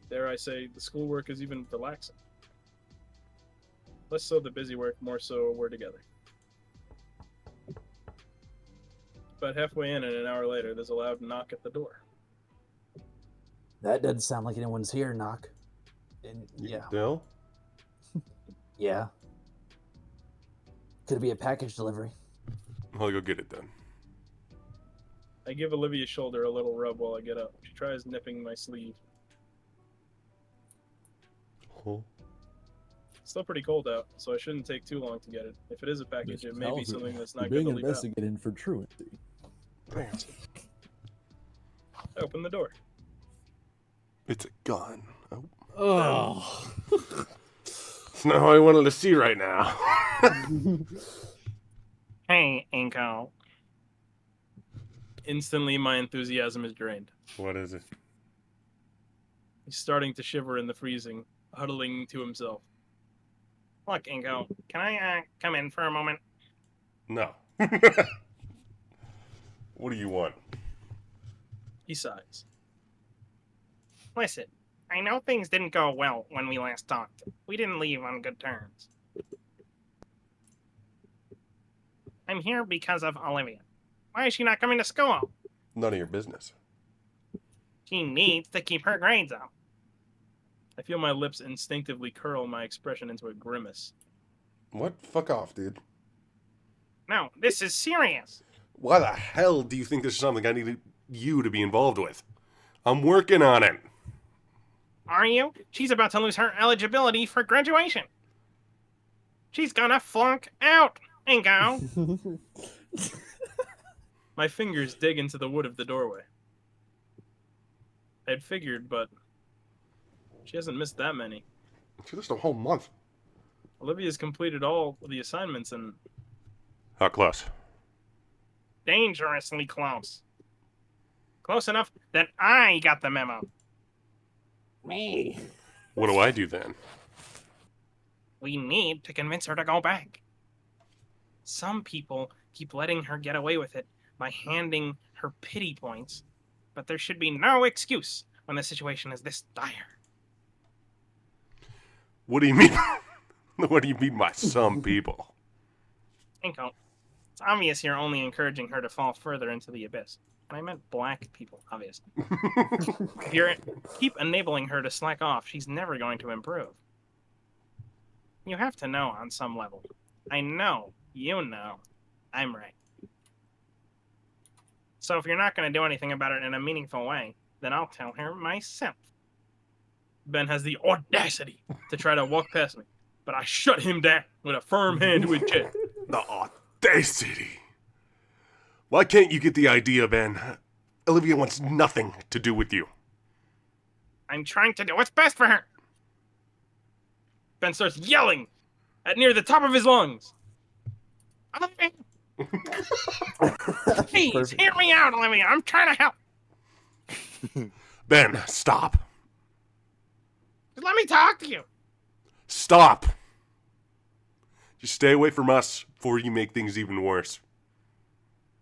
S4: Dare I say, the schoolwork is even relaxing. Less so the busy work, more so we're together. About halfway in and an hour later, there's a loud knock at the door.
S1: That doesn't sound like anyone's here, knock. And yeah.
S2: Dill?
S1: Yeah. Could it be a package delivery?
S2: I'll go get it then.
S4: I give Olivia's shoulder a little rub while I get up. She tries nipping my sleeve.
S2: Oh.
S4: It's still pretty cold out, so I shouldn't take too long to get it. If it is a package, it may be something that's not
S5: You're
S4: good
S5: being
S4: to leave out.
S5: investigated for truancy.
S2: Damn.
S4: I open the door.
S2: It's a gun. Oh.
S5: Oh.
S2: It's not how I wanted to see right now.
S4: Hey, Inko. Instantly, my enthusiasm is drained.
S2: What is it?
S4: He's starting to shiver in the freezing, huddling to himself. Look, Inko, can I come in for a moment?
S2: No. What do you want?
S4: He sighs.
S7: Listen, I know things didn't go well when we last talked. We didn't leave on good terms. I'm here because of Olivia. Why is she not coming to school?
S2: None of your business.
S7: She needs to keep her grades up.
S4: I feel my lips instinctively curl my expression into a grimace.
S2: What? Fuck off, dude.
S7: No, this is serious.
S2: Why the hell do you think this is something I need you to be involved with? I'm working on it.
S7: Are you? She's about to lose her eligibility for graduation. She's gonna flunk out, Ingo.
S4: My fingers dig into the wood of the doorway. I had figured, but she hasn't missed that many.
S2: She missed a whole month.
S4: Olivia's completed all the assignments and
S2: How close?
S7: Dangerously close. Close enough that I got the memo.
S5: Me.
S2: What do I do then?
S7: We need to convince her to go back. Some people keep letting her get away with it by handing her pity points, but there should be no excuse when the situation is this dire.
S2: What do you mean? What do you mean by some people?
S7: Inko, it's obvious you're only encouraging her to fall further into the abyss. And I meant black people, obviously. If you keep enabling her to slack off, she's never going to improve. You have to know on some level. I know, you know, I'm right. So if you're not going to do anything about it in a meaningful way, then I'll tell her myself. Ben has the audacity to try to walk past me, but I shut him down with a firm hand to his chest.
S2: The audacity. Why can't you get the idea, Ben? Olivia wants nothing to do with you.
S7: I'm trying to do what's best for her. Ben starts yelling at near the top of his lungs. Olivia! Please,
S5: Perfect.
S7: hear me out, Olivia. I'm trying to help.
S2: Ben, stop.
S7: Just let me talk to you.
S2: Stop. Just stay away from us before you make things even worse.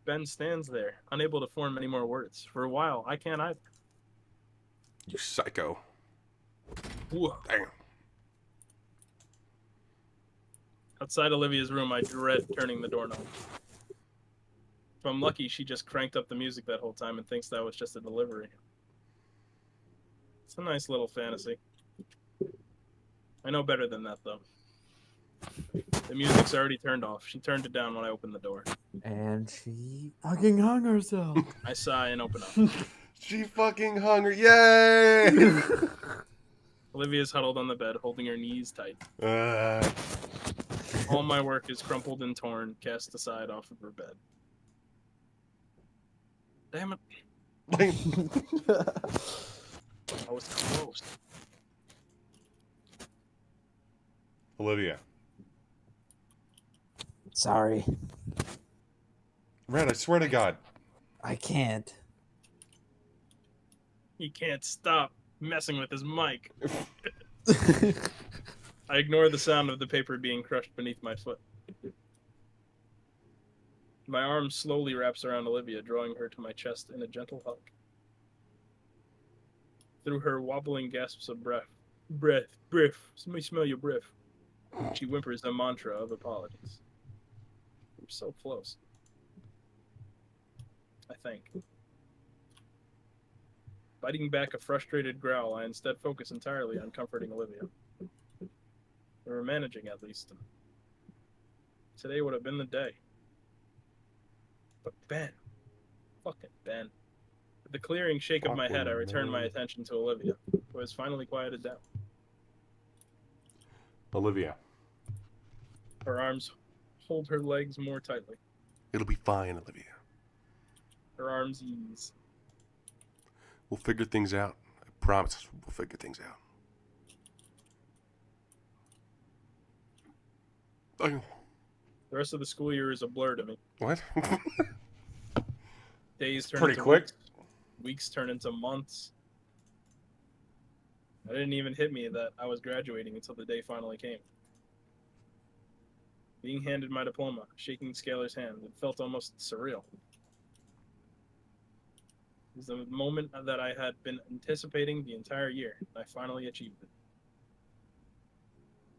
S4: Ben stands there, unable to form any more words. For a while, I can't either.
S2: You psycho.
S4: Whoa.
S2: Damn.
S4: Outside Olivia's room, I dread turning the doorknob. If I'm lucky, she just cranked up the music that whole time and thinks that was just a delivery. It's a nice little fantasy. I know better than that, though. The music's already turned off. She turned it down when I opened the door.
S5: And she fucking hung herself.
S4: I sigh and open up.
S2: She fucking hung her. Yay!
S4: Olivia's huddled on the bed, holding her knees tight.
S2: uh,
S4: All my work is crumpled and torn, cast aside off of her bed. Damn it. I was close.
S2: Olivia.
S1: Sorry.
S2: Red, I swear to God.
S1: I can't.
S4: He can't stop messing with his mic. I ignore the sound of the paper being crushed beneath my foot. My arm slowly wraps around Olivia, drawing her to my chest in a gentle hug. Through her wobbling gasps of breath, let me smell your breath. She whimpers a mantra of apologies. We're so close. I think. Biting back a frustrated growl, I instead focus entirely on comforting Olivia. We were managing, at least. Today would have been the day. But Ben. Fucking Ben. With the clearing shake of my head, I return my attention to Olivia, who has finally quieted down.
S2: Olivia.
S4: Her arms hold her legs more tightly.
S2: It'll be fine, Olivia.
S4: Her arms ease.
S2: We'll figure things out. I promise we'll figure things out. Oh,
S4: The rest of the school year is a blur to me.
S2: what?
S4: Days turn
S2: Pretty
S4: into
S2: quick.
S4: Weeks turn into months. It didn't even hit me that I was graduating until the day finally came. Being handed my diploma, shaking Scalar's hand, it felt almost surreal. It was the moment that I had been anticipating the entire year, and I finally achieved it.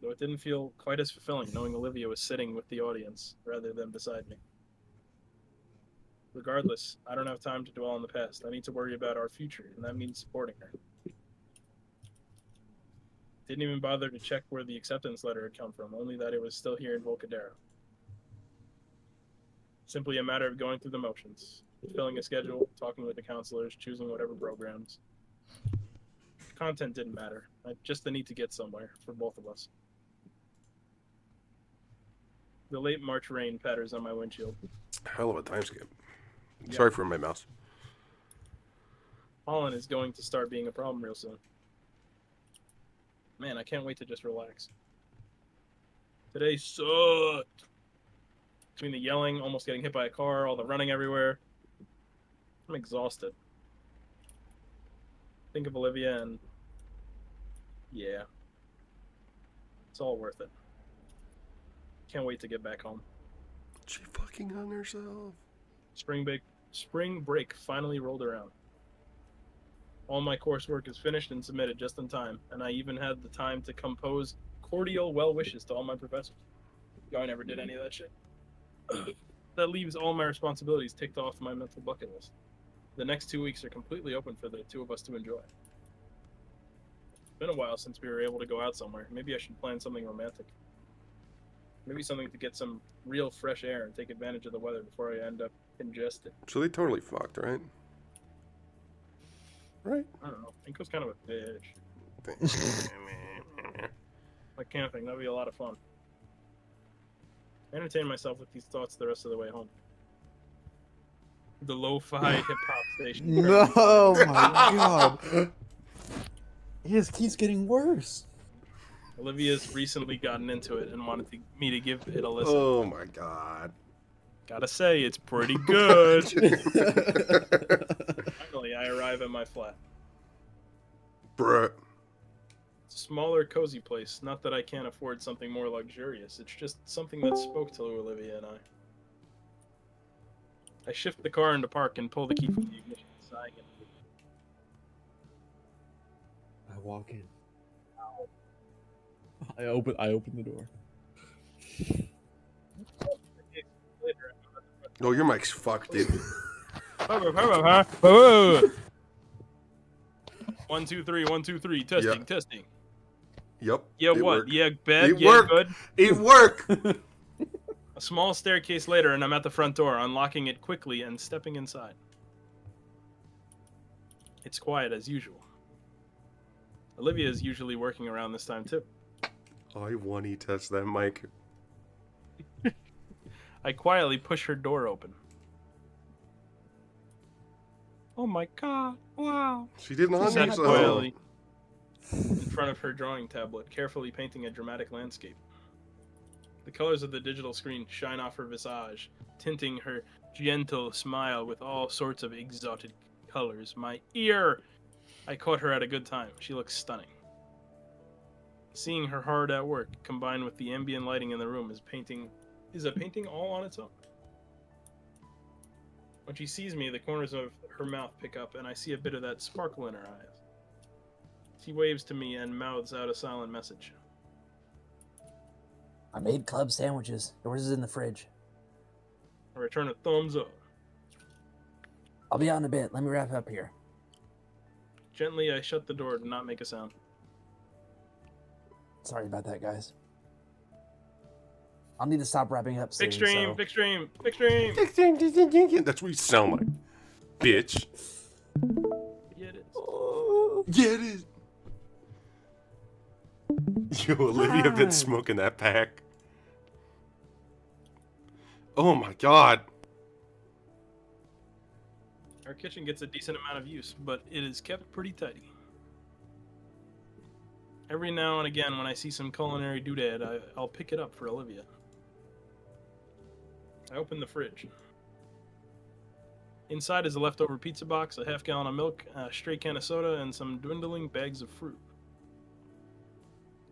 S4: Though it didn't feel quite as fulfilling knowing Olivia was sitting with the audience rather than beside me. Regardless, I don't have time to dwell on the past. I need to worry about our future, and that means supporting her. Didn't even bother to check where the acceptance letter had come from, only that it was still here in Volcadero. Simply a matter of going through the motions, filling a schedule, talking with the counselors, choosing whatever programs. Content didn't matter, just the need to get somewhere for both of us. The late March rain patters on my windshield.
S2: Hell of a time skip.
S4: Yeah.
S2: Sorry for my mouse.
S4: Pollen is going to start being a problem real soon. Man, I can't wait to just relax. Today sucked. Between the yelling, almost getting hit by a car, all the running everywhere. I'm exhausted. Think of Olivia and yeah, it's all worth it. Can't wait to get back home.
S2: She fucking hung herself.
S4: Spring break finally rolled around. All my coursework is finished and submitted just in time, and I even had the time to compose cordial well wishes to all my professors. Yo, I never did any of that shit. That leaves all my responsibilities ticked off my mental bucket list. The next 2 weeks are completely open for the two of us to enjoy. It's been a while since we were able to go out somewhere. Maybe I should plan something romantic. Maybe something to get some real fresh air and take advantage of the weather before I end up congested.
S2: So they totally fucked, right? Right?
S4: I don't know. Inko's kind of a bitch. Like camping, that'd be a lot of fun. I entertain myself with these thoughts the rest of the way home. The lo-fi hip-hop station.
S5: No, oh my god. It just keeps getting worse.
S4: Olivia's recently gotten into it and wanted me to give it a listen.
S2: Oh my god.
S4: Gotta say, it's pretty good. Finally, I arrive at my flat.
S2: Bruh.
S4: It's a smaller, cozy place. Not that I can't afford something more luxurious. It's just something that spoke to Olivia and I. I shift the car into park and pull the key from the ignition, sighing and
S5: I walk in. I open the door.
S2: Oh, your mic's fucked, dude.
S4: 1 2 3 1 2 3 testing
S2: Yep.
S4: testing.
S2: Yep.
S4: Yeah,
S2: it
S4: what?
S2: worked.
S4: Yeah, bad.
S2: It
S4: Yeah,
S2: worked.
S4: good.
S2: It worked.
S4: A small staircase later, and I'm at the front door, unlocking it quickly and stepping inside. It's quiet as usual. Olivia is usually working around this time too.
S2: I Wani test that mic.
S4: I quietly push her door open. Oh my god! Wow!
S2: She didn't hung
S4: Sat
S2: herself.
S4: quietly in front of her drawing tablet, carefully painting a dramatic landscape. The colors of the digital screen shine off her visage, tinting her gentle smile with all sorts of exotic colors. My ear! I caught her at a good time. She looks stunning. Seeing her hard at work, combined with the ambient lighting in the room, is a painting all on its own. When she sees me, the corners of her mouth pick up, and I see a bit of that sparkle in her eyes. She waves to me and mouths out a silent message.
S1: I made club sandwiches. Yours is in the fridge.
S4: I return a thumbs up.
S1: I'll be out in a bit. Let me wrap up here.
S4: Gently, I shut the door to not make a sound.
S1: Sorry about that, guys. I'll need to stop wrapping up soon.
S4: Big stream,
S1: so...
S4: big stream, big stream!
S2: That's what you sound like. Bitch.
S4: Yeah, it is.
S2: Yeah, it is. Yo, Olivia been smoking that pack. Oh my god.
S4: Our kitchen gets a decent amount of use, but it is kept pretty tidy. Every now and again, when I see some culinary doodad, I'll pick it up for Olivia. I open the fridge. Inside is a leftover pizza box, a half-gallon of milk, a stray can of soda, and some dwindling bags of fruit.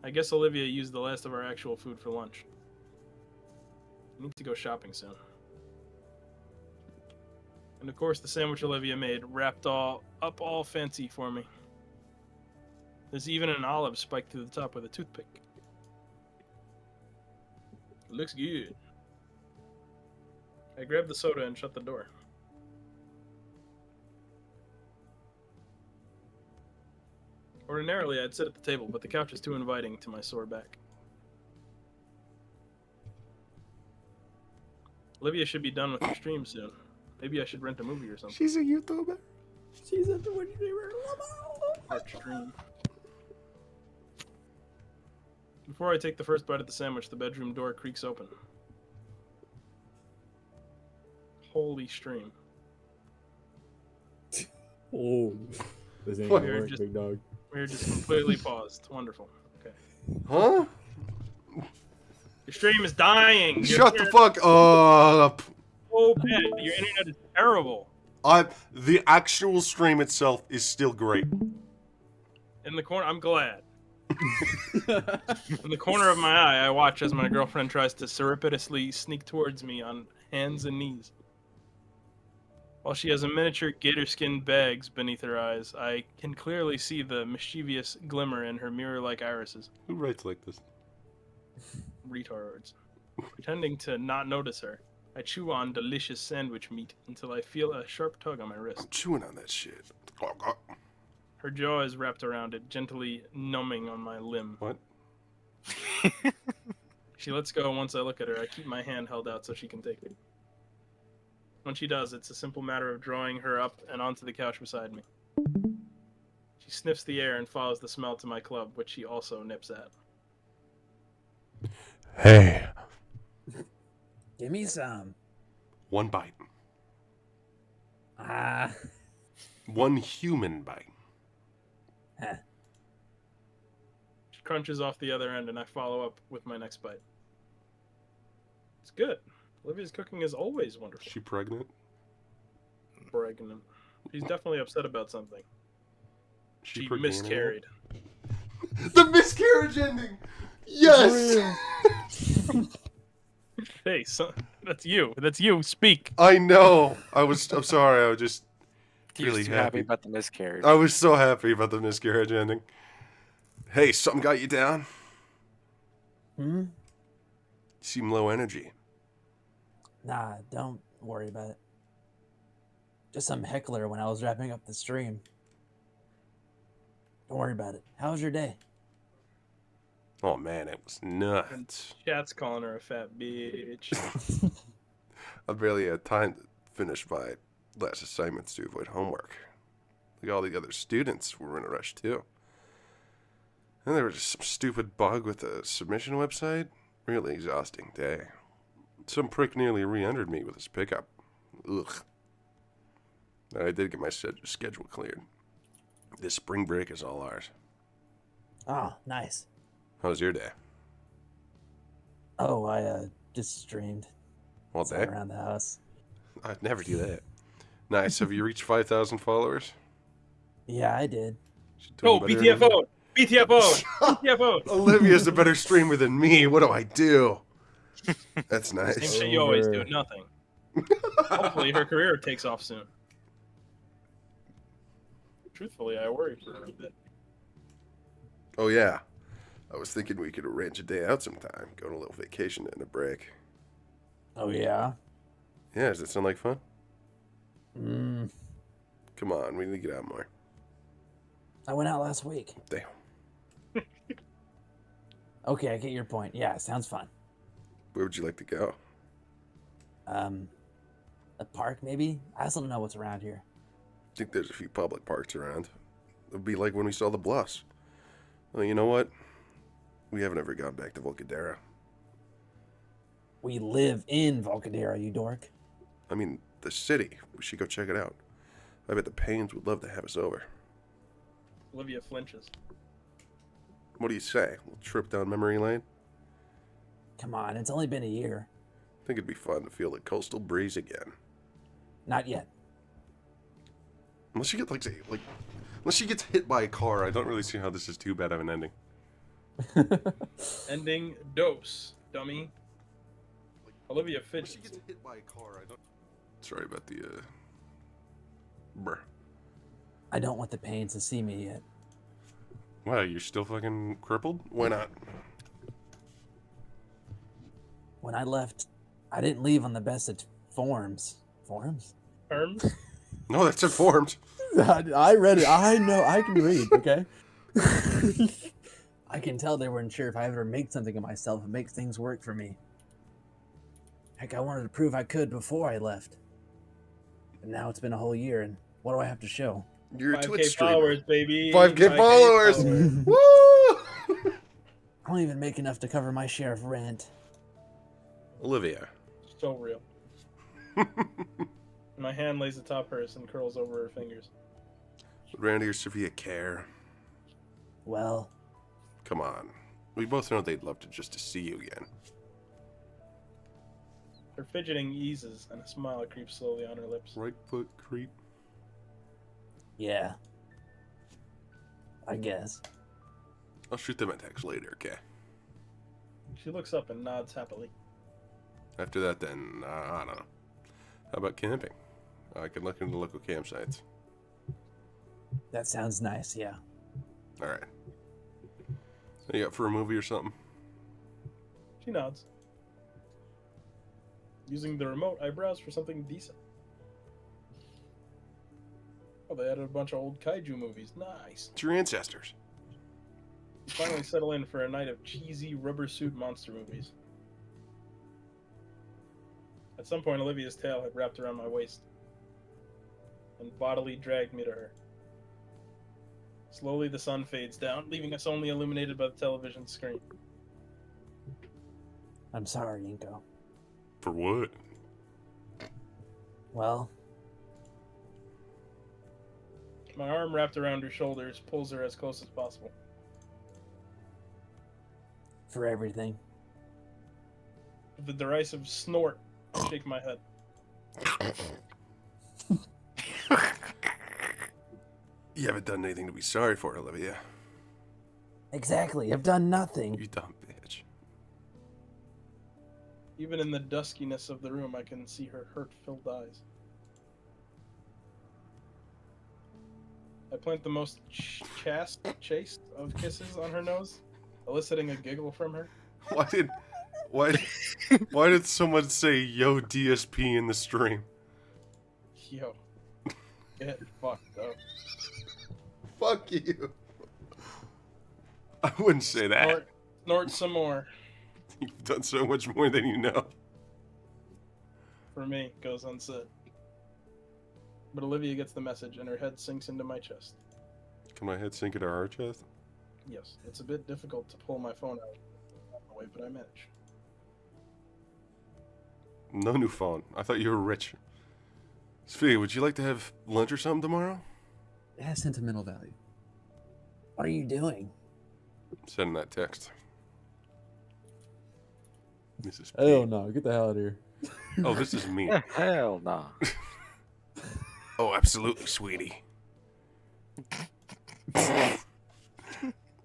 S4: I guess Olivia used the last of our actual food for lunch. I need to go shopping soon. And of course, the sandwich Olivia made, wrapped all fancy for me. There's even an olive spiked through the top with a toothpick. It looks good. I grabbed the soda and shut the door. Ordinarily, I'd sit at the table, but the couch is too inviting to my sore back. Olivia should be done with her stream soon. Maybe I should rent a movie or something.
S2: She's a YouTuber.
S5: She's a YouTuber.
S4: Art stream. Before I take the first bite of the sandwich, the bedroom door creaks open. Holy stream.
S5: Oh, this ain't
S2: What?
S5: gonna work,
S4: Just-
S5: big dog.
S4: We're just completely paused. Wonderful. Okay.
S2: Huh?
S4: Your stream is dying. Your
S2: Shut the
S4: internet
S2: fuck up.
S4: is so bad. Your internet is terrible.
S2: The actual stream itself is still great.
S4: In the corner, I'm glad. In the corner of my eye, I watch as my girlfriend tries to surreptitiously sneak towards me on hands and knees. While she has a miniature gator skin bags beneath her eyes, I can clearly see the mischievous glimmer in her mirror-like irises.
S2: Who writes like this?
S4: Retards. Pretending to not notice her, I chew on delicious sandwich meat until I feel a sharp tug on my
S2: I'm
S4: wrist.
S2: chewing on that shit.
S4: Her jaw is wrapped around it, gently numbing on my limb.
S2: What?
S4: She lets go once I look at her. I keep my hand held out so she can take it. When she does, it's a simple matter of drawing her up and onto the couch beside me. She sniffs the air and follows the smell to my club, which she also nips at.
S2: Hey.
S1: Give me some.
S2: One bite.
S1: Ah.
S2: One human bite.
S1: Huh.
S4: She crunches off the other end, and I follow up with my next bite. It's good. Olivia's cooking is always wonderful.
S2: Is she pregnant?
S4: Pregnant. She's definitely upset about something. She
S2: pregnant?
S4: miscarried.
S2: The miscarriage ending! Yes!
S4: Hey, that's you. That's you. Speak.
S2: I know. I'm sorry. I was just
S3: He
S2: really
S3: was too
S2: happy.
S3: happy about the miscarriage.
S2: I was so happy about the miscarriage ending. Hey, something got you down?
S1: Hmm?
S2: You seem low energy.
S1: Nah, don't worry about it. Just some heckler when I was wrapping up the stream. Don't worry about it. How was your day?
S2: Oh man, it was nuts.
S4: Chat's calling her a fat bitch.
S2: I barely had time to finish my last assignments to avoid homework. Like all the other students were in a rush too. And there was just some stupid bug with the submission website. Really exhausting day. Some prick nearly re-entered me with his pickup. Ugh. I did get my schedule cleared. This spring break is all ours.
S1: Oh, nice.
S2: How was your day?
S1: Oh, I just streamed.
S2: All
S1: Sat
S2: day?
S1: around the house.
S2: I'd never do that. Nice. Have you reached 5,000 followers?
S1: Yeah, I did.
S2: She's doing
S4: Oh,
S2: better than me.
S4: BTFO! BTFO! BTFO!
S2: Olivia's a better streamer than me. What do I do? That's
S4: Same
S2: nice.
S4: shit you always do.
S5: Over.
S4: Nothing. Hopefully her career takes off soon. Truthfully, I worry for her a bit.
S2: Oh, yeah. I was thinking we could arrange a day out sometime. Go on a little vacation and a break.
S1: Oh, yeah?
S2: Yeah, does that sound like fun?
S1: Mm,
S2: Come on, we need to get out more.
S1: I went out last week.
S2: Damn.
S1: Okay, I get your point. Yeah, sounds fun.
S2: Where would you like to go?
S1: A park, maybe? I also don't know what's around here.
S2: I think there's a few public parks around. It'd be like when we saw the bluffs. Well, you know what? We haven't ever gone back to Volcadera.
S1: We live in Volcadera, you dork.
S2: I mean, the city. We should go check it out. I bet the Paynes would love to have us over.
S4: Olivia flinches.
S2: What do you say? A little trip down memory lane?
S1: Come on, it's only been a year.
S2: I think it'd be fun to feel the coastal breeze again.
S1: Not yet.
S2: Unless she gets unless she gets hit by a car, I don't really see how this is too bad of an ending.
S4: Ending dose, dummy. Olivia
S2: Unless
S4: fidgets.
S2: she gets hit by a car, I don't. Sorry about the Brr.
S1: I don't want the Paynes to see me yet.
S2: Wow, you're still fucking crippled? Why not?
S1: When I left, I didn't leave on the best of forms. Forms?
S4: Terms?
S2: No, that's informed.
S5: I read it. I know. I can read. Okay.
S1: I can tell they weren't sure if I ever make something of myself and make things work for me. Heck, I wanted to prove I could before I left. And now it's been a whole year, and what do I have to show?
S2: You're a
S4: 5K
S2: Twitch streamer.
S4: followers, baby.
S2: 5K followers. Woo!
S1: I don't even make enough to cover my share of rent.
S2: Olivia.
S4: So real. My hand lays atop hers and curls over her fingers.
S2: Would Randy or Sophia care?
S1: Well,
S2: Come on. We both know they'd love to see you again.
S4: Her fidgeting eases and a smile creeps slowly on her lips.
S2: Right foot creep.
S1: yeah. I guess.
S2: I'll shoot them a text later, okay?
S4: She looks up and nods happily.
S2: After that, then, I don't know. How about camping? I could look into local campsites.
S1: That sounds nice, yeah.
S2: Alright. You up for a movie or something?
S4: She nods. Using the remote, I browse for something decent. Oh, they added a bunch of old kaiju movies. Nice.
S2: It's your ancestors.
S4: We finally settle in for a night of cheesy rubber suit monster movies. At some point, Olivia's tail had wrapped around my waist and bodily dragged me to her. Slowly, the sun fades down, leaving us only illuminated by the television screen.
S1: I'm sorry, Inko.
S2: For what?
S1: Well,
S4: My arm wrapped around her shoulders pulls her as close as possible.
S1: for everything.
S4: With a derisive snort, I shake my head.
S2: You haven't done anything to be sorry for, Olivia.
S1: Exactly. I've done nothing.
S2: You dumb bitch.
S4: Even in the duskiness of the room, I can see her hurt-filled eyes. I plant the most chaste of kisses on her nose, eliciting a giggle from her.
S2: Why did someone say yo DSP in the stream?
S4: Yo, get fucked up.
S2: Fuck you. I wouldn't say that.
S4: Snort some more.
S2: You've done so much more than you know.
S4: For me, goes unsaid. But Olivia gets the message, and her head sinks into my chest.
S2: Can my head sink into her chest?
S4: Yes, it's a bit difficult to pull my phone out of the way, but I manage.
S2: No new phone. I thought you were rich. Svi, would you like to have lunch or something tomorrow?
S5: It has sentimental value.
S1: What are you doing?
S2: Sending that text. This is
S5: Oh
S2: Pete.
S5: no, get the hell out of here.
S2: Oh, this is me.
S3: Hell nah.
S2: Oh, absolutely, sweetie.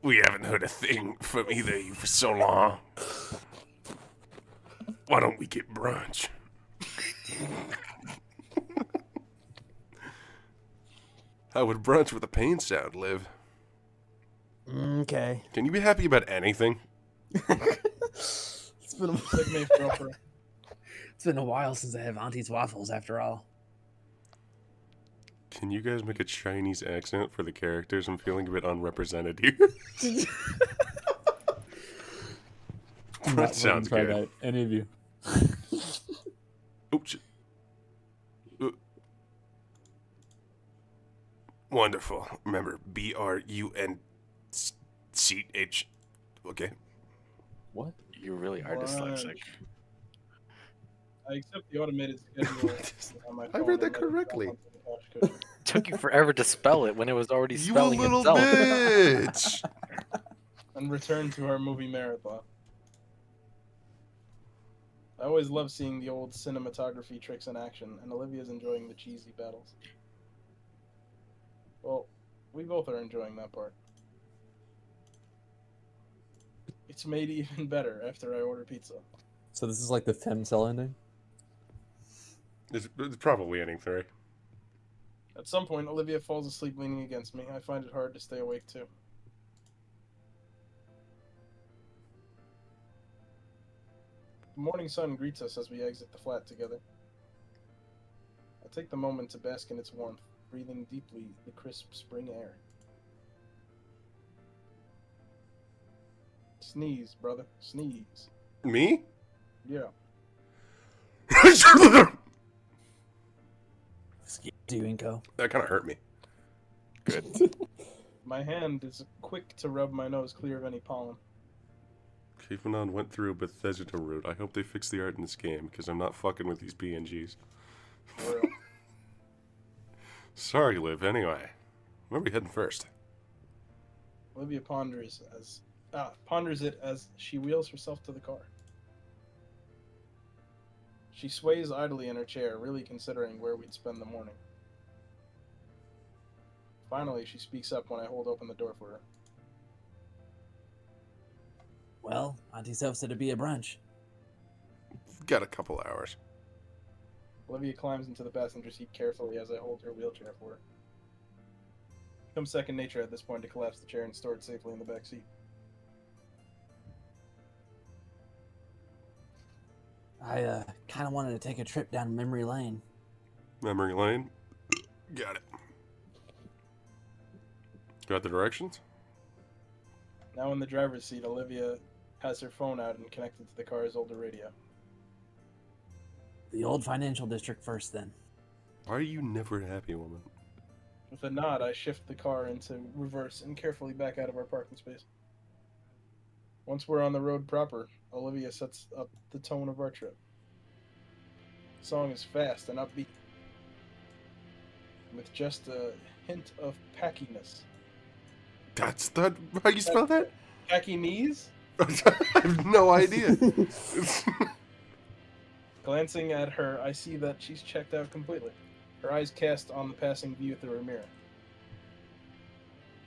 S2: We haven't heard a thing from either of you for so long. Why don't we get brunch? How would brunch with a pain sound, Liv?
S1: Okay.
S2: Can you be happy about anything?
S1: It's been
S4: Sick me proper.
S1: it's been a while since I have Auntie's waffles, after all.
S2: Can you guys make a Chinese accent for the characters? I'm feeling a bit unrepresented here.
S5: I'm
S2: That
S5: not
S2: sounds
S5: try
S2: good.
S5: that, any of you.
S2: Oops. Wonderful. Remember, BRUNCH. Okay.
S5: What?
S3: You really are dyslexic.
S4: I accept the automated schedule on my
S2: I
S4: phone
S2: read that
S4: and let it drop
S2: correctly.
S4: onto the couch cushion.
S3: Took you forever to spell it when it was already
S2: You
S3: spelling
S2: little
S3: itself.
S2: bitch!
S4: And return to our movie marathon. I always love seeing the old cinematography tricks in action, and Olivia's enjoying the cheesy battles. Well, we both are enjoying that part. It's made even better after I order pizza.
S5: So this is like the Fem cell ending?
S2: It's probably ending 3.
S4: At some point, Olivia falls asleep leaning against me. I find it hard to stay awake too. The morning sun greets us as we exit the flat together. I take the moment to bask in its warmth, breathing deeply the crisp spring air. Sneeze, brother. Sneeze.
S2: Me?
S4: Yeah.
S1: Excuse you, Inko.
S2: That kind of hurt me.
S3: Good.
S4: My hand is quick to rub my nose clear of any pollen.
S2: Keeping went through a Bethesda route. I hope they fix the art in this game, because I'm not fucking with these PNGs.
S4: For real.
S2: Sorry, Liv. Anyway, where are we heading first?
S4: Olivia ponders it as she wheels herself to the car. She sways idly in her chair, really considering where we'd spend the morning. Finally, she speaks up when I hold open the door for her.
S1: Well, Auntie Soph said it'd be a brunch.
S2: Got a couple hours.
S4: Olivia climbs into the passenger seat carefully as I hold her wheelchair for her. It becomes second nature at this point to collapse the chair and store it safely in the back seat.
S1: I kind of wanted to take a trip down memory lane.
S2: Memory lane. Got it. Got the directions?
S4: Now in the driver's seat, Olivia has her phone out and connected to the car's older radio.
S1: The old financial district first, then.
S2: Why are you never happy, woman?
S4: With a nod, I shift the car into reverse and carefully back out of our parking space. Once we're on the road proper, Olivia sets up the tone of our trip. The song is fast and upbeat, with just a hint of packiness.
S2: That's not how you spell that?
S4: Packy knees?
S2: I have no idea.
S4: Glancing at her, I see that she's checked out completely, her eyes cast on the passing view through her mirror.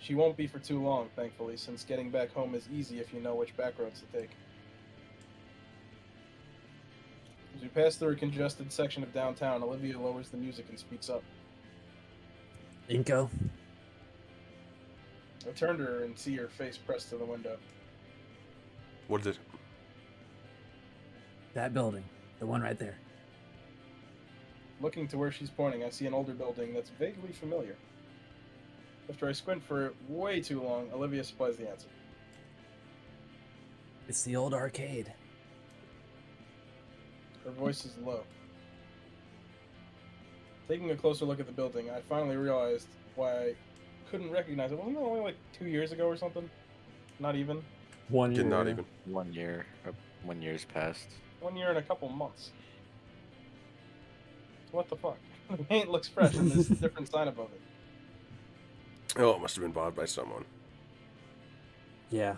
S4: She won't be for too long, thankfully, since getting back home is easy if you know which back roads to take. As we pass through a congested section of downtown, Olivia lowers the music and speaks up.
S1: Inko?
S4: I turn to her and see her face pressed to the window.
S2: What is it?
S1: That building. The one right there.
S4: Looking to where she's pointing, I see an older building that's vaguely familiar. After I squint for it way too long, Olivia supplies the answer.
S1: It's the old arcade.
S4: Her voice is low. Taking a closer look at the building, I finally realized why I couldn't recognize it. Wasn't it only like 2 years ago or something? Not even.
S5: 1 year.
S2: Did not even.
S3: 1 year. 1 year's passed.
S4: 1 year and a couple months. What the fuck? The paint looks fresh and there's a different sign above it.
S2: Oh, it must have been bought by someone.
S1: Yeah.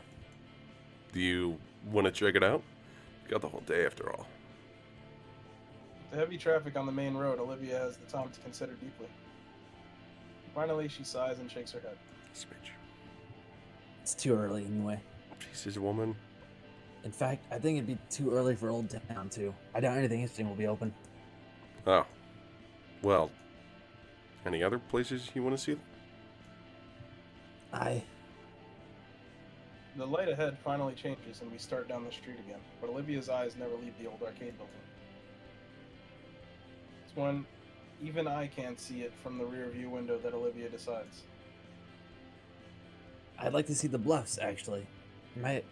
S2: Do you want to check it out? Got the whole day after all.
S4: The heavy traffic on the main road, Olivia has the time to consider deeply. Finally, she sighs and shakes her head.
S2: Smidge.
S1: It's too early anyway.
S2: Jesus, woman.
S1: In fact, I think it'd be too early for Old Town, too. I doubt anything interesting will be open.
S2: Oh. Well, any other places you want to see?
S4: The light ahead finally changes and we start down the street again, but Olivia's eyes never leave the old arcade building. It's when even I can't see it from the rear view window that Olivia decides.
S1: I'd like to see the bluffs, actually. It might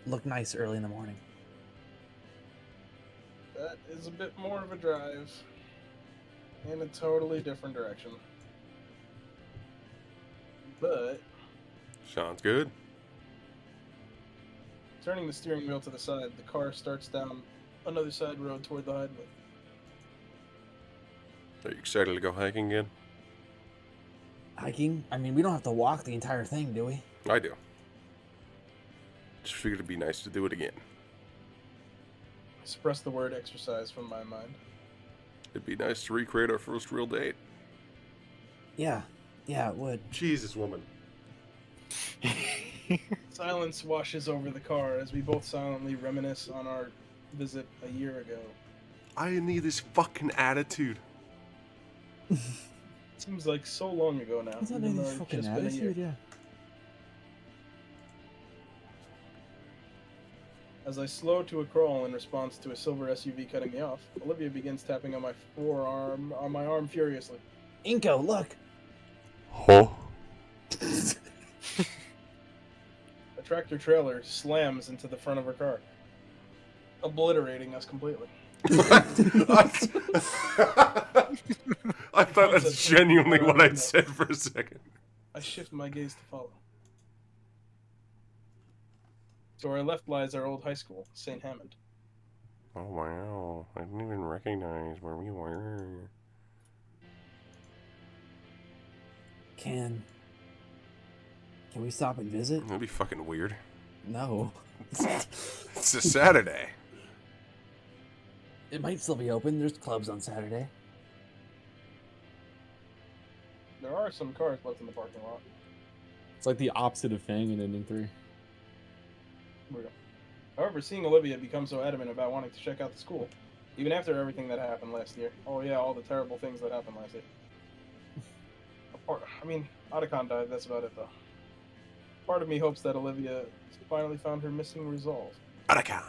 S1: look nice early in the morning.
S4: That is a bit more of a drive in a totally different direction. But
S2: Sounds good.
S4: turning the steering wheel to the side, the car starts down another side road toward the highway.
S2: Are you excited to go hiking again?
S1: Hiking? I mean, we don't have to walk the entire thing, do we?
S2: I do. Just figured it'd be nice to do it again.
S4: I suppress the word exercise from my mind.
S2: It'd be nice to recreate our first real date.
S1: Yeah, it would.
S2: Jesus, woman.
S4: Silence washes over the car as we both silently reminisce on our visit a year ago.
S2: I need this fucking attitude.
S4: Seems like so long ago now.
S5: Is that
S4: even
S5: any
S4: though it's
S5: fucking
S4: just been a year.
S5: attitude? Yeah.
S4: As I slow to a crawl in response to a silver SUV cutting me off, Olivia begins tapping on my arm furiously.
S1: Inko, look!
S2: Huh?
S4: A tractor trailer slams into the front of her car, obliterating us completely.
S2: I thought that's genuinely what I'd said for a second.
S4: I shift my gaze to follow. To our left lies our old high school, St. Hammond.
S2: Oh wow, I didn't even recognize where we were.
S1: Can we stop and visit?
S2: That'd be fucking weird.
S1: No.
S2: It's a Saturday.
S1: It might still be open. There's clubs on Saturday.
S4: There are some cars left in the parking lot.
S5: It's like the opposite of Fang in Ending 3.
S4: Weird. However, seeing Olivia become so adamant about wanting to check out the school, even after everything that happened last year. Oh yeah, all the terrible things that happened last year. Otacon died, that's about it though. Part of me hopes that Olivia finally found her missing resolve.
S2: Otacon.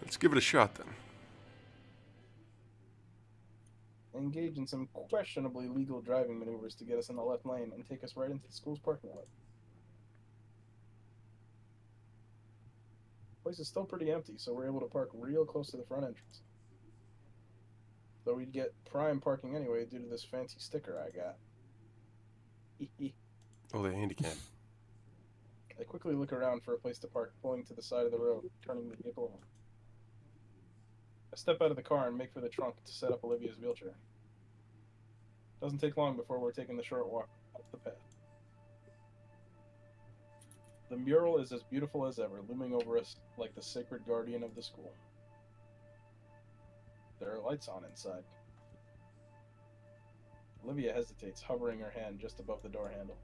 S2: Let's give it a shot then.
S4: Engage in some questionably legal driving maneuvers to get us in the left lane and take us right into the school's parking lot. The place is still pretty empty, so we're able to park real close to the front entrance. Though we'd get prime parking anyway due to this fancy sticker I got.
S2: Oh, the handicap.
S4: I quickly look around for a place to park, pulling to the side of the road, turning the vehicle on. I step out of the car and make for the trunk to set up Olivia's wheelchair. Doesn't take long before we're taking the short walk up the path. The mural is as beautiful as ever, looming over us like the sacred guardian of the school. There are lights on inside. Olivia hesitates, hovering her hand just above the door handle.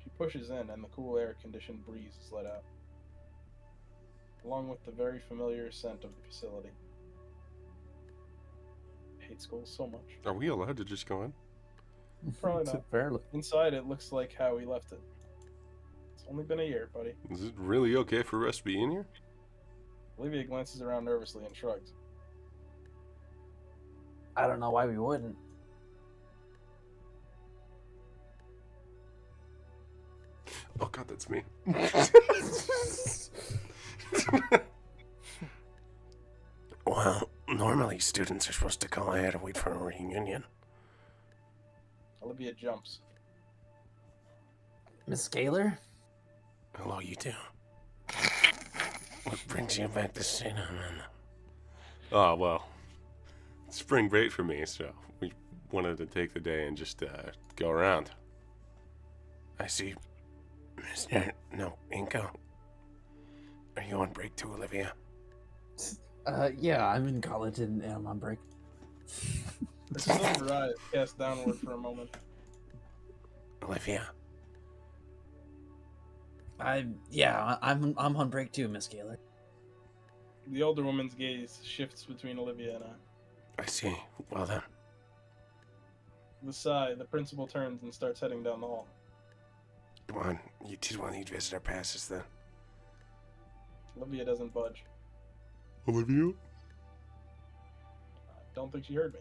S4: She pushes in, and the cool air-conditioned breeze is let out, along with the very familiar scent of the facility. I hate school so much.
S2: Are we allowed to just go in?
S4: Probably not.
S5: Fairly.
S4: Inside, it looks like how we left it. It's only been a year, buddy.
S2: Is it really okay for us to be in here?
S4: Olivia glances around nervously and shrugs.
S1: I don't know why we wouldn't.
S2: Oh god, that's me. Well, normally students are supposed to call ahead and wait for a reunion.
S4: Olivia jumps.
S1: Miss Scalar?
S2: Hello, you two. What brings you back to Cinnamon? Oh, well, it's spring break for me, so we wanted to take the day and just go around. I see Inko. Are you on break too, Olivia?
S1: Yeah, I'm in college and I'm on break.
S4: The silver eye is cast downward for a moment.
S2: Olivia?
S1: I'm on break too, Miss Scalar.
S4: The older woman's gaze shifts between Olivia and I.
S2: I see. Well then.
S4: With a sigh, the principal turns and starts heading down the hall.
S2: Come on, you two want to visit our passes then?
S4: Olivia doesn't budge.
S2: Olivia?
S4: I don't think she heard me.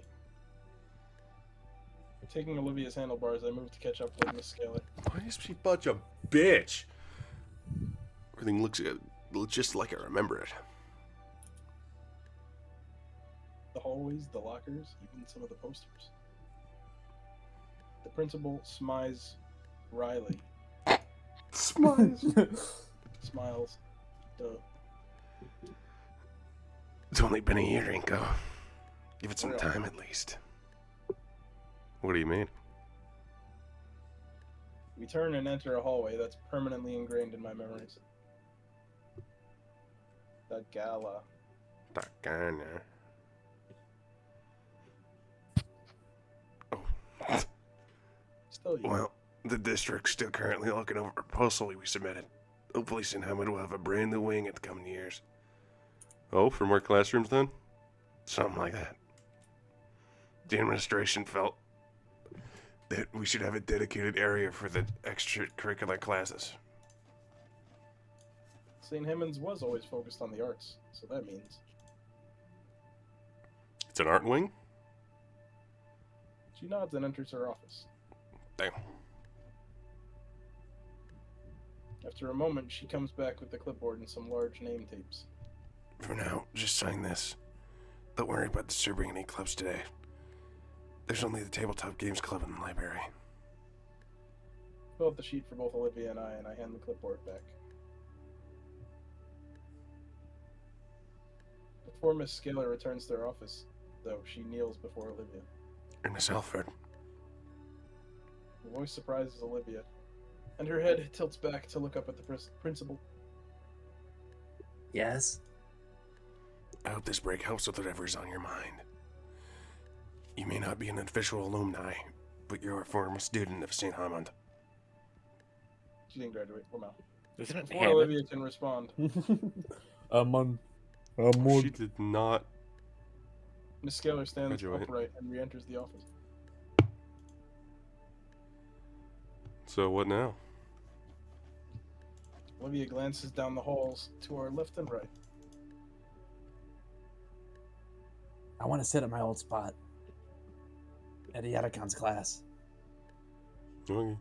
S4: Taking Olivia's handlebars, I move to catch up with Miss Scalar.
S2: Why is she such a bitch? Everything looks just like I remember it.
S4: The hallways, the lockers, even some of the posters. The principal smiles wryly.
S2: Smiles.
S4: Smiles. Duh.
S2: It's only been a year, Inko. Give it some time at least. What do you mean?
S4: We turn and enter a hallway that's permanently ingrained in my memories. The gala.
S2: Takana. Oh.
S4: Still you.
S2: Well, the district's still currently looking over a proposal we submitted. Hopefully Sinhamid will have a brand new wing in the coming years. Oh, for more classrooms then? Something like that. The administration felt that we should have a dedicated area for the extracurricular classes.
S4: St. Hemmons was always focused on the arts, so that means.
S2: It's an art wing?
S4: She nods and enters her office.
S2: Damn.
S4: After a moment, she comes back with the clipboard and some large name tapes.
S2: For now, just sign this. Don't worry about disturbing any clubs today. There's only the Tabletop Games Club in the library.
S4: Fill out the sheet for both Olivia and I hand the clipboard back. Before Miss Scalar returns to her office, though, she kneels before Olivia.
S2: And Miss Alfred.
S4: Her voice surprises Olivia, and her head tilts back to look up at the principal.
S1: Yes?
S2: I hope this break helps with whatever's on your mind. You may not be an official alumni, but you're a former student of St. Armand.
S4: She didn't graduate. Well, no.
S3: Isn't it
S4: Before
S3: Hammond?
S4: Olivia can respond,
S2: She did not.
S4: Miss Scalar stands
S2: Graduate.
S4: upright and re-enters the office.
S2: So what now?
S4: Olivia glances down the halls to our left and right.
S1: I want to sit at my old spot. At Yadakon's class.
S2: Okay.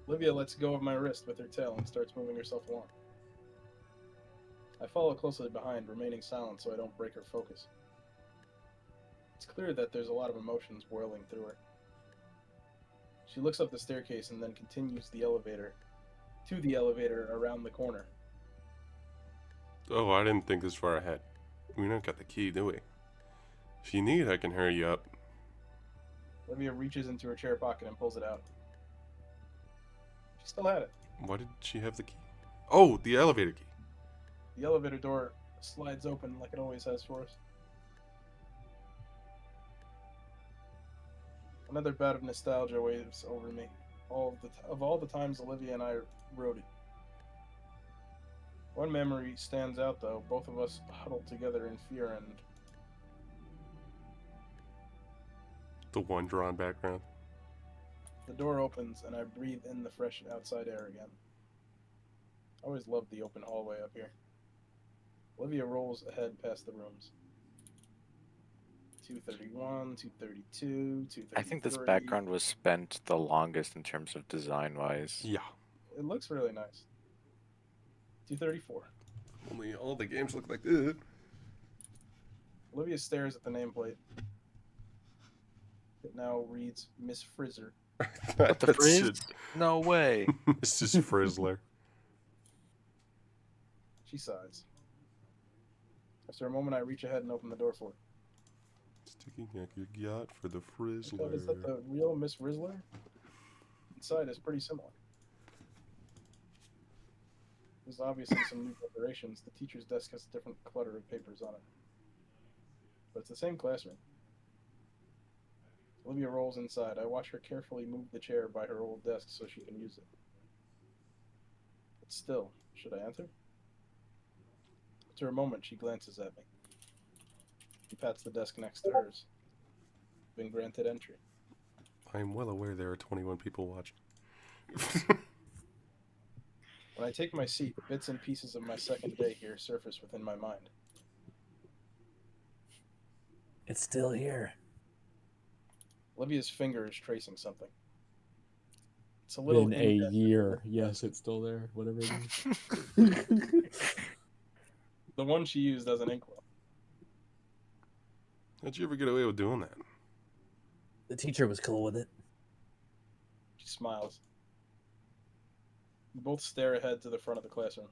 S4: Olivia lets go of my wrist with her tail and starts moving herself along. I follow closely behind, remaining silent so I don't break her focus. It's clear that there's a lot of emotions boiling through her. She looks up the staircase and then continues to the elevator around the corner.
S2: Oh, I didn't think this far ahead. We don't got the key, do we? If you need, I can hurry you up.
S4: Olivia reaches into her chair pocket and pulls it out. She still had it.
S2: Why did she have the key? Oh, the elevator key.
S4: The elevator door slides open like it always has for us. Another bout of nostalgia waves over me. Of all the times Olivia and I rode it. One memory stands out though, both of us huddled together in fear and
S2: The one drawn background.
S4: the door opens and I breathe in the fresh outside air again. I always loved the open hallway up here. Olivia rolls ahead past the rooms. 231, 232, 233.
S3: I think this background was spent the longest in terms of design-wise.
S2: Yeah.
S4: It looks really nice. 234.
S2: Only all the games look like this.
S4: Olivia stares at the nameplate. It now reads Miss Frizzer.
S3: What the frizz? No way.
S2: Mrs. Frizzler.
S4: She sighs. After a moment, I reach ahead and open the door for her.
S2: Sticking at your yacht for the
S4: Is that
S2: Frizzler.
S4: the real Miss Rizzler? Inside is pretty similar. There's obviously some new decorations. The teacher's desk has a different clutter of papers on it. But it's the same classroom. Olivia rolls inside. I watch her carefully move the chair by her old desk so she can use it. But still, should I enter? After a moment, she glances at me. She pats the desk next to hers. Been granted entry.
S2: I am well aware there are 21 people watching.
S4: When I take my seat, bits and pieces of my second day here surface within my mind.
S1: It's still here.
S4: Olivia's finger is tracing something. It's a little
S5: In a
S4: indent.
S5: year. Yes, it's still there. Whatever it is.
S4: The one she used as an inkwell.
S2: How'd you ever get away with doing that?
S1: The teacher was cool with it.
S4: She smiles. We both stare ahead to the front of the classroom.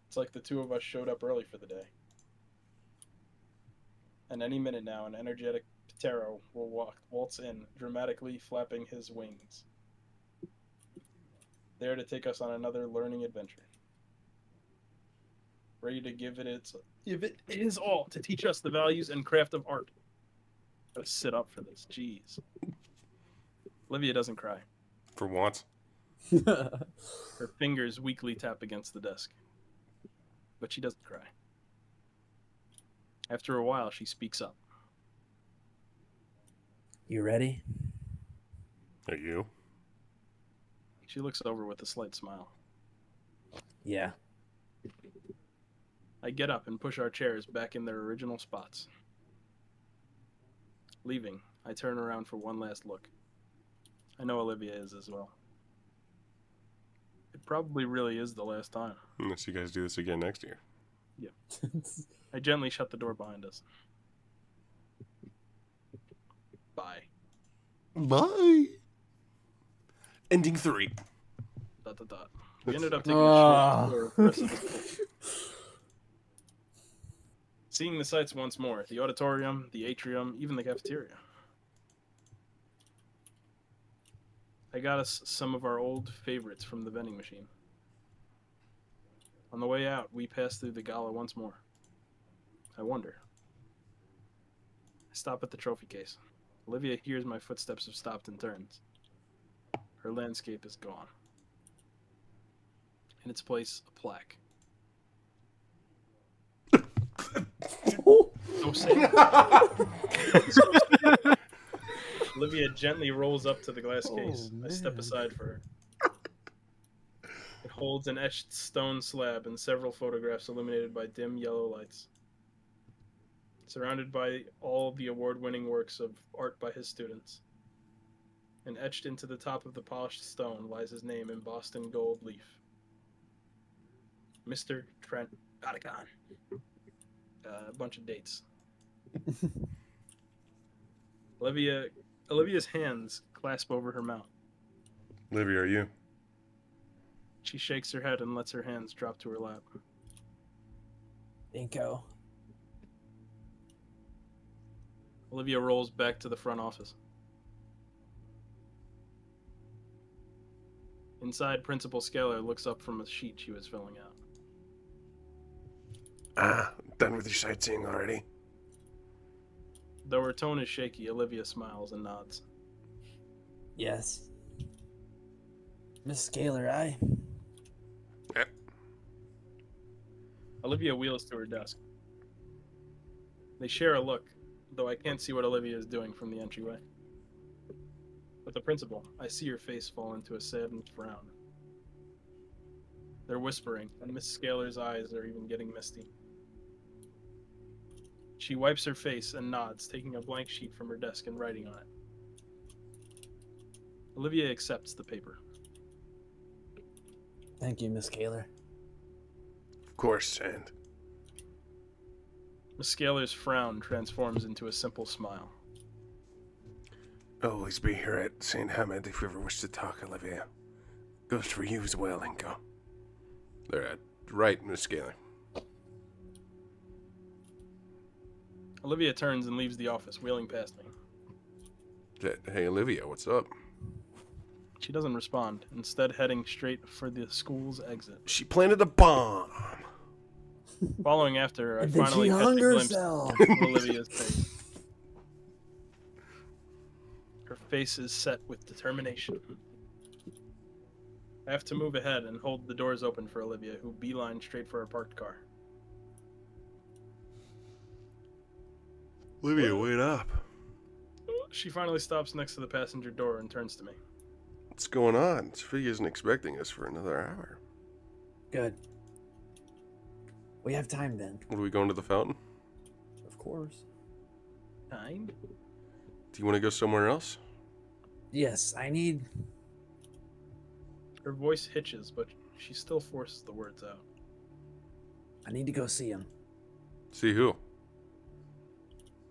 S4: It's like the two of us showed up early for the day. And any minute now, an energetic Ptero will waltz in, dramatically flapping his wings. There to take us on another learning adventure. Ready to give it his all to teach us the values and craft of art. Gotta sit up for this, jeez. Olivia doesn't cry.
S2: For once.
S4: Her fingers weakly tap against the desk. But she doesn't cry. After a while, she speaks up.
S1: You ready?
S2: Are you?
S4: She looks over with a slight smile.
S1: Yeah.
S4: I get up and push our chairs back in their original spots. Leaving, I turn around for one last look. I know Olivia is as well. It probably really is the last time.
S2: Unless you guys do this again next year.
S4: I gently shut the door behind us. Bye.
S2: Bye. Ending 3. ...
S4: We ended up taking a short tour of the rest of the school. Seeing the sights once more, the auditorium, the atrium, even the cafeteria. I got us some of our old favorites from the vending machine. On the way out, we pass through the gala once more. I wonder. I stop at the trophy case. Olivia hears my footsteps have stopped and turns. Her landscape is gone. In its place, a plaque. So sad. Olivia gently rolls up to the glass case. I step aside for her. It holds an etched stone slab and several photographs illuminated by dim yellow lights. Surrounded by all the award-winning works of art by his students. And etched into the top of the polished stone lies his name embossed in gold leaf. Mr. Trent Vatican. A bunch of dates. Olivia's hands clasp over her mouth.
S2: Olivia, are you?
S4: She shakes her head and lets her hands drop to her lap.
S1: Dinko.
S4: Olivia rolls back to the front office. Inside, Principal Scalar looks up from a sheet she was filling out.
S2: Done with your sightseeing already?
S4: Though her tone is shaky, Olivia smiles and nods.
S1: Yes. Miss Scalar,
S2: Yep.
S4: Olivia wheels to her desk. They share a look, though I can't see what Olivia is doing from the entryway. With the principal, I see her face fall into a saddened frown. They're whispering, and Miss Scalar's eyes are even getting misty. She wipes her face and nods, taking a blank sheet from her desk and writing on it. Olivia accepts the paper.
S1: Thank you, Miss Scalar.
S2: Of course, and
S4: Miss Scalar's frown transforms into a simple smile.
S2: I'll always be here at St. Hamed if you ever wish to talk, Olivia. Goes for you as well, Inko. They're at right, Miss Scalar.
S4: Olivia turns and leaves the office, wheeling past me.
S2: Hey, Olivia, what's up?
S4: She doesn't respond, instead heading straight for the school's exit.
S2: She planted a bomb.
S4: Following after her, I
S1: And then
S4: finally
S1: she
S4: catch a
S1: hung
S4: glimpse
S1: herself.
S4: of Olivia's face. Her face is set with determination. I have to move ahead and hold the doors open for Olivia, who beeline straight for her parked car.
S2: Olivia, wait up.
S4: She finally stops next to the passenger door and turns to me.
S2: What's going on? Sophie isn't expecting us for another hour.
S1: Good. We have time then.
S2: What, are we going to the fountain?
S5: Of course.
S4: Time?
S2: Do you want to go somewhere else?
S1: Yes, I need...
S4: Her voice hitches, but she still forces the words out.
S1: I need to go see him.
S2: See who?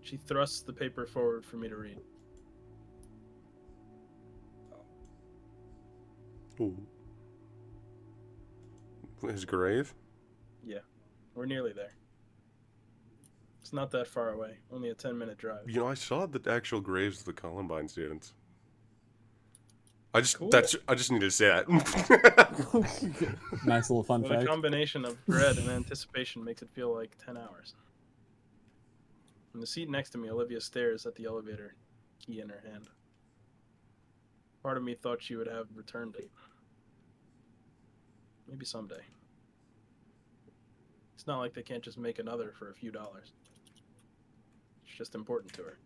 S4: She thrusts the paper forward for me to read.
S2: Ooh. His grave?
S4: Yeah, we're nearly there. It's not that far away, only a 10-minute drive.
S2: You know, I saw the actual graves of the Columbine students. I just
S4: Cool.
S2: I just needed to say that.
S5: Nice little fun
S4: Well, the
S5: fact.
S4: combination of dread and anticipation makes it feel like 10 hours. In the seat next to me, Olivia stares at the elevator, key in her hand. Part of me thought she would have return date. Maybe someday. It's not like they can't just make another for a few dollars. It's just important to her.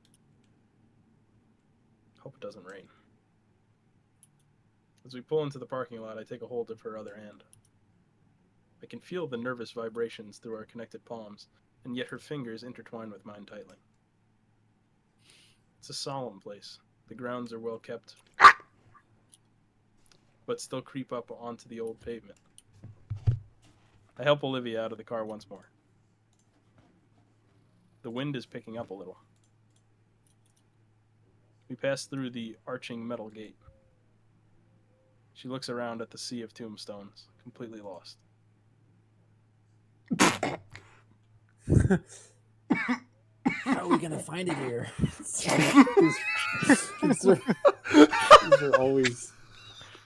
S4: Hope it doesn't rain. As we pull into the parking lot, I take a hold of her other hand. I can feel the nervous vibrations through our connected palms, and yet her fingers intertwine with mine tightly. It's a solemn place. The grounds are well kept, but still creep up onto the old pavement. I help Olivia out of the car once more. The wind is picking up a little. We pass through the arching metal gate. She looks around at the sea of tombstones, completely lost.
S1: How are we gonna find it here?
S5: These are always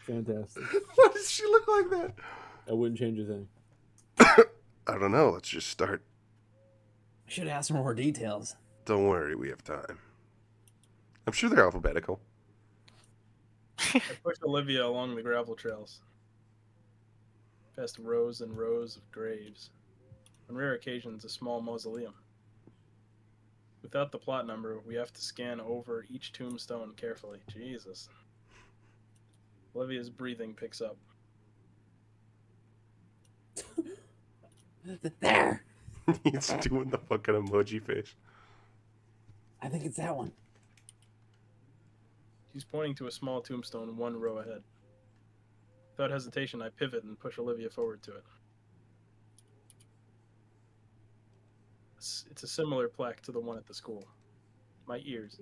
S5: fantastic.
S2: Why does she look like that?
S5: I wouldn't change a thing.
S2: I don't know. Let's just start.
S1: Should ask for more details.
S2: Don't worry, we have time. I'm sure they're alphabetical.
S4: I push Olivia along the gravel trails, past rows and rows of graves. On rare occasions, a small mausoleum. Without the plot number, we have to scan over each tombstone carefully. Jesus. Olivia's breathing picks up.
S1: There!
S2: He's doing the fucking emoji face.
S1: I think it's that one.
S4: She's pointing to a small tombstone 1 row ahead. Without hesitation, I pivot and push Olivia forward to it. It's a similar plaque to the one at the school. My ears.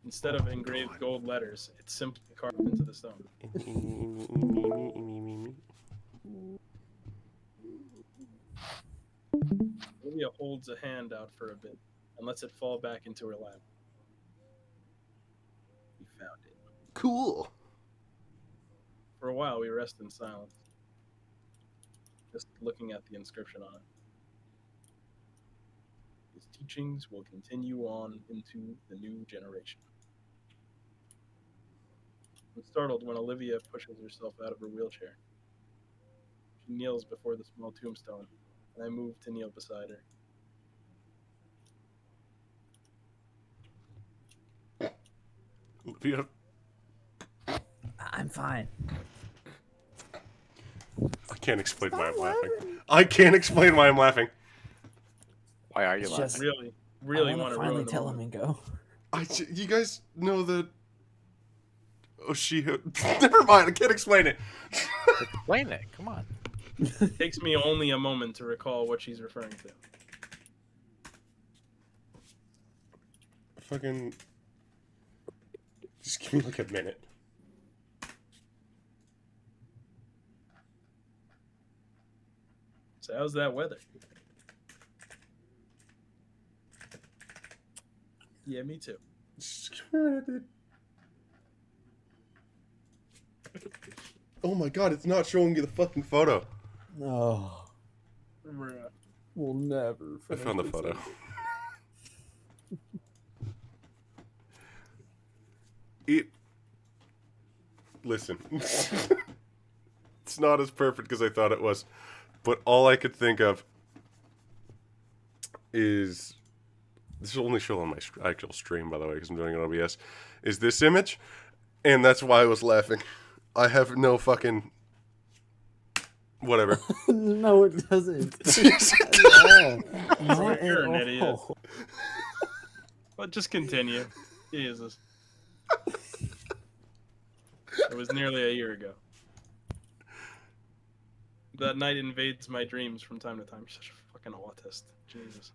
S4: Instead of engraved gold letters, it's simply carved into the stone. Olivia holds a hand out for a bit and lets it fall back into her lap. We found it.
S2: Cool.
S4: For a while, we rest in silence, just looking at the inscription on it. His teachings will continue on into the new generation. I'm startled when Olivia pushes herself out of her wheelchair. She kneels before the small tombstone, and I move to kneel beside her.
S2: Olivia.
S1: I'm fine.
S2: I can't explain why I'm laughing. I can't explain why I'm laughing.
S3: Why are you
S1: It's
S3: laughing?
S1: just-
S4: Really
S1: I
S4: want to
S1: finally
S4: ruin the
S1: tell him
S4: moment.
S1: and go.
S2: You guys know that. Oh, she. Never mind. I can't explain it.
S3: Explain it. Come on.
S4: It takes me only a moment to recall what she's referring to.
S2: Fucking. Just give me like a minute.
S4: So how's that weather? Yeah, me too.
S2: Just give me a minute, dude. Oh my god, it's not showing you the fucking photo.
S5: No,
S4: Bruh.
S5: we'll never.
S2: I found the photo. Listen. It's not as perfect as I thought it was. But all I could think of is... This will only show on my actual stream, by the way, because I'm doing it on OBS. Is this image? And that's why I was laughing. I have no fucking... Whatever.
S5: No, it doesn't.
S2: Yes, it
S5: At all. Not
S4: You're
S5: at
S4: an idiot.
S5: all.
S4: But just continue. Jesus. It was nearly a year ago. That night invades my dreams from time to time. You're such a fucking autist. Jesus.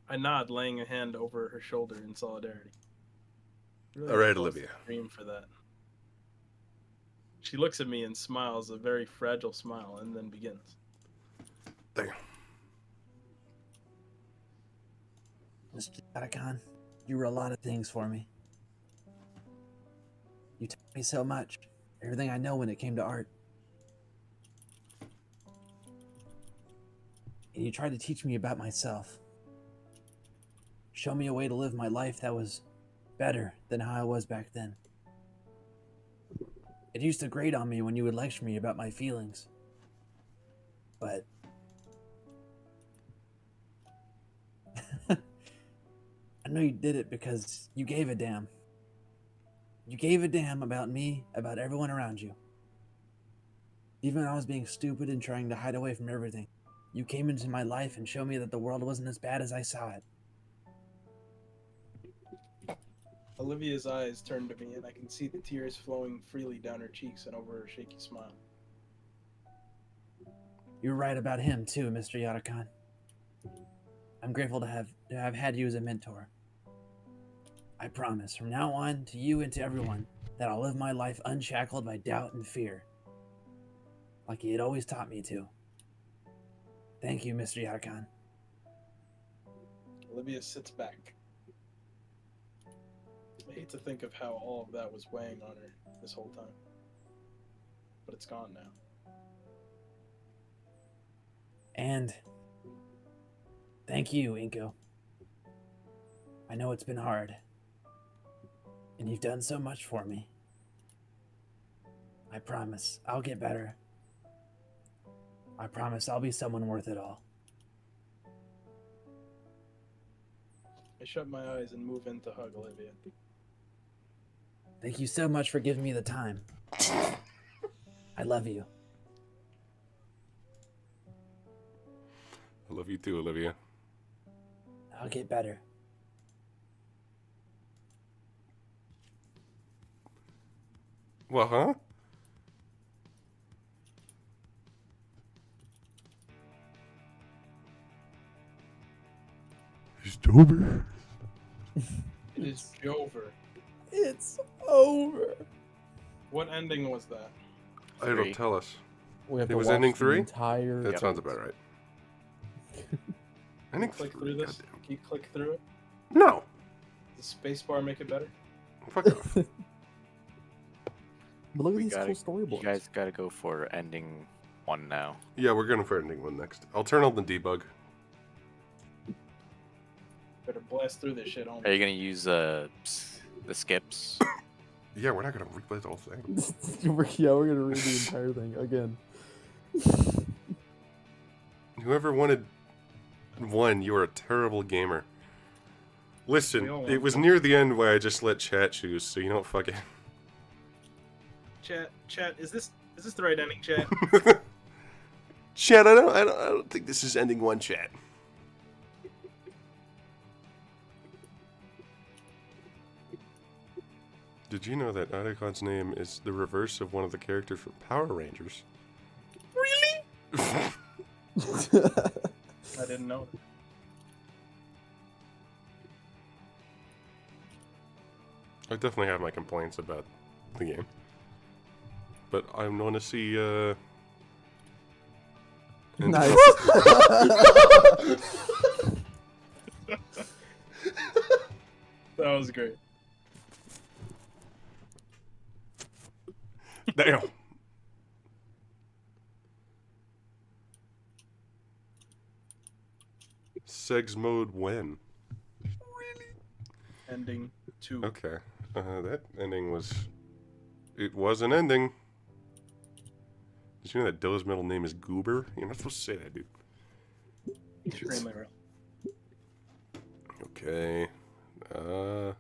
S4: I nod, laying a hand over her shoulder in solidarity. Really
S2: All right,
S4: close
S2: Olivia.
S4: Dream for that. She looks at me and smiles a very fragile smile, and then begins.
S2: There.
S1: Mr. Yatakan, you were a lot of things for me. You taught me so much. Everything I know when it came to art. And you tried to teach me about myself. Show me a way to live my life that was better than how I was back then. It used to grate on me when you would lecture me about my feelings. But I know you did it because you gave a damn. You gave a damn about me, about everyone around you. Even when I was being stupid and trying to hide away from everything, you came into my life and showed me that the world wasn't as bad as I saw it.
S4: Olivia's eyes turn to me, and I can see the tears flowing freely down her cheeks and over her shaky smile.
S1: You're right about him too, Mr. Yatakan. I'm grateful to have had you as a mentor. I promise, from now on, to you and to everyone, that I'll live my life unshackled by doubt and fear, like he had always taught me to. Thank you, Mr. Yatakan.
S4: Olivia sits back. I hate to think of how all of that was weighing on her this whole time. But it's gone now.
S1: And thank you, Inko. I know it's been hard. And you've done so much for me. I promise I'll get better. I promise I'll be someone worth it all.
S4: I shut my eyes and move in to hug Olivia.
S1: Thank you so much for giving me the time. I love you.
S2: I love you too, Olivia.
S1: I'll get better.
S2: Well, huh? It's over.
S4: It is over.
S5: It's over.
S4: What ending was that?
S2: It'll
S3: Three.
S2: tell us.
S5: We have
S2: It
S5: to
S2: was
S5: watch
S2: ending
S5: the
S2: 3?
S5: Entire.
S2: That sounds about right. Ending
S4: Click
S2: 3.
S4: through this.
S2: goddamn.
S4: Can you click through it?
S2: No.
S4: Does the spacebar make it better?
S2: Fuck off.
S5: But look at
S3: We
S5: these
S3: gotta-
S5: cool storyboards.
S3: You guys gotta go for ending 1 now.
S2: Yeah, we're going for ending 1 next. I'll turn on the debug.
S4: Better blast through this shit on
S3: Are you gonna use the skips?
S2: Yeah, we're not gonna replay the whole thing.
S5: We're gonna read the entire thing again.
S2: Whoever wanted 1, you are a terrible gamer. Listen,
S4: We all
S2: it
S4: want
S2: was
S4: one.
S2: near the end where I just let chat choose, so you don't fucking.
S4: Chat, is this the right ending, chat?
S2: Chat, I don't think this is ending 1, chat. Did you know that Idacon's name is the reverse of one of the characters from Power Rangers? Really?
S4: I didn't know.
S2: I definitely have my complaints about the game. But I want to see,
S5: Nice.
S4: That was great.
S2: Damn. Segs mode when?
S4: Ending 2.
S2: Okay. That ending was... It was an ending. Did you know that Doe's middle name is Goober? You're not supposed to say that, dude.
S4: Extremely real.
S2: Okay. Okay,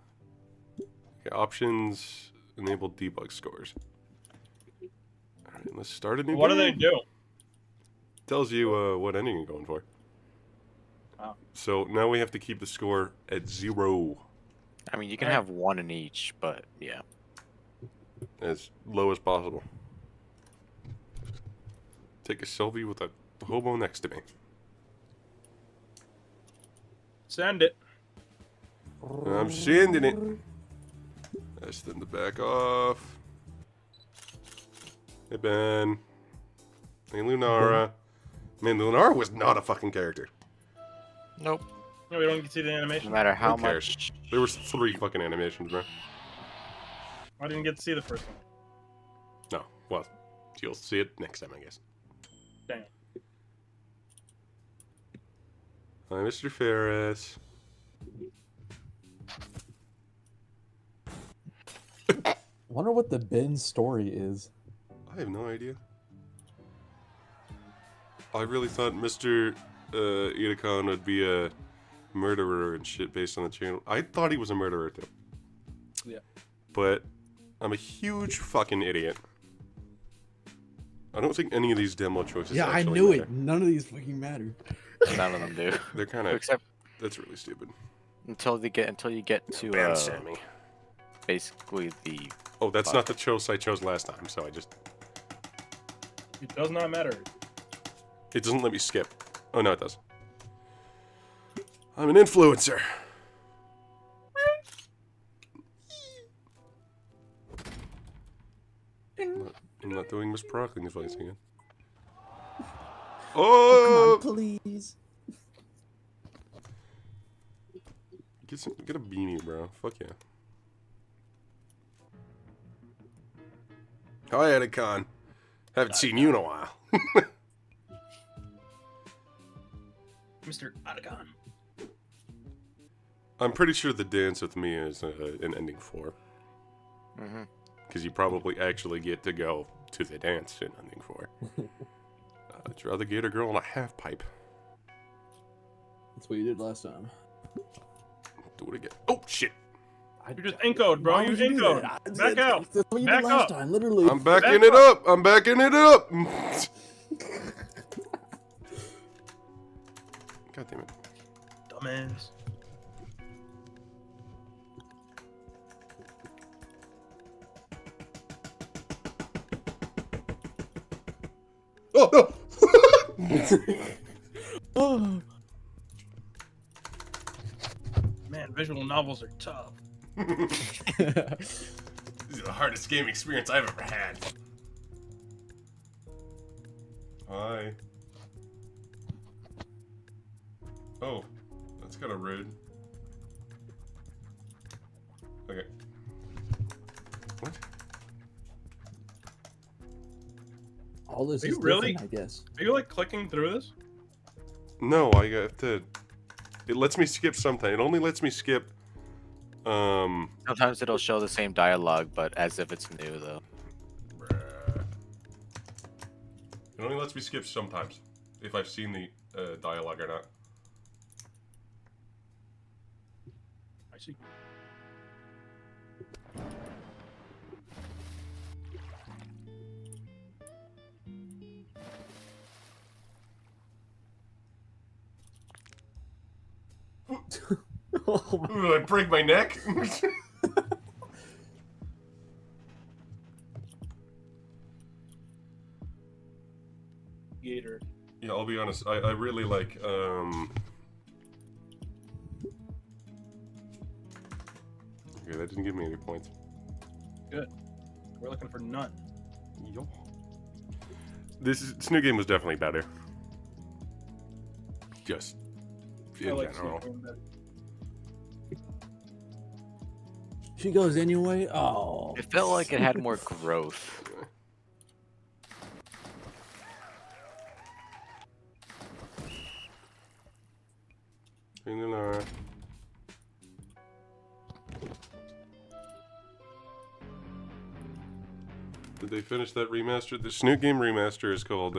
S2: options. Enable debug scores. Alright, let's start a new
S4: What do
S2: game.
S4: they do?
S2: Tells you what ending you're going for.
S4: Oh.
S2: So now we have to keep the score at 0.
S3: I mean, you can
S4: Alright.
S3: have 1 in each, but yeah.
S2: As low as possible. Take a selfie with a hobo next to me.
S4: Send it.
S2: I'm sending it. That's them to back off. Hey, Ben. Hey, Lunara. Man, Lunara was not a fucking character.
S3: Nope.
S4: No, we don't get to see the
S3: No
S4: animation.
S3: matter how
S2: Who cares?
S3: much.
S2: There was 3 fucking animations, bro.
S4: I didn't get to see the first one.
S2: No, well, you'll see it next time, I guess.
S4: Damn.
S2: Hi, Mr. Ferris.
S5: Wonder what the Ben story is.
S2: I have no idea. I really thought Mr. Idacon would be a murderer and shit based on the channel. I thought he was a murderer too.
S4: Yeah.
S2: But I'm a huge fucking idiot. I don't think any of these demo choices.
S5: Yeah, I
S2: actually
S5: knew
S2: matter.
S5: it. None of these fucking matter.
S3: None of them do.
S2: They're kind of.
S3: Except
S2: That's really stupid.
S3: until you get to
S2: Ben Sammy.
S3: basically the
S2: Oh, that's not the choice I chose last time, so I just.
S4: It does not matter.
S2: It doesn't let me skip. Oh, no, it does. I'm an influencer. I'm not doing Miss Prockling's voice again. Oh!
S5: Come on, please.
S2: Get a beanie, bro. Fuck yeah. Hi, Edicon. Haven't seen you in a while.
S4: Mr. Otacon.
S2: I'm pretty sure the dance with me is an ending 4.
S3: Mm-hmm.
S2: Because you probably actually get to go to the dance in ending 4. Draw the gator girl on a half pipe.
S5: That's what you did last time.
S2: Do it again. Oh, shit.
S4: You just encode, bro.
S5: Why
S4: You
S5: would do
S4: encode.
S5: that?
S4: Back out.
S5: That's what you
S4: Back
S5: did last
S4: up.
S5: time, literally.
S2: I'm backing it up. I'm backing it up. God damn it.
S4: Dumbass.
S2: Oh, no.
S5: Oh.
S4: Man, visual novels are tough.
S2: This is the hardest game experience I've ever had. Hi. Oh, that's kind of rude. Okay. What?
S5: All this
S4: Are
S5: is
S4: you really-
S5: different, I guess.
S4: Are you like clicking through this?
S2: No, I got to. It lets me skip something. It only lets me skip.
S3: Sometimes it'll show the same dialogue, but as if it's new, though.
S2: Bruh. It only lets me skip sometimes if I've seen the dialogue or not.
S4: I see.
S5: Oh my-
S2: Ooh, I break my neck.
S4: Gator.
S2: Yeah, I'll be honest. I really like Okay, that didn't give me any points.
S4: Good. We're looking for none.
S2: Yo. This new game was definitely better. Just
S4: I
S2: in
S4: like
S2: general.
S4: Snoop better.
S5: She goes anyway. Oh.
S3: It felt like it had more growth.
S2: Did they finish that remaster? The Snoot game remaster is called,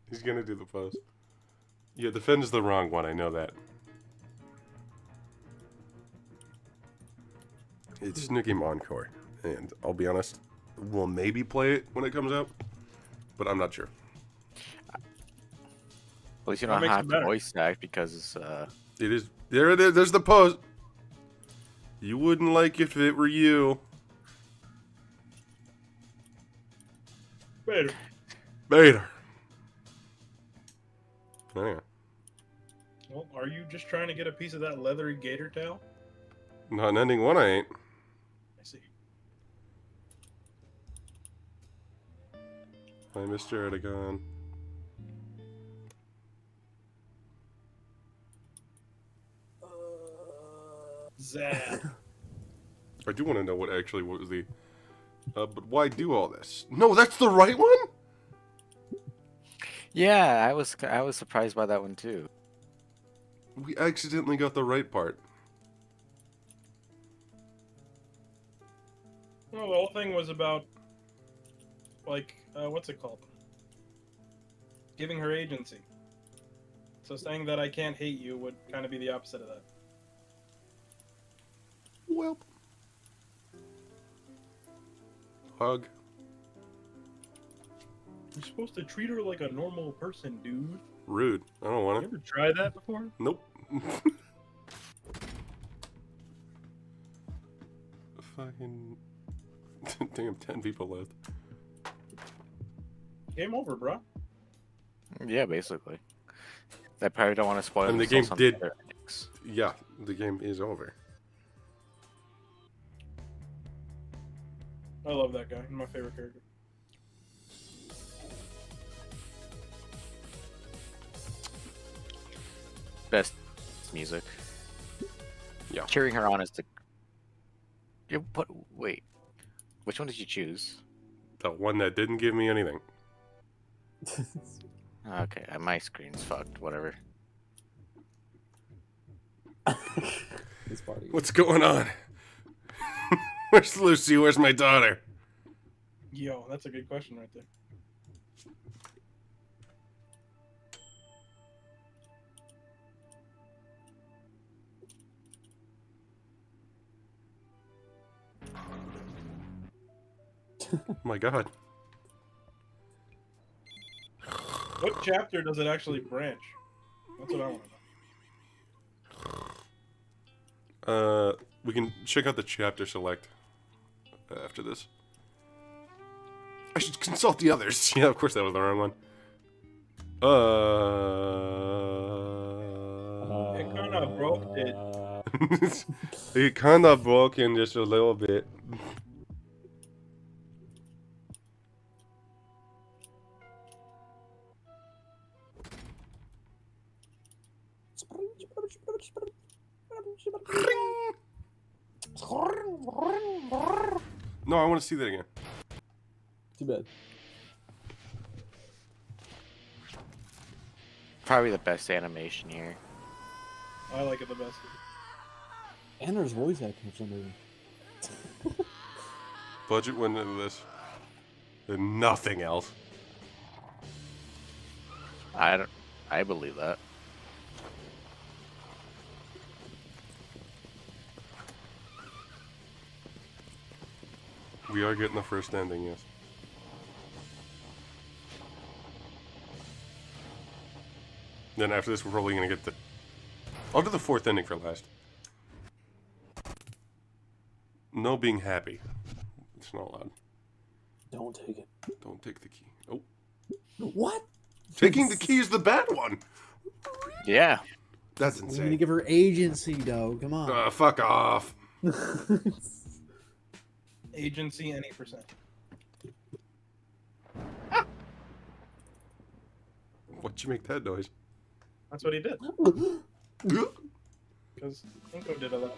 S2: He's gonna do the post. Yeah, Defend's the wrong one, I know that. It's Snoot game Encore, and I'll be honest, we'll maybe play it when it comes out, but I'm not sure.
S3: At least you
S4: That
S3: don't
S4: makes it
S3: have to
S4: better.
S3: voice act because it's,
S2: It is, there it is, there's the post! You wouldn't like if it were you.
S4: Better.
S2: Beta. Anyway,
S4: Well, are you just trying to get a piece of that leathery gator tail?
S2: not an ending one, I ain't.
S4: I see.
S2: Hi, Mr. Erdogan.
S4: Zap.
S2: I do want to know what actually was the. But why do all this? No, that's the right one.
S3: yeah, I was surprised by that one too.
S2: We accidentally got the right part.
S4: Well, the whole thing was about, like, what's it called? Giving her agency. So saying that I can't hate you would kind of be the opposite of that.
S2: Well. Hug.
S4: You're supposed to treat her like a normal person, dude.
S2: Rude. I don't want
S4: You
S2: it.
S4: ever tried that before?
S2: Nope. Fucking. Damn, 10 people left.
S4: Game over, bro.
S3: Yeah, basically. I probably don't want to spoil.
S2: I mean, the
S3: themselves
S2: game
S3: on
S2: did-
S3: other endings.
S2: Yeah, the game is over.
S4: I love that guy. He's my favorite character.
S3: Best music.
S2: Yeah.
S3: Cheering her on is the. Yeah, but wait, which one did you choose?
S2: The one that didn't give me anything.
S3: Okay, my screen's fucked. Whatever.
S5: This party.
S2: What's going on? Where's Lucy? Where's my daughter?
S4: Yo, that's a good question right there.
S2: Oh my god.
S4: What chapter does it actually branch? That's what I want to know.
S2: We can check out the chapter select after this. I should consult the others. Yeah, of course that was the wrong one.
S4: It kind of broke it.
S2: It kind of broken just a little bit. No, I want to see that again.
S5: Too bad.
S3: Probably the best animation here.
S4: I like it the best.
S5: Anna's voice acting for some reason.
S2: Budget went into this. And nothing else.
S3: I believe that.
S2: We are getting the first ending, yes. Then after this, we're probably gonna get the... I'll do the fourth ending for last. No being happy. It's not allowed.
S5: Don't take it.
S2: Don't take the key. Oh.
S5: What?
S2: Taking the key is the bad one!
S3: Yeah.
S2: That's
S5: We need to
S2: insane.
S5: give her agency, though. Come on.
S2: Fuck off.
S4: Agency any percent.
S2: What'd you make that noise?
S4: That's what he did. Because Inko did a lot.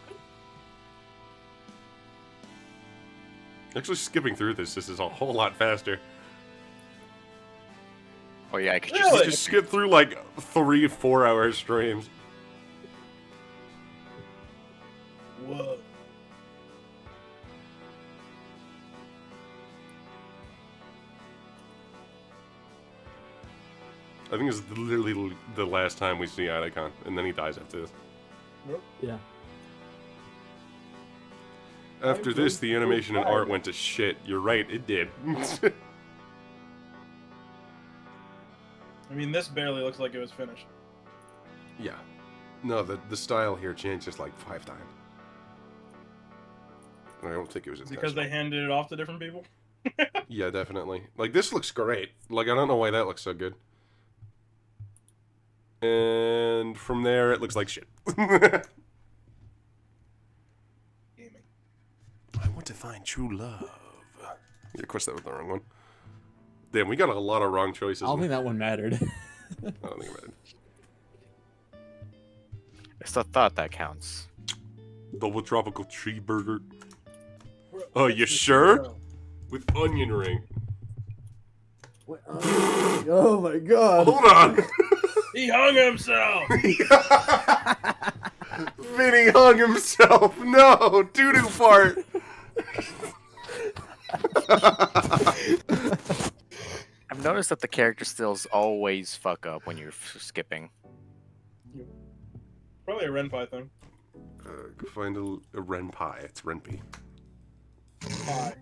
S2: Actually, skipping through this is a whole lot faster.
S3: Oh yeah, I could
S4: Really?
S3: just
S2: Just skip through like 3-4 hour streams.
S4: Whoa.
S2: I think it's literally the last time we see Icon, and then he dies after this.
S5: Yeah.
S2: After this, the animation and art went to shit. You're right, it did.
S4: I mean, this barely looks like it was finished.
S2: Yeah. No, the style here changed just like 5 times. I don't think it was
S4: Because
S2: intentional.
S4: they handed it off to different people.
S2: Yeah, definitely. Like, this looks great. Like, I don't know why that looks so good. And from there, it looks like shit.
S4: Gaming.
S2: I want to find true love. Yeah, of course, that was the wrong one. Damn, we got a lot of wrong choices.
S5: I don't think that one mattered.
S2: I don't think it mattered.
S3: It's the thought that counts.
S2: Double tropical tree burger. Oh, you sure? With onion ring.
S5: Oh my god.
S2: Hold on.
S4: He hung himself!
S2: Vinny hung himself. No, doo-doo fart.
S3: I've noticed that the character stills always fuck up when you're skipping.
S4: Probably a Renpai thing.
S2: Find a Ren pie. It's Renpy.
S4: Pie.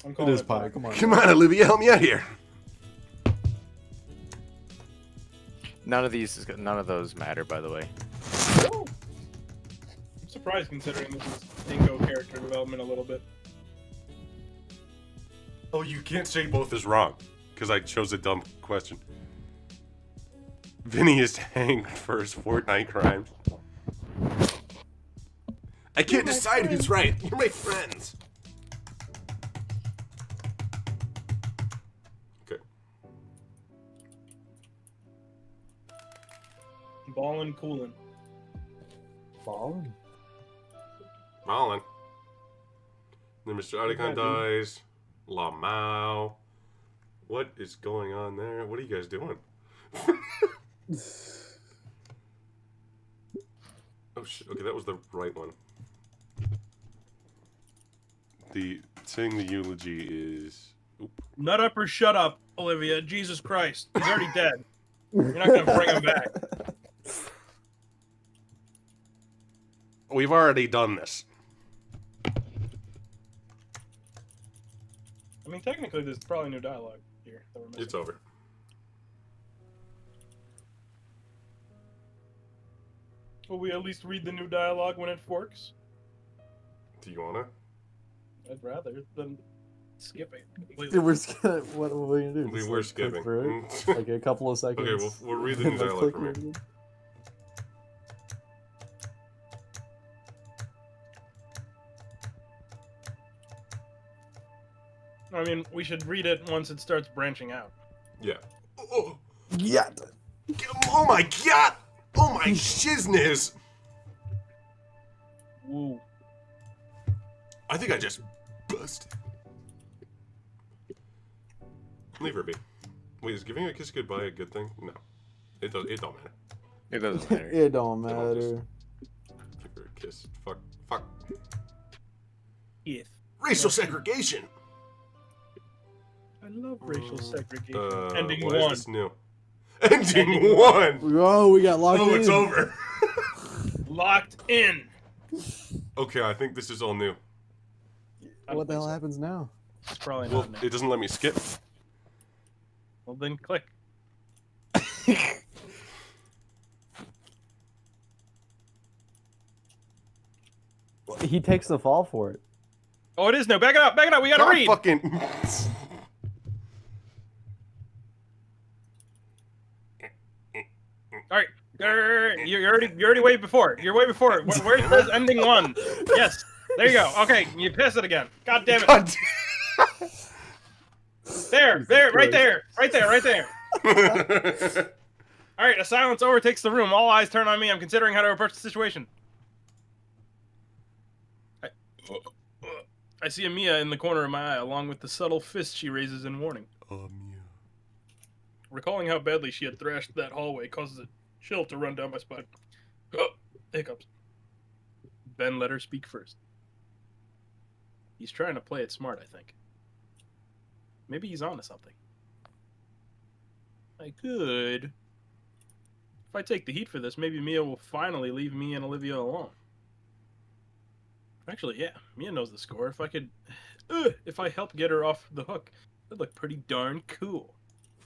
S4: I'm
S5: It
S4: calling
S5: is pie. Come on.
S2: Come on, Olivia, help me out here.
S3: None of those matter, by the way.
S4: I'm surprised considering this is Inko character development a little bit.
S2: Oh, you can't say both is wrong, because I chose a dumb question. Vinny is hanged for his Fortnite crimes. I can't decide who's right. You're my friends. Okay.
S4: Ballin' coolin'.
S5: Fallen.
S2: Malin. Then Mr. Otacon dies. La Mao. What is going on there? What are you guys doing? Oh shit! Okay, that was the right one. The saying the eulogy is. Oop.
S4: Nut up or shut up, Olivia. Jesus Christ. He's already dead. You're not going to bring him back.
S2: We've already done this.
S4: I mean, technically, there's probably new dialogue here that we're missing.
S2: It's over.
S4: Will we at least read the new dialogue when it forks?
S2: Do you wanna?
S4: I'd rather than skip it completely.
S5: Dude, we're just gonna, what are we gonna do?
S2: We
S5: Just,
S2: were
S5: like, click
S2: skipping.
S5: through it? Like a couple of seconds.
S2: Okay, we'll read the new
S5: Like,
S2: dialogue
S5: click
S2: from here.
S5: through it.
S4: I mean, we should read it once it starts branching out.
S2: Yeah. Oh,
S5: Yeah.
S2: oh my god! Oh my shizness!
S4: Woo.
S2: I think I just busted. Leave her be. Wait, is giving a kiss goodbye a good thing? No. It don't matter.
S3: It doesn't matter.
S5: It don't
S2: I'll just-
S5: matter.
S2: Give her a kiss. Fuck.
S4: If.
S2: Racial segregation!
S4: I love racial segregation. Ending
S2: why
S4: one.
S2: is this new? Ending one!
S5: Oh, we got locked in.
S2: Oh, it's over.
S4: Locked in.
S2: Okay, I think this is all new.
S5: What the hell happens now?
S4: It's probably
S2: Well,
S4: not now.
S2: it doesn't let me skip.
S4: Well, then click.
S5: He takes the fall for it.
S4: Oh, it is new. Back it up. Back it up. We gotta
S2: God
S4: read.
S2: fucking.
S4: All right. You're already way before. You're way before. Where it says ending one. Yes. There you go. Okay. You piss it again. God damn it.
S2: God
S4: There. Right there. Right there. All right. A silence overtakes the room. All eyes turn on me. I'm considering how to approach the situation. I see Mia in the corner of my eye, along with the subtle fist she raises in warning.
S2: Yeah.
S4: Recalling how badly she had thrashed that hallway causes a chill to run down my spine. Oh, hiccups. Ben let her speak first. He's trying to play it smart, I think. Maybe he's onto something. I could. If I take the heat for this, maybe Mia will finally leave me and Olivia alone. Actually, yeah, Mia knows the score. If I help get her off the hook, that'd look pretty darn cool.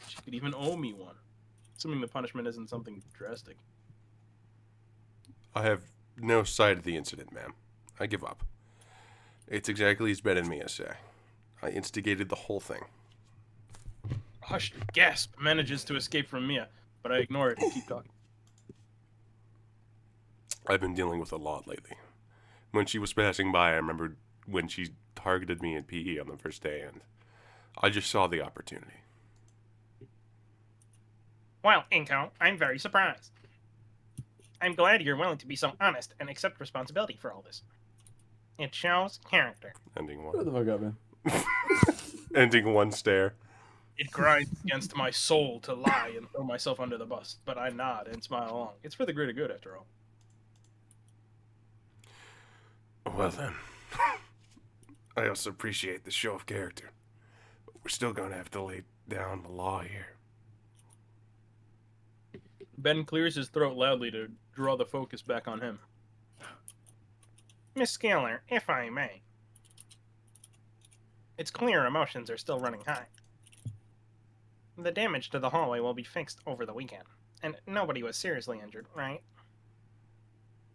S4: She could even owe me one. Assuming the punishment isn't something drastic.
S2: I have no side of the incident, ma'am. I give up. It's exactly as Ben and Mia say. I instigated the whole thing.
S4: A hushed gasp manages to escape from Mia, but I ignore it and keep talking.
S2: I've been dealing with a lot lately. When she was passing by, I remembered when she targeted me in PE on the first day, and I just saw the opportunity.
S7: Well, Inko, I'm very surprised. I'm glad you're willing to be so honest and accept responsibility for all this. It shows character.
S2: Ending
S5: Shut
S2: one.
S5: the fuck up, man.
S2: Ending one stare.
S4: It grinds against my soul to lie and throw myself under the bus, but I nod and smile along. It's for the greater good, after all.
S2: Well then. I also appreciate the show of character. But we're still going to have to lay down the law here.
S4: Ben clears his throat loudly to draw the focus back on him.
S7: Miss Scaler, if I may. It's clear emotions are still running high. The damage to the hallway will be fixed over the weekend, and nobody was seriously injured, right?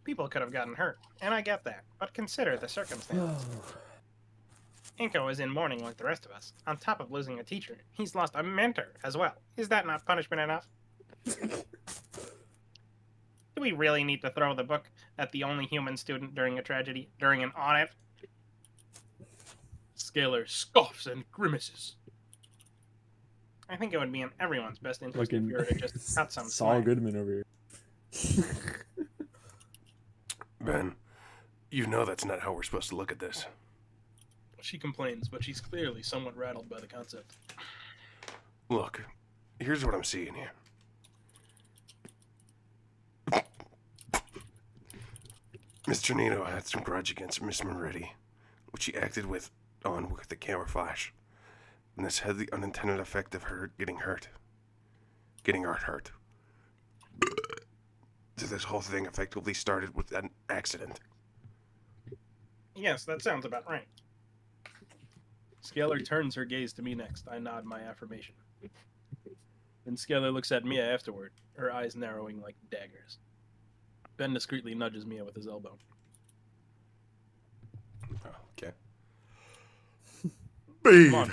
S7: People could have gotten hurt, and I get that, but consider the circumstances. Inko is in mourning like the rest of us. On top of losing a teacher, he's lost a mentor as well. Is that not punishment enough? Do we really need to throw the book at the only human student during a tragedy, during an audit?
S4: Scaler scoffs and grimaces.
S7: I think it would be in everyone's best interest if
S5: Fucking
S7: you were to just cut some
S5: Saul
S7: slack.
S5: Goodman over here.
S2: Ben, you know that's not how we're supposed to look at this.
S4: She complains, but she's clearly somewhat rattled by the concept.
S2: Look, here's what I'm seeing here. Mr. Nino had some grudge against Miss Moretti, which he acted on with the camera flash. And this had the unintended effect of her getting hurt. Getting Art hurt. So this whole thing effectively started with an accident.
S7: Yes, that sounds about right.
S4: Scalar turns her gaze to me next. I nod my affirmation. Then Scalar looks at Mia afterward, her eyes narrowing like daggers. Ben discreetly nudges Mia with his elbow.
S2: Okay.
S4: Come on.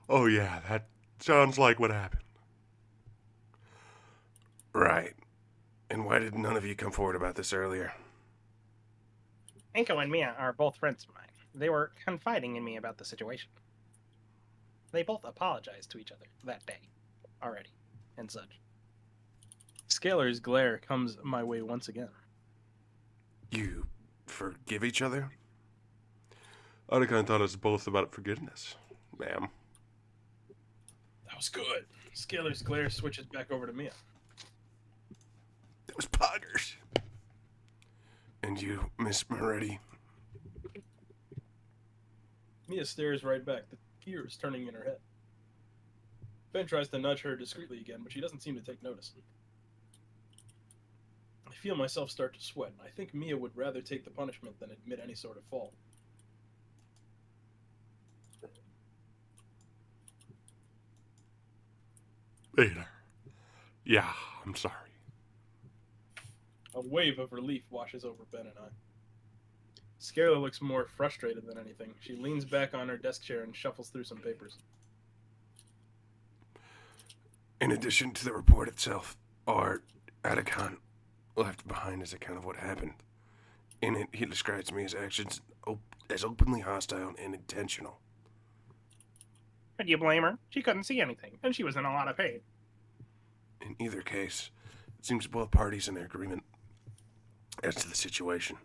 S2: Oh yeah, that sounds like what happened. Right. And why did none of you come forward about this earlier?
S7: Enko and Mia are both friends of mine. They were confiding in me about the situation. They both apologized to each other that day already, and such.
S4: Scalar's glare comes my way once again.
S2: You forgive each other? Otacon taught us both about forgiveness, ma'am.
S4: That was good. Scalar's glare switches back over to Mia.
S2: That was poggers. And you, Miss Moretti?
S4: Mia stares right back, the tears turning in her head. Ben tries to nudge her discreetly again, but she doesn't seem to take notice. I feel myself start to sweat, and I think Mia would rather take the punishment than admit any sort of fault.
S2: Later. Yeah, I'm sorry.
S4: A wave of relief washes over Ben and I. Scarla looks more frustrated than anything. She leans back on her desk chair and shuffles through some papers.
S2: In addition to the report itself, our Atacon left behind his account of what happened. In it, he describes Mia's actions as openly hostile and intentional.
S7: Could you blame her? She couldn't see anything, and she was in a lot of pain.
S2: In either case, it seems both parties in their agreement as to the situation.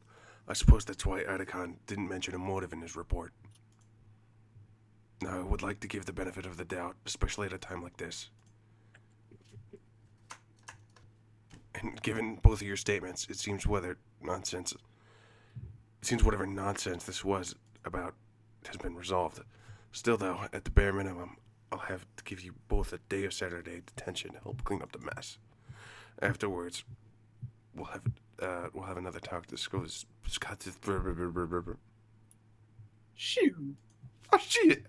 S2: I suppose that's why Atacon didn't mention a motive in his report. Now, I would like to give the benefit of the doubt, especially at a time like this. And given both of your statements, it seems whatever nonsense this was about has been resolved. Still, though, at the bare minimum, I'll have to give you both a day of Saturday detention to help clean up the mess. Afterwards, we'll have another talk to discuss.
S7: Shoo!
S2: Oh shit!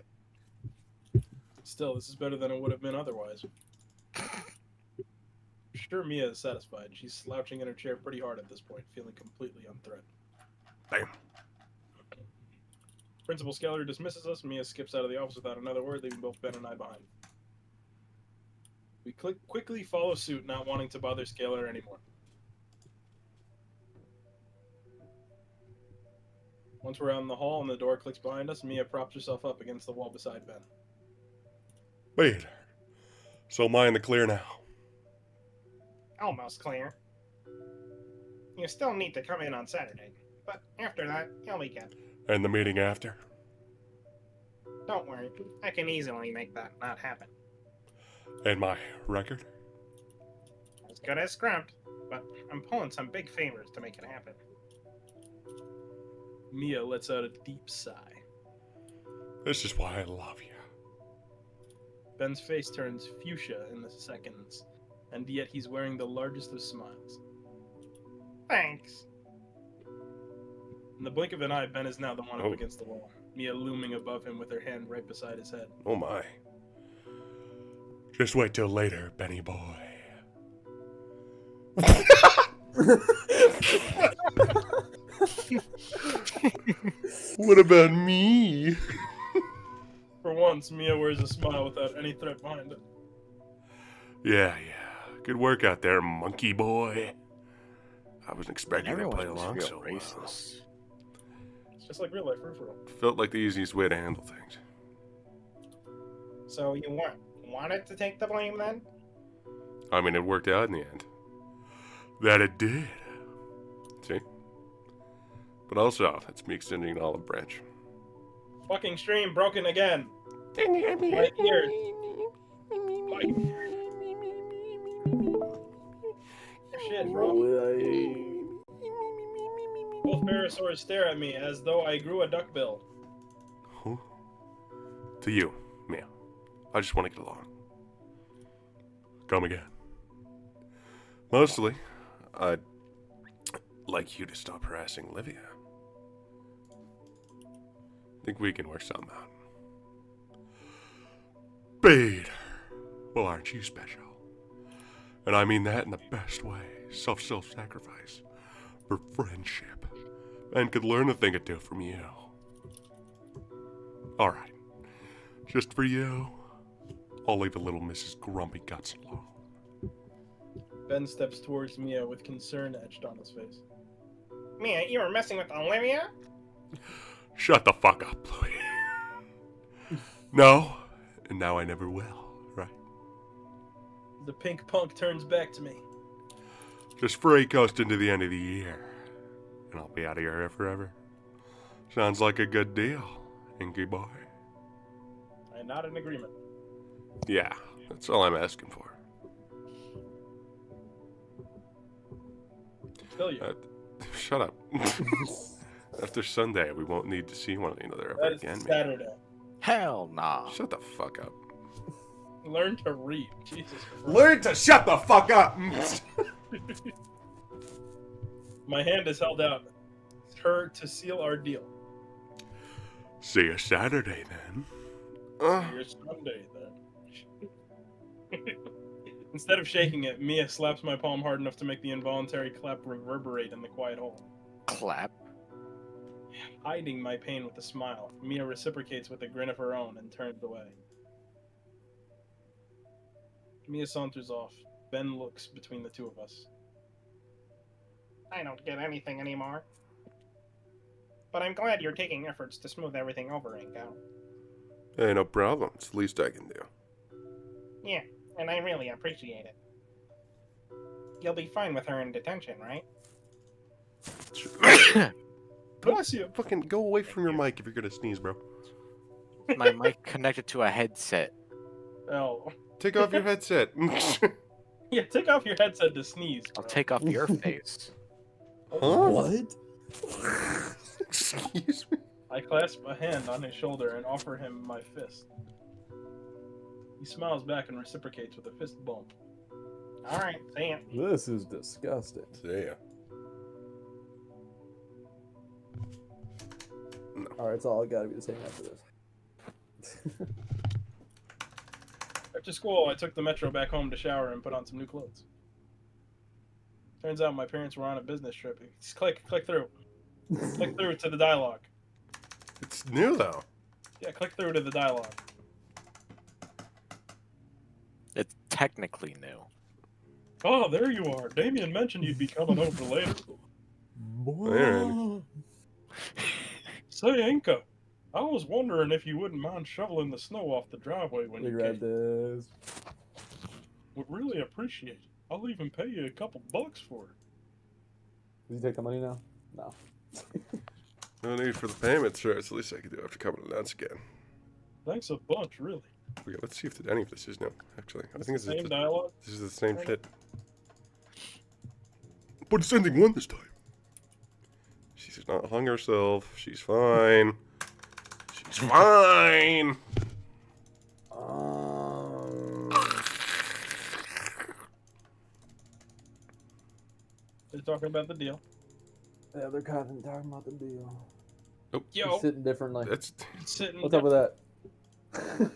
S4: Still, this is better than it would have been otherwise. Sure, Mia is satisfied. She's slouching in her chair pretty hard at this point, feeling completely unthreatened.
S2: Damn.
S4: Principal Scalar dismisses us. Mia skips out of the office without another word, leaving both Ben and I behind. We quickly follow suit, not wanting to bother Scalar anymore. Once we're out in the hall and the door clicks behind us, Mia props herself up against the wall beside Ben.
S2: Wait. So am I in the clear now?
S7: Almost clear. You still need to come in on Saturday, but after that, you'll be good.
S2: And the meeting after?
S7: Don't worry, I can easily make that not happen.
S2: And my record?
S7: As good as scrubbed, but I'm pulling some big favors to make it happen.
S4: Mia lets out a deep sigh.
S2: This is why I love you.
S4: Ben's face turns fuchsia in the seconds, and yet he's wearing the largest of smiles.
S7: Thanks.
S4: In the blink of an eye, Ben is now the one up
S2: Oh.
S4: against the wall, Mia looming above him with her hand right beside his head.
S2: Oh my. Just wait till later, Benny boy. What about me?
S4: For once, Mia wears a smile without any threat behind it.
S2: Yeah. Good work out there, monkey boy. I wasn't expecting to play
S3: Everyone's
S2: along
S3: real
S2: so well.
S3: racist.
S4: It's just like real life, for real.
S2: Felt like the easiest way to handle things.
S7: So you wanted to take the blame then?
S2: I mean, it worked out in the end. That it did. See? But also, that's me extending an olive branch.
S4: Fucking stream broken again.
S7: My ear. Shit, bro. Both parasaurs stare at me as though I grew a duckbill.
S2: Huh? To you, Mia. I just want to get along. Come again. Mostly, I'd like you to stop harassing Olivia. Think we can work something out. Bede. Well, aren't you special? And I mean that in the best way. Self-sacrifice. For friendship. And could learn a thing or two from you. Alright. Just for you, I'll leave the little Mrs. Grumpy Guts alone.
S4: Ben steps towards Mia with concern etched on his face.
S7: Mia, you were messing with Olivia?
S2: Shut the fuck up, Louie. No, and now I never will, right?
S4: The pink punk turns back to me.
S2: Just free coasting to the end of the year. And I'll be out of your hair forever. Sounds like a good deal, Inky boy.
S4: I nod in agreement.
S2: Yeah, that's all I'm asking for.
S4: Still you.
S2: Shut up. After Sunday, we won't need to see one another ever
S4: That is
S2: again, man.
S4: Saturday.
S3: Hell nah.
S2: Shut the fuck up.
S4: Learn to read. Jesus Christ.
S2: Learn to shut the fuck up!
S4: My hand is held out. Her to seal our deal.
S2: See you Saturday, then.
S4: Your Sunday, then. Instead of shaking it, Mia slaps my palm hard enough to make the involuntary clap reverberate in the quiet hole.
S3: Clap.
S4: Hiding my pain with a smile, Mia reciprocates with a grin of her own and turns away. Mia saunters off. Ben looks between the two of us.
S7: I don't get anything anymore. But I'm glad you're taking efforts to smooth everything over, Inko.
S2: Hey, no problem. It's the least I can do.
S7: Yeah, and I really appreciate it. You'll be fine with her in detention, right?
S4: Bless you.
S2: Fucking go away from your mic if you're gonna sneeze, bro.
S3: My mic connected to a headset.
S4: Oh.
S2: Take off your headset.
S4: Yeah, take off your headset to sneeze.
S3: I'll
S4: bro.
S3: take off your face.
S2: Huh?
S5: What?
S2: Excuse me?
S4: I clasp a hand on his shoulder and offer him my fist. He smiles back and reciprocates with a fist bump.
S7: Alright, see ya.
S5: This is disgusting.
S2: See ya.
S5: Alright, it's all gotta be the same after this.
S4: After school, I took the metro back home to shower and put on some new clothes. Turns out my parents were on a business trip. Just click through. Click through to the dialogue.
S2: It's new, though.
S4: Yeah, click through to the dialogue.
S3: It's technically new.
S4: Oh, there you are. Damien mentioned you'd be coming over later.
S5: Boy.
S4: Say, Inca, I was wondering if you wouldn't mind shoveling the snow off the driveway when
S5: We
S4: you
S5: read
S4: came.
S5: this.
S4: Would really appreciate it. I'll even pay you a couple bucks for it.
S5: Did you take the money now? No.
S2: No need for the payment, sir. It's the least I can do after coming to announce again.
S4: Thanks a bunch, really.
S2: Okay, let's see if any of this is new, actually. I think
S4: It's the same
S2: this
S4: dialogue.
S2: is the same shit. But it's ending one this time. She's not hung herself. She's fine. She's fine.
S4: They're talking about the deal.
S5: Yeah, they're kind of talking about the deal.
S4: Yo,
S5: He's sitting differently.
S2: That's
S4: sitting.
S5: What's up with that?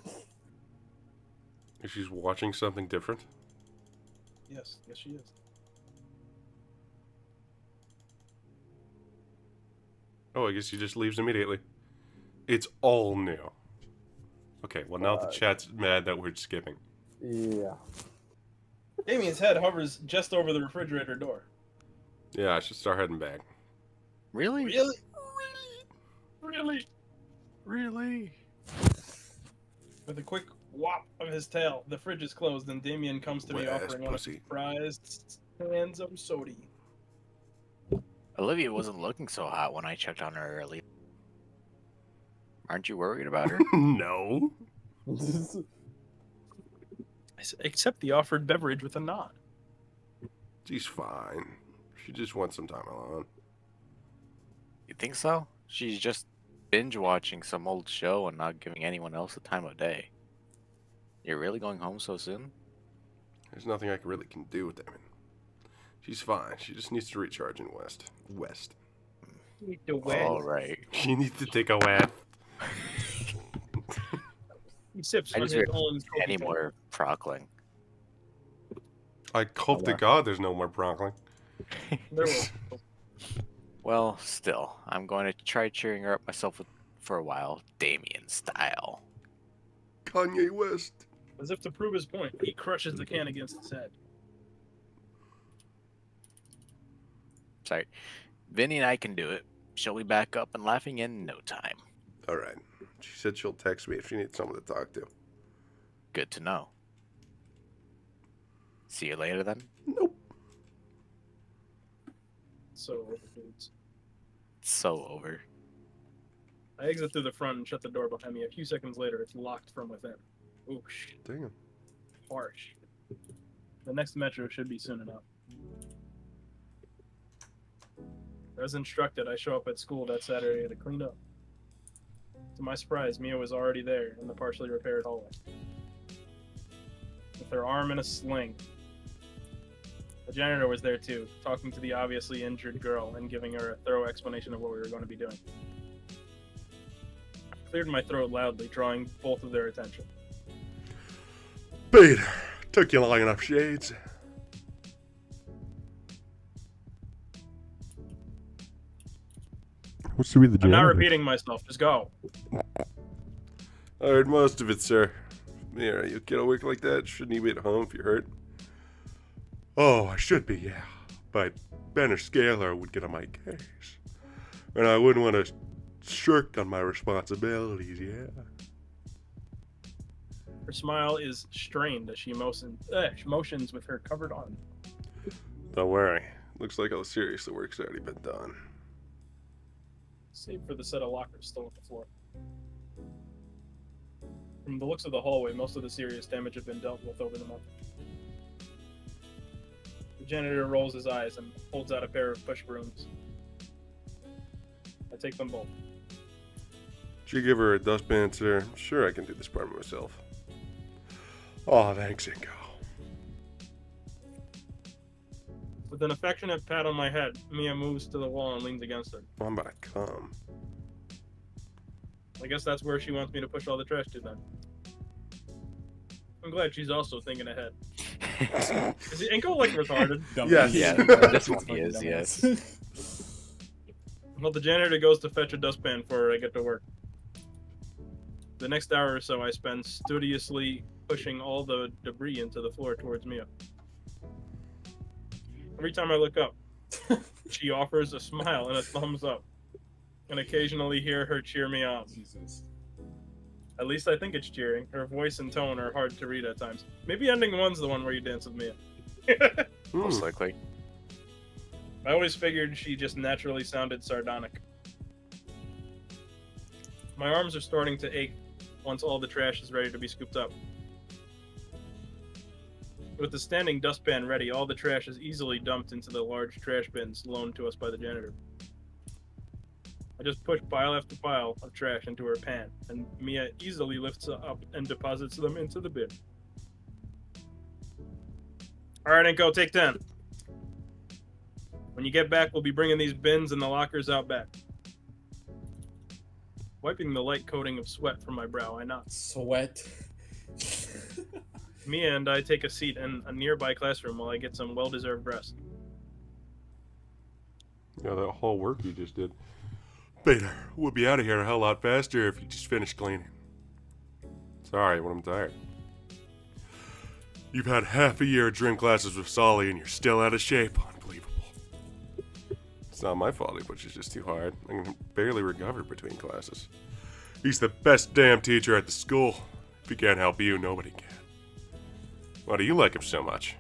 S2: if she's watching something different.
S4: Yes, she is.
S2: Oh, I guess he just leaves immediately. It's all new. Okay, well now the chat's mad that we're skipping.
S5: Yeah.
S4: Damien's head hovers just over the refrigerator door.
S2: Yeah, I should start heading back.
S3: Really?
S4: Really? Really?
S3: Really?
S4: With a quick whop of his tail, the fridge is closed and Damien comes to me
S2: Wet-ass
S4: offering one of his
S2: pussy.
S4: prized cans of soda.
S3: Olivia wasn't looking so hot when I checked on her earlier. Aren't you worried about her?
S2: No.
S4: Accept the offered beverage with a nod.
S2: She's fine. She just wants some time alone.
S3: You think so? She's just binge watching some old show and not giving anyone else the time of day. You're really going home so soon?
S2: There's nothing I really can do with Damon. She's fine. She just needs to recharge in West.
S7: Need to win.
S3: All right.
S2: She needs to take a bath.
S7: He sips
S3: I
S7: on
S3: just
S7: his
S3: heard
S7: own
S3: any more prockling.
S2: I hope to God there's no more broccoli.
S7: There will.
S3: Well, still, I'm going to try cheering her up myself for a while, Damien style.
S2: Kanye West.
S4: As if to prove his point, he crushes the can against his head.
S3: Sorry. Vinny and I can do it. She'll be back up and laughing in no time.
S2: All right. She said she'll text me if she needs someone to talk to.
S3: Good to know. See you later then?
S2: Nope.
S4: So, dudes.
S3: So over.
S4: I exit through the front and shut the door behind me. A few seconds later, it's locked from within. Oosh.
S2: Damn.
S4: Harsh. The next metro should be soon enough. As instructed, I show up at school that Saturday to clean up. To my surprise, Mia was already there in the partially repaired hallway. With her arm in a sling. The janitor was there too, talking to the obviously injured girl and giving her a thorough explanation of what we were going to be doing. I cleared my throat loudly, drawing both of their attention.
S2: Peter, took you long enough, Shades. What's to be the
S4: I'm not repeating myself, just go.
S2: I heard most of it, sir. Yeah, you get a work like that? Shouldn't you be at home if you're hurt? Oh, I should be, yeah. But Ben or Scalar would get on my case. And I wouldn't want to shirk on my responsibilities, yeah.
S4: Her smile is strained as she motions with her covered arm.
S2: Don't worry. Looks like all the serious work's already been done.
S4: Save for the set of lockers still on the floor. From the looks of the hallway, most of the serious damage had been dealt with over the month. The janitor rolls his eyes and holds out a pair of push brooms. I take them both.
S2: Did you give her a dustpan, sir? Sure, I can do this part myself. Oh, thanks, Ingo.
S4: With an affectionate pat on my head, Mia moves to the wall and leans against it.
S2: I'm about to come.
S4: I guess that's where she wants me to push all the trash to then. I'm glad she's also thinking ahead. Is Inko like retarded?
S2: Yes.
S3: Yeah, this one he is, yes.
S4: Well, the janitor goes to fetch a dustpan for her. I get to work. The next hour or so I spend studiously pushing all the debris into the floor towards Mia. Every time I look up, she offers a smile and a thumbs up, and occasionally hear her cheer me on.
S5: Jesus.
S4: At least I think it's cheering. Her voice and tone are hard to read at times. Maybe ending one's the one where you dance with Mia.
S3: Most likely.
S4: I always figured she just naturally sounded sardonic. My arms are starting to ache once all the trash is ready to be scooped up. With the standing dustpan ready, all the trash is easily dumped into the large trash bins loaned to us by the janitor. I just push pile after pile of trash into her pan, and Mia easily lifts up and deposits them into the bin. Alright, Inko, take 10. When you get back, we'll be bringing these bins and the lockers out back. Wiping the light coating of sweat from my brow, I nod.
S5: Sweat.
S4: Mia and I take a seat in a nearby classroom while I get some well-deserved rest.
S2: Yeah, that whole work you just did. Peter, we'll be out of here a hell lot faster if you just finish cleaning. Sorry, but I'm tired. You've had half a year of gym classes with Solly and you're still out of shape. Unbelievable. It's not my fault he pushes just too hard. I can barely recover between classes. He's the best damn teacher at the school. If he can't help you, nobody can. Why do you like him so much?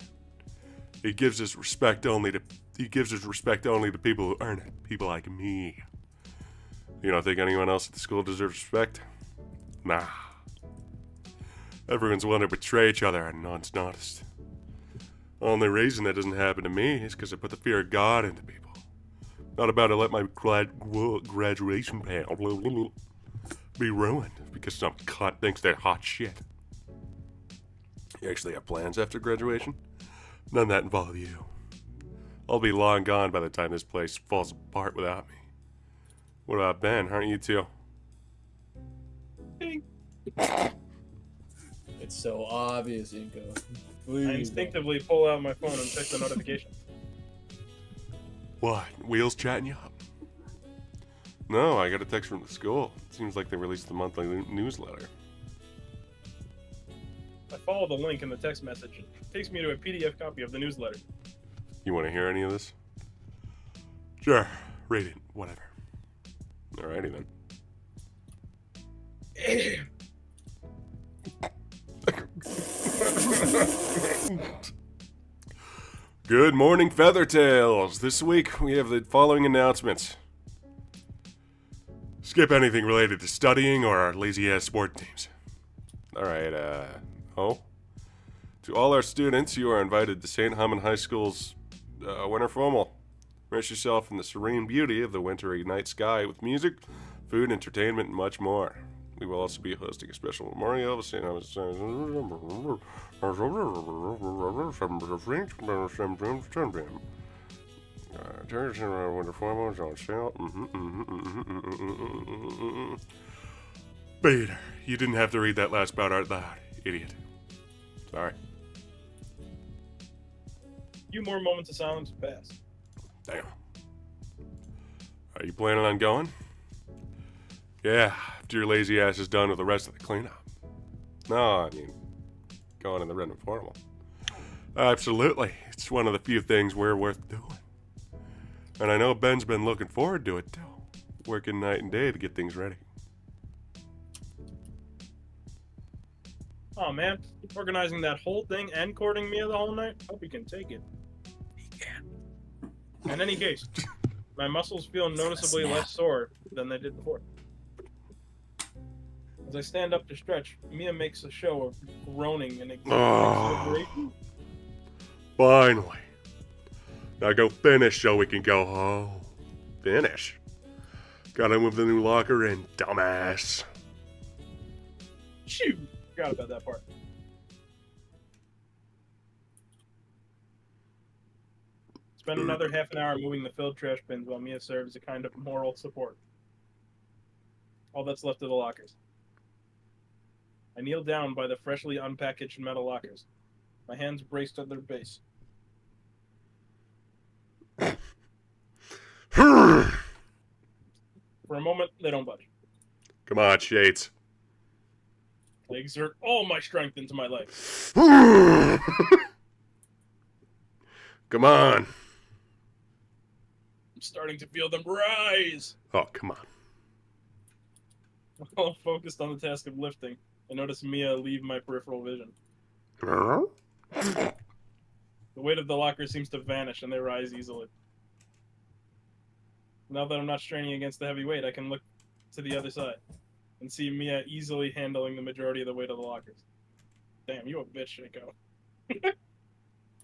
S2: He gives his respect only to people who earn it. People like me. You don't think anyone else at the school deserves respect? Nah. Everyone's wanting to betray each other and none's noticed. Only reason that doesn't happen to me is because I put the fear of God into people. Not about to let my graduation panel be ruined because some cunt thinks they're hot shit. You actually have plans after graduation? None that involve you. I'll be long gone by the time this place falls apart without me. What about Ben? Aren't you two?
S5: It's so obvious, Inko.
S4: I
S5: Please
S4: instinctively pull out my phone and check the notifications.
S2: What? Wheels chatting you up? No, I got a text from the school. Seems like they released the monthly newsletter.
S4: I follow the link in the text message. It takes me to a PDF copy of the newsletter.
S2: You want to hear any of this? Sure. Read it. Whatever. Alrighty then. Good morning, Feathertails. This week we have the following announcements. Skip anything related to studying or our lazy-ass sport teams. Alright, to all our students, you are invited to St. Hyman High School's winter formal. Immerse yourself in the serene beauty of the wintry night sky with music, food, entertainment, and much more. We will also be hosting a special memorial of St. Hyman's. Peter, you didn't have to read that last part out loud, idiot. Sorry.
S4: Few more moments of silence pass.
S2: Damn. Are you planning on going? Yeah, after your lazy ass is done with the rest of the cleanup. No, I mean, going in the written formal. Absolutely. It's one of the few things we're worth doing. And I know Ben's been looking forward to it, too. Working night and day to get things ready.
S4: Oh man, organizing that whole thing and courting Mia the whole night? Hope you can take it. He can. In any case, my muscles feel noticeably less sore than they did before. As I stand up to stretch, Mia makes a show of groaning and exhilaration.
S2: Finally. Now go finish so we can go home. Finish. Gotta move the new locker in, dumbass.
S4: Shoot! Forgot about that part. Spend another half an hour moving the filled trash bins while Mia serves a kind of moral support. All that's left of the lockers. I kneel down by the freshly unpackaged metal lockers, my hands braced at their base. For a moment, they don't budge.
S2: Come on, Shades.
S4: I exert all my strength into my legs.
S2: Come on.
S4: I'm starting to feel them rise.
S2: Oh, come on.
S4: While I'm focused on the task of lifting, I notice Mia leave my peripheral vision. The weight of the locker seems to vanish and they rise easily. Now that I'm not straining against the heavy weight, I can look to the other side and see Mia easily handling the majority of the weight of the lockers. Damn, you a bitch, Nico.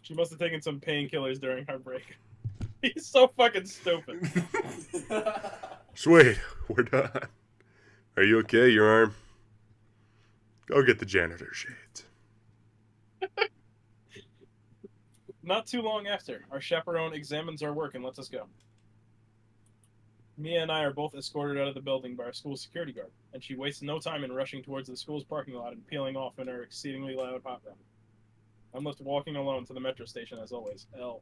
S4: She must have taken some painkillers during our break. He's so fucking stupid.
S2: Sweet, we're done. Are you okay, your arm? Go get the janitor, Shades.
S4: Not too long after, our chaperone examines our work and lets us go. Mia and I are both escorted out of the building by our school security guard, and she wastes no time in rushing towards the school's parking lot and peeling off in her exceedingly loud hot rod. I'm left walking alone to the metro station as always. L.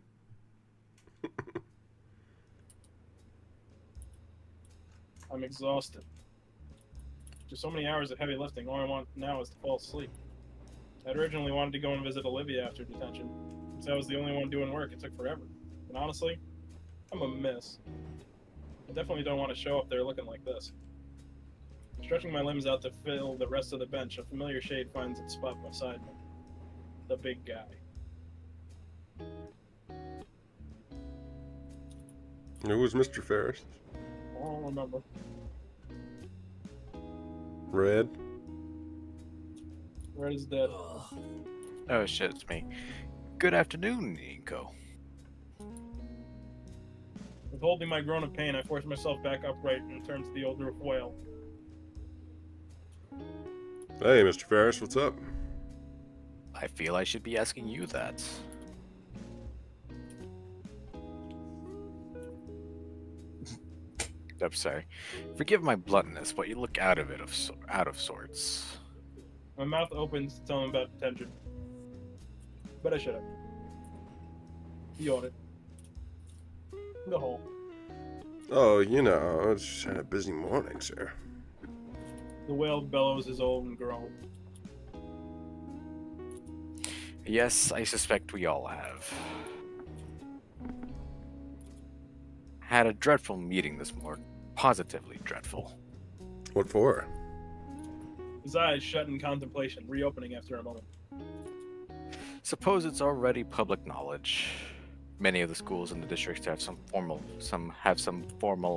S4: I'm exhausted. After so many hours of heavy lifting, all I want now is to fall asleep. I'd originally wanted to go and visit Olivia after detention, because I was the only one doing work. It took forever. And honestly, I'm a mess. I definitely don't want to show up there looking like this. Stretching my limbs out to fill the rest of the bench, a familiar shade finds its spot beside me. The big guy.
S2: Who was Mr. Ferris?
S4: I don't remember.
S2: Red?
S4: Red is dead.
S3: Oh shit, it's me. Good afternoon, Inko.
S4: Withholding my groan of pain, I force myself back upright and turn to the old roof whale.
S2: Hey, Mr. Ferris, what's up?
S3: I feel I should be asking you that. I'm sorry. Forgive my bluntness, but you look out of sorts.
S4: My mouth opens to tell him about detention. But I shut up. Yawned it. The hole.
S2: Oh, you know, I just had a busy morning, sir.
S4: The whale bellows his own groan.
S3: Yes, I suspect we all have. Had a dreadful meeting this morning. Positively dreadful.
S2: What for?
S4: His eyes shut in contemplation, reopening after a moment.
S3: Suppose it's already public knowledge. Many of the schools in the district have some formal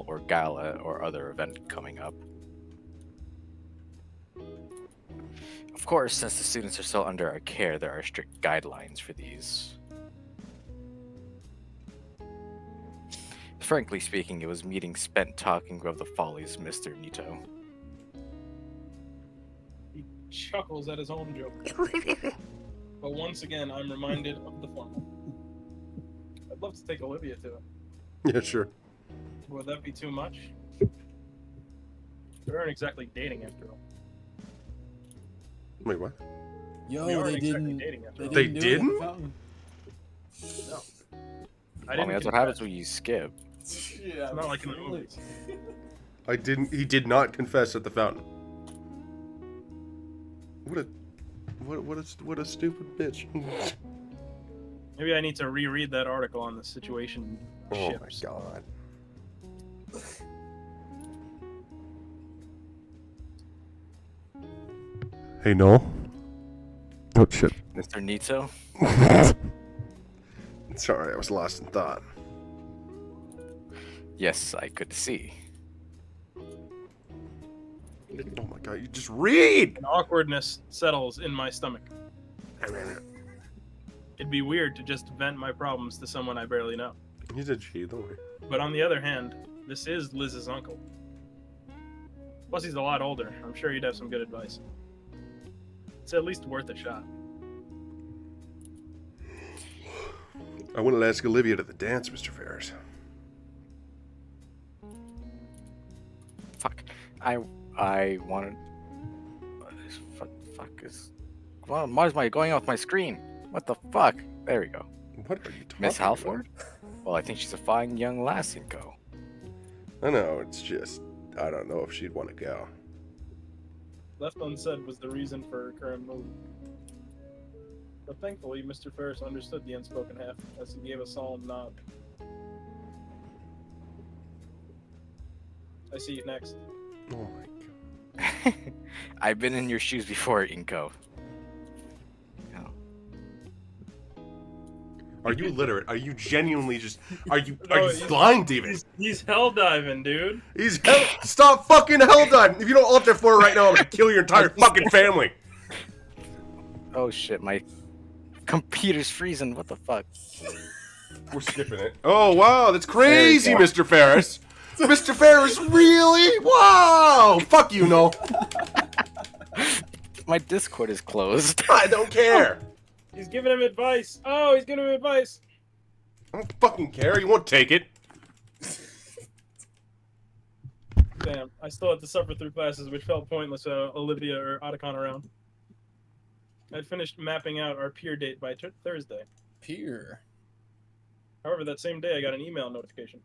S3: or gala or other event coming up. Of course, since the students are still under our care, there are strict guidelines for these. Frankly speaking, it was meeting spent talking of the follies, Mr. Nito.
S4: He chuckles at his own joke. But once again, I'm reminded of the formal. I'd love to take Olivia to it.
S2: Yeah, sure.
S4: Would that be too much? They aren't exactly dating after all.
S2: Wait, what?
S5: Yo,
S4: We aren't
S5: they
S4: exactly
S5: didn't.
S4: dating after all.
S2: They
S5: do it at the
S2: didn't?
S5: fountain.
S4: No.
S3: I mean, that's what happens when you skip.
S5: Yeah,
S4: It's not like in the movies.
S2: He did not confess at the fountain. What a stupid bitch.
S4: Maybe I need to reread that article on the situation
S2: Oh my
S4: ships.
S2: god. Hey, Noel. Oh shit.
S3: Mr. Nito?
S2: Sorry, I was lost in thought.
S3: Yes, I could see.
S2: Oh my god, you just read!
S4: An awkwardness settles in my stomach. It'd be weird to just vent my problems to someone I barely know.
S2: He's a G, don't worry.
S4: But on the other hand, this is Liz's uncle. Plus, he's a lot older. I'm sure he'd have some good advice. It's at least worth a shot.
S2: I wouldn't ask Olivia to the dance, Mr. Ferris.
S3: Fuck. I wanted. Fuck is. Well, why is my going off my screen? What the fuck? There we go.
S2: What are you talking
S3: Miss
S2: about?
S3: Halford? Well, I think she's a fine young lass, Inko.
S2: I know, it's just, I don't know if she'd want to go.
S4: Left unsaid was the reason for her current move. But thankfully, Mr. Ferris understood the unspoken half as he gave a solemn nod. I see you next.
S2: Oh my god.
S3: I've been in your shoes before, Inko. Oh.
S2: Are you illiterate? Are you genuinely just, are you
S4: he's-
S2: blind even?
S4: He's hell diving, dude.
S2: Stop fucking hell diving! If you don't alt F4 right now, I'm gonna kill your entire fucking family!
S3: Oh shit, my computer's freezing. What the fuck?
S2: We're skipping it. Oh wow, that's crazy,
S3: There you
S2: Mr. Ferris! Mr. Ferris, really? Wow! Fuck you, no.
S3: My Discord is closed.
S2: I don't care.
S4: He's giving him advice. Oh, he's giving him advice.
S2: I don't fucking care. You won't take it.
S4: Damn, I still had to suffer through classes which felt pointless without Olivia or Otacon around. I'd finished mapping out our peer date by Thursday.
S5: Peer.
S4: However, that same day I got an email notification.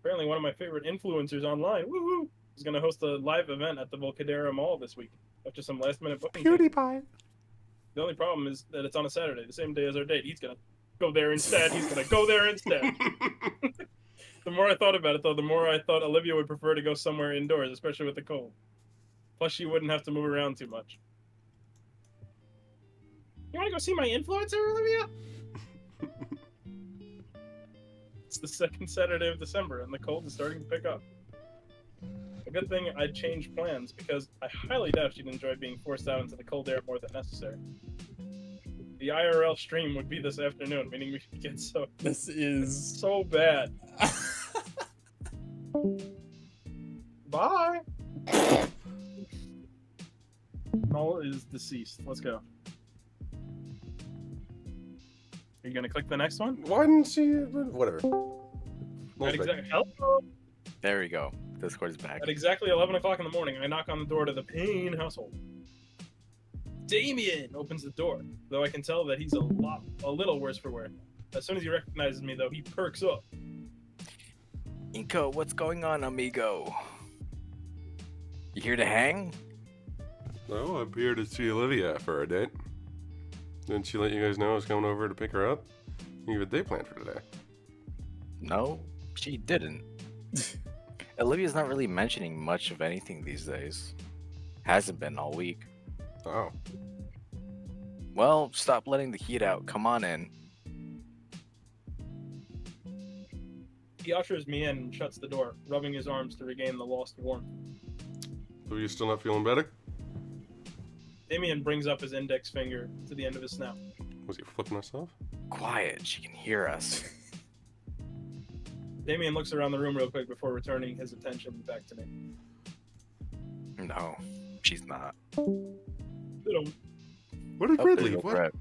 S4: Apparently one of my favorite influencers online, woohoo, is going to host a live event at the Volcadera Mall this week after some last-minute booking.
S2: PewDiePie.
S4: The only problem is that it's on a Saturday, the same day as our date. He's going to go there instead. The more I thought about it, though, the more I thought Olivia would prefer to go somewhere indoors, especially with the cold. Plus, she wouldn't have to move around too much. You want to go see my influencer, Olivia? It's the second Saturday of December, and the cold is starting to pick up. A good thing I changed plans because I highly doubt she'd enjoy being forced out into the cold air more than necessary. The IRL stream would be this afternoon, meaning we could get
S8: This is.
S4: so bad. Bye. Null is deceased. Let's go. Are you gonna click the next one?
S2: Why didn't she? Whatever.
S4: At Hello.
S3: There we go. Discord is back.
S4: At exactly 11 o'clock in the morning, I knock on the door to the Payne household. Damien opens the door, though I can tell that he's a little worse for wear. As soon as he recognizes me, though, he perks up.
S3: Inko, what's going on, amigo? You here to hang?
S2: No, I'm here to see Olivia for a date. Didn't she let you guys know I was coming over to pick her up? You have a date planned for today.
S3: No, she didn't. Olivia's not really mentioning much of anything these days. Hasn't been all week.
S2: Oh.
S3: Well, stop letting the heat out. Come on in.
S4: He ushers me in and shuts the door, rubbing his arms to regain the lost warmth.
S2: So you still not feeling better?
S4: Damien brings up his index finger to the end of his snout.
S2: Was he flipping us off?
S3: Quiet, she can hear us.
S4: Damien looks around the room real quick before returning his attention back to me.
S3: No, she's not.
S2: What did
S3: Oh,
S2: Fred
S3: there's
S2: leave?
S3: no
S2: What?
S3: Brett.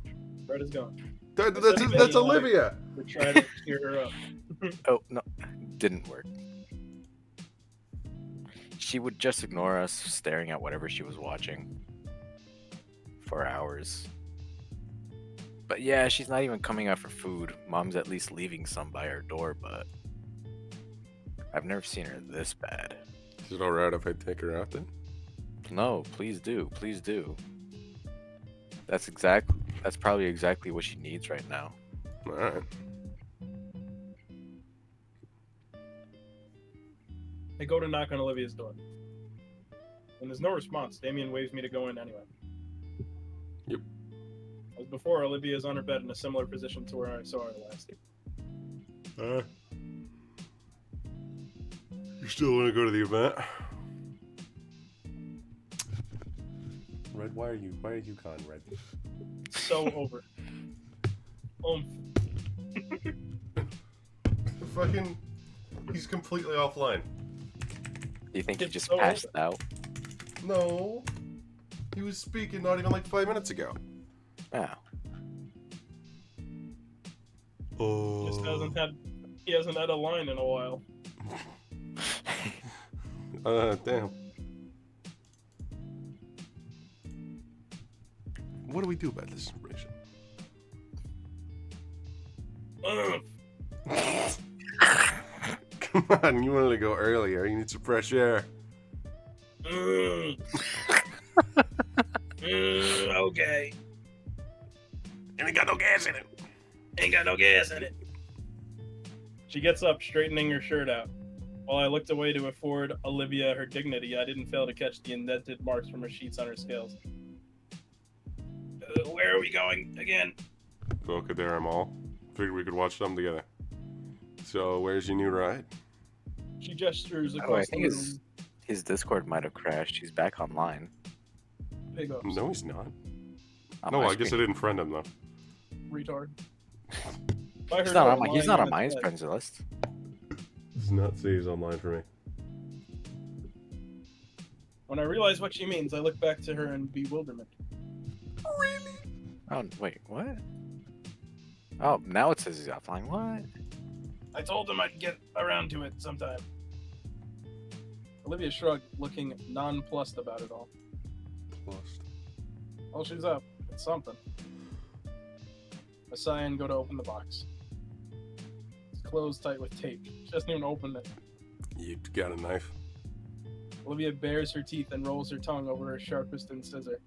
S4: Brett is gone.
S2: That's Olivia.
S4: We try to cheer her up.
S3: Oh, no, didn't work. She would just ignore us, staring at whatever she was watching. For hours. But yeah, she's not even coming out for food. Mom's at least leaving some by her door, but I've never seen her this bad.
S2: Is it alright if I take her out then?
S3: No, please do. Please do. That's probably exactly what she needs right now.
S2: Alright.
S4: I go to knock on Olivia's door. When there's no response, Damien waves me to go in anyway.
S2: Yep.
S4: As before, Olivia is on her bed in a similar position to where I saw her last.
S2: You still want to go to the event? Red, why are you gone, Red?
S4: So over.
S2: Fucking, he's completely offline.
S3: Do you think he
S4: It's
S3: just
S4: so
S3: passed out?
S2: No, he was speaking not even like 5 minutes ago.
S3: Yeah.
S2: Oh.
S4: He hasn't had a line in a while.
S2: Damn. What do we do about this situation? Come on, you wanted to go earlier. You need some fresh air.
S4: Okay.
S2: And it got no gas in it.
S4: Ain't got no gas in it. She gets up, straightening her shirt out. While I looked away to afford Olivia her dignity, I didn't fail to catch the indented marks from her sheets on her scales. Where are we going again?
S2: Volcadera Mall. Figured we could watch something together. So, where's your new ride?
S4: She gestures
S3: Oh, I
S4: across the
S3: think
S4: room.
S3: his Discord might have crashed. He's back online.
S4: Big ups.
S2: No, he's not.
S3: On
S2: No,
S3: my
S2: I guess I
S3: screen.
S2: didn't friend him though.
S4: Retard.
S3: He's not on my friends list.
S2: Does not say he's online for me.
S4: When I realize what she means, I look back to her in bewilderment.
S3: Oh, wait, what? Oh, now it says he's offline. What?
S4: I told him I'd get around to it sometime. Olivia shrugged, looking nonplussed about it all.
S2: Plus.
S4: Well, she's up. It's something. I sigh and go to open the box. It's closed tight with tape. She hasn't even opened it.
S2: You got a knife?
S4: Olivia bares her teeth and rolls her tongue over her sharpest scissor.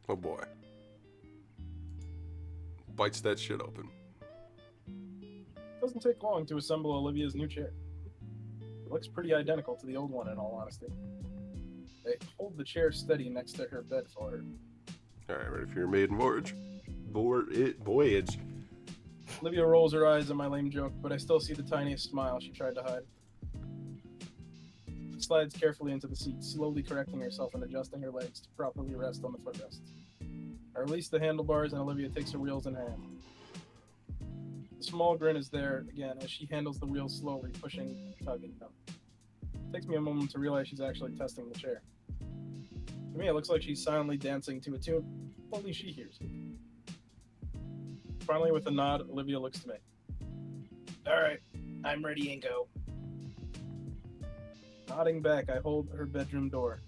S2: Oh boy. Bites that shit open.
S4: It doesn't take long to assemble Olivia's new chair. It looks pretty identical to the old one, in all honesty. They hold the chair steady next to her bed for her.
S2: Alright, ready for your maiden voyage? Voyage.
S4: Olivia rolls her eyes at my lame joke, but I still see the tiniest smile she tried to hide. slides carefully into the seat, slowly correcting herself and adjusting her legs to properly rest on the footrests. I release the handlebars and Olivia takes her wheels in hand. The small grin is there again as she handles the wheels slowly, pushing and tugging them. It takes me a moment to realize she's actually testing the chair. To me, it looks like she's silently dancing to a tune only she hears. Finally, with a nod, Olivia looks to me. All right, I'm ready and go. Nodding back, I hold open her bedroom door.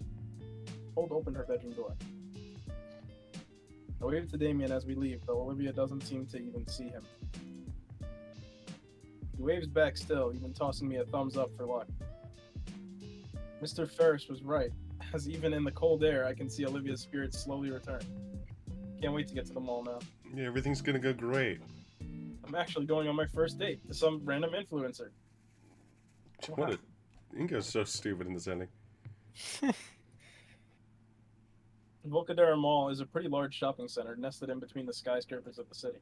S4: I wave to Damien as we leave, though Olivia doesn't seem to even see him. He waves back still, even tossing me a thumbs up for luck. Mr. Ferris was right, as even in the cold air, I can see Olivia's spirits slowly return. Can't wait to get to the mall now.
S2: Yeah, everything's gonna go great.
S4: I'm actually going on my first date to some random influencer.
S2: What a... Ingo's so stupid in this ending.
S4: Volcadera Mall is a pretty large shopping center nested in between the skyscrapers of the city.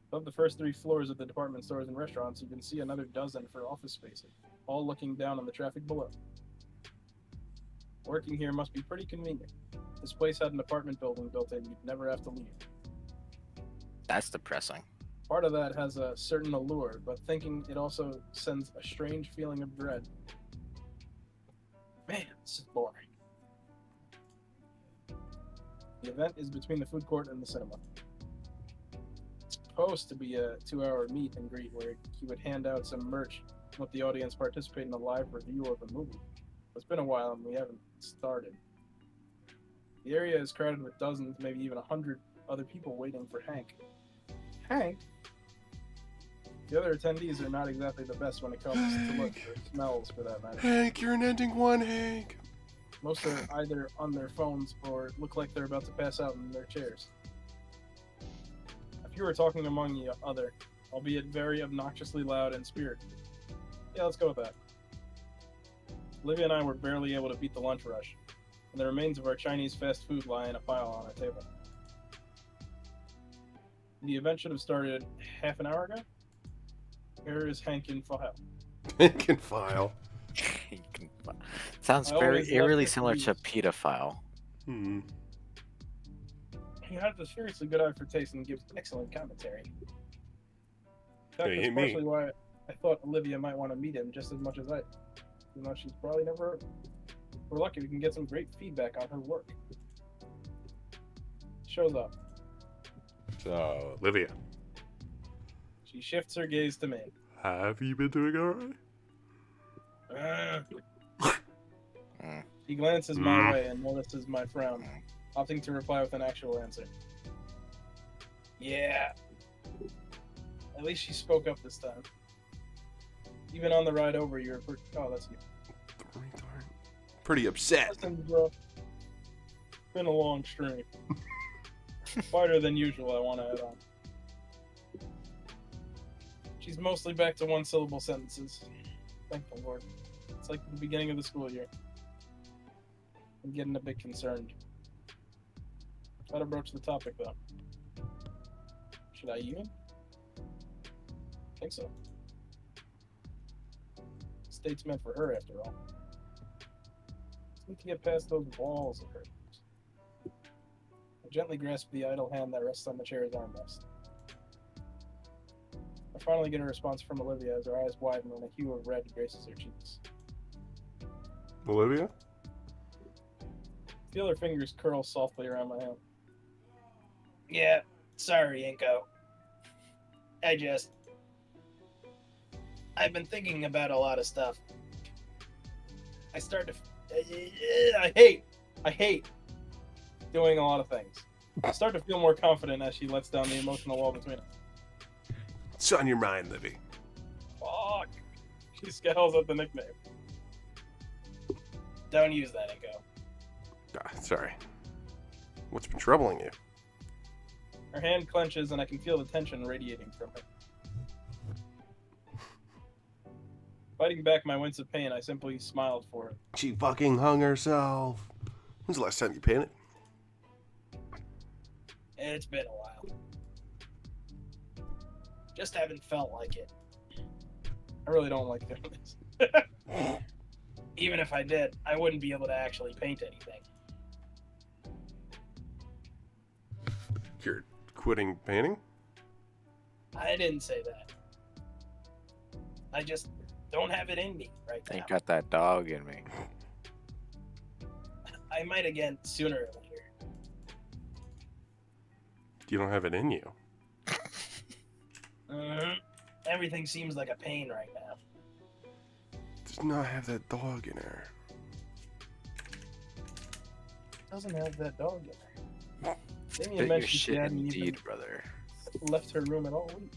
S4: Above the first 3 floors of the department stores and restaurants, you can see another dozen for office spaces, all looking down on the traffic below. Working here must be pretty convenient. This place had an apartment building built in you'd never have to leave.
S3: That's depressing.
S4: Part of that has a certain allure, but thinking it also sends a strange feeling of dread. Man, this is boring. The event is between the food court and the cinema. It's supposed to be a 2-hour meet and greet where he would hand out some merch and let the audience participate in a live review of the movie. It's been a while and we haven't started. The area is crowded with dozens, maybe even 100 other people waiting for Hank. Hank? The other attendees are not exactly the best when it comes to look or smells, for that matter.
S2: Hank, you're an ending one, Hank.
S4: Most are either on their phones or look like they're about to pass out in their chairs. A few are talking among the other, albeit very obnoxiously loud and spirited. Yeah, let's go with that. Olivia and I were barely able to beat the lunch rush, and the remains of our Chinese fast food lie in a pile on our table. The event should have started half an hour ago. Here is Hank in file.
S2: Hank and File.
S3: Sounds
S4: I always
S3: very eerily
S4: loved
S3: similar to
S4: reviews.
S3: pedophile.
S4: He has a seriously good eye for taste and gives excellent commentary. In fact,
S2: Hey,
S4: that's
S2: hit me.
S4: partially why I thought Olivia might want to meet him just as much as I. Even though she's probably never heard of him. We're lucky we can get some great feedback on her work. Shows up.
S2: So, Olivia,
S4: She shifts her gaze to me.
S2: have you been doing alright?
S4: He glances my way and notices my frown, opting to reply with an actual answer. Yeah. At least she spoke up this time. Even on the ride over, you were oh, that's you.
S2: Pretty upset.
S4: Listen, bro. Been a long stream. Farther than usual, I want to add on. She's mostly back to one-syllable sentences. Thank the Lord. It's like the beginning of the school year. I'm getting a bit concerned. Try to broach the topic, though. Should I even? I think so. This date's meant for her, after all. Just need to get past those walls of hers. I gently grasp the idle hand that rests on the chair's armrest. I finally get a response from Olivia as her eyes widen and a hue of red graces her cheeks.
S2: Olivia?
S4: Feel her fingers curl softly around my hand. Yeah, sorry, Inko. I've been thinking about a lot of stuff. I hate doing a lot of things. I start to feel more confident as she lets down the emotional wall between us.
S2: What's on your mind, Livy?
S4: Fuck. She scowls at the nickname. Don't use that, Inko.
S2: Sorry. What's been troubling you?
S4: Her hand clenches and I can feel the tension radiating from her. Fighting back my wince of pain, I simply smiled for her.
S2: She fucking hung herself. When's the last time you painted?
S4: It's been a while. Just haven't felt like it. I really don't like doing this.
S7: even if I did, I wouldn't be able to actually paint anything.
S2: You're quitting painting?
S7: I didn't say that. I just don't have it in me right now.
S3: Ain't got that dog in me.
S7: I might again sooner or later.
S2: You don't have it in you.
S7: Everything seems like a pain right now.
S2: Does not have that dog in her.
S7: Doesn't have that dog in her. Didn't
S3: Bit your
S7: mention she
S3: shit
S7: hadn't even
S3: indeed, brother.
S7: left her room at all week.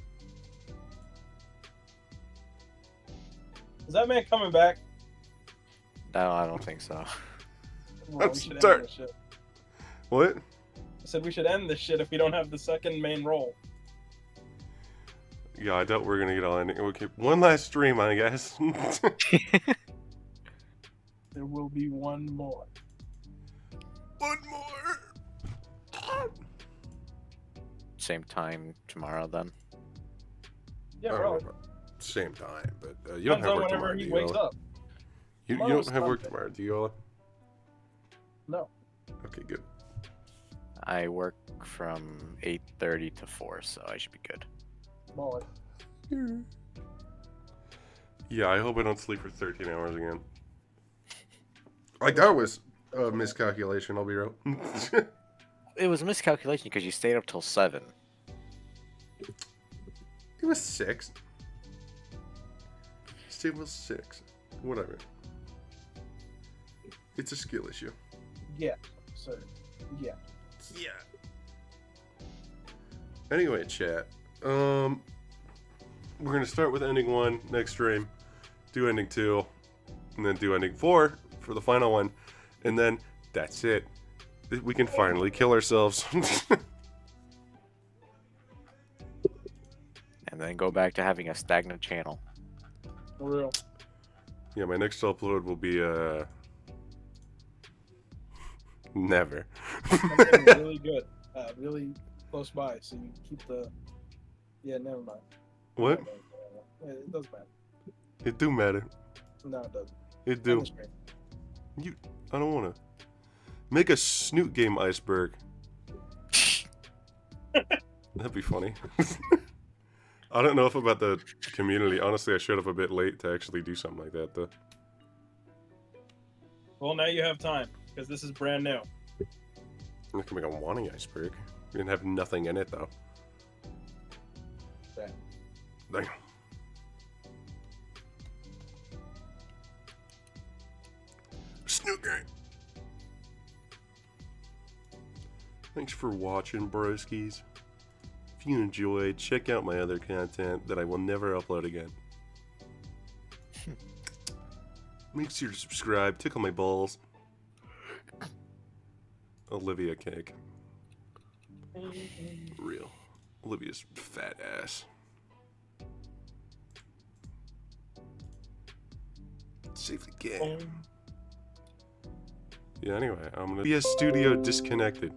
S7: Is that man coming back?
S3: No, I don't think so.
S7: Well,
S2: Let's
S7: we should end
S2: start.
S7: this shit.
S2: What?
S7: I said we should end this shit if we don't have the second main role.
S2: Yeah, I doubt we're gonna get on. Okay, one last stream, I guess.
S7: There will be one more.
S2: One more.
S3: Same time tomorrow then.
S7: Yeah,
S2: I
S7: bro.
S2: don't know, same time, but you don't
S7: Depends
S2: have
S7: on
S2: work
S7: whenever
S2: tomorrow,
S7: he
S2: do
S7: wakes
S2: you? Ola?
S7: up.
S2: You
S7: Tomorrow's
S2: don't have work
S7: Sunday.
S2: tomorrow, do you, Ola?
S7: No.
S2: Okay, good.
S3: I work from 8:30 to 4, so I should be good.
S7: Boy.
S2: Yeah, I hope I don't sleep for 13 hours again. Like, that was a miscalculation, I'll be real.
S3: It was a miscalculation because you stayed up till 7.
S2: It was 6. Steve was 6. Whatever. It's a skill issue.
S7: Yeah. So, yeah.
S2: Yeah. Anyway, chat. We're gonna start with ending 1 next stream, do ending 2, and then do ending 4 for the final one, and then that's it. We can finally kill ourselves.
S3: And then go back to having a stagnant channel.
S7: For real.
S2: Yeah, my next upload will be never.
S7: Something really good. Really close by, so you keep the... Yeah, never mind.
S2: What?
S7: Yeah, it doesn't matter.
S2: It do matter.
S7: No, it doesn't.
S2: It
S7: End
S2: do.
S7: the stream.
S2: I don't wanna make a snoot game iceberg. That'd be funny. I don't know if about the community. Honestly, I showed up a bit late to actually do something like that, though.
S7: Well, now you have time, because this is brand new.
S2: I can make a Wani iceberg. You can have nothing in it, though.
S7: Okay.
S2: Damn. Snoot game. Thanks for watching, broskies. If you enjoyed, check out my other content that I will never upload again. Make sure to subscribe, tickle my balls. Olivia cake. Real. Olivia's fat ass. Save the game. Yeah, anyway, I'm gonna be a studio disconnected.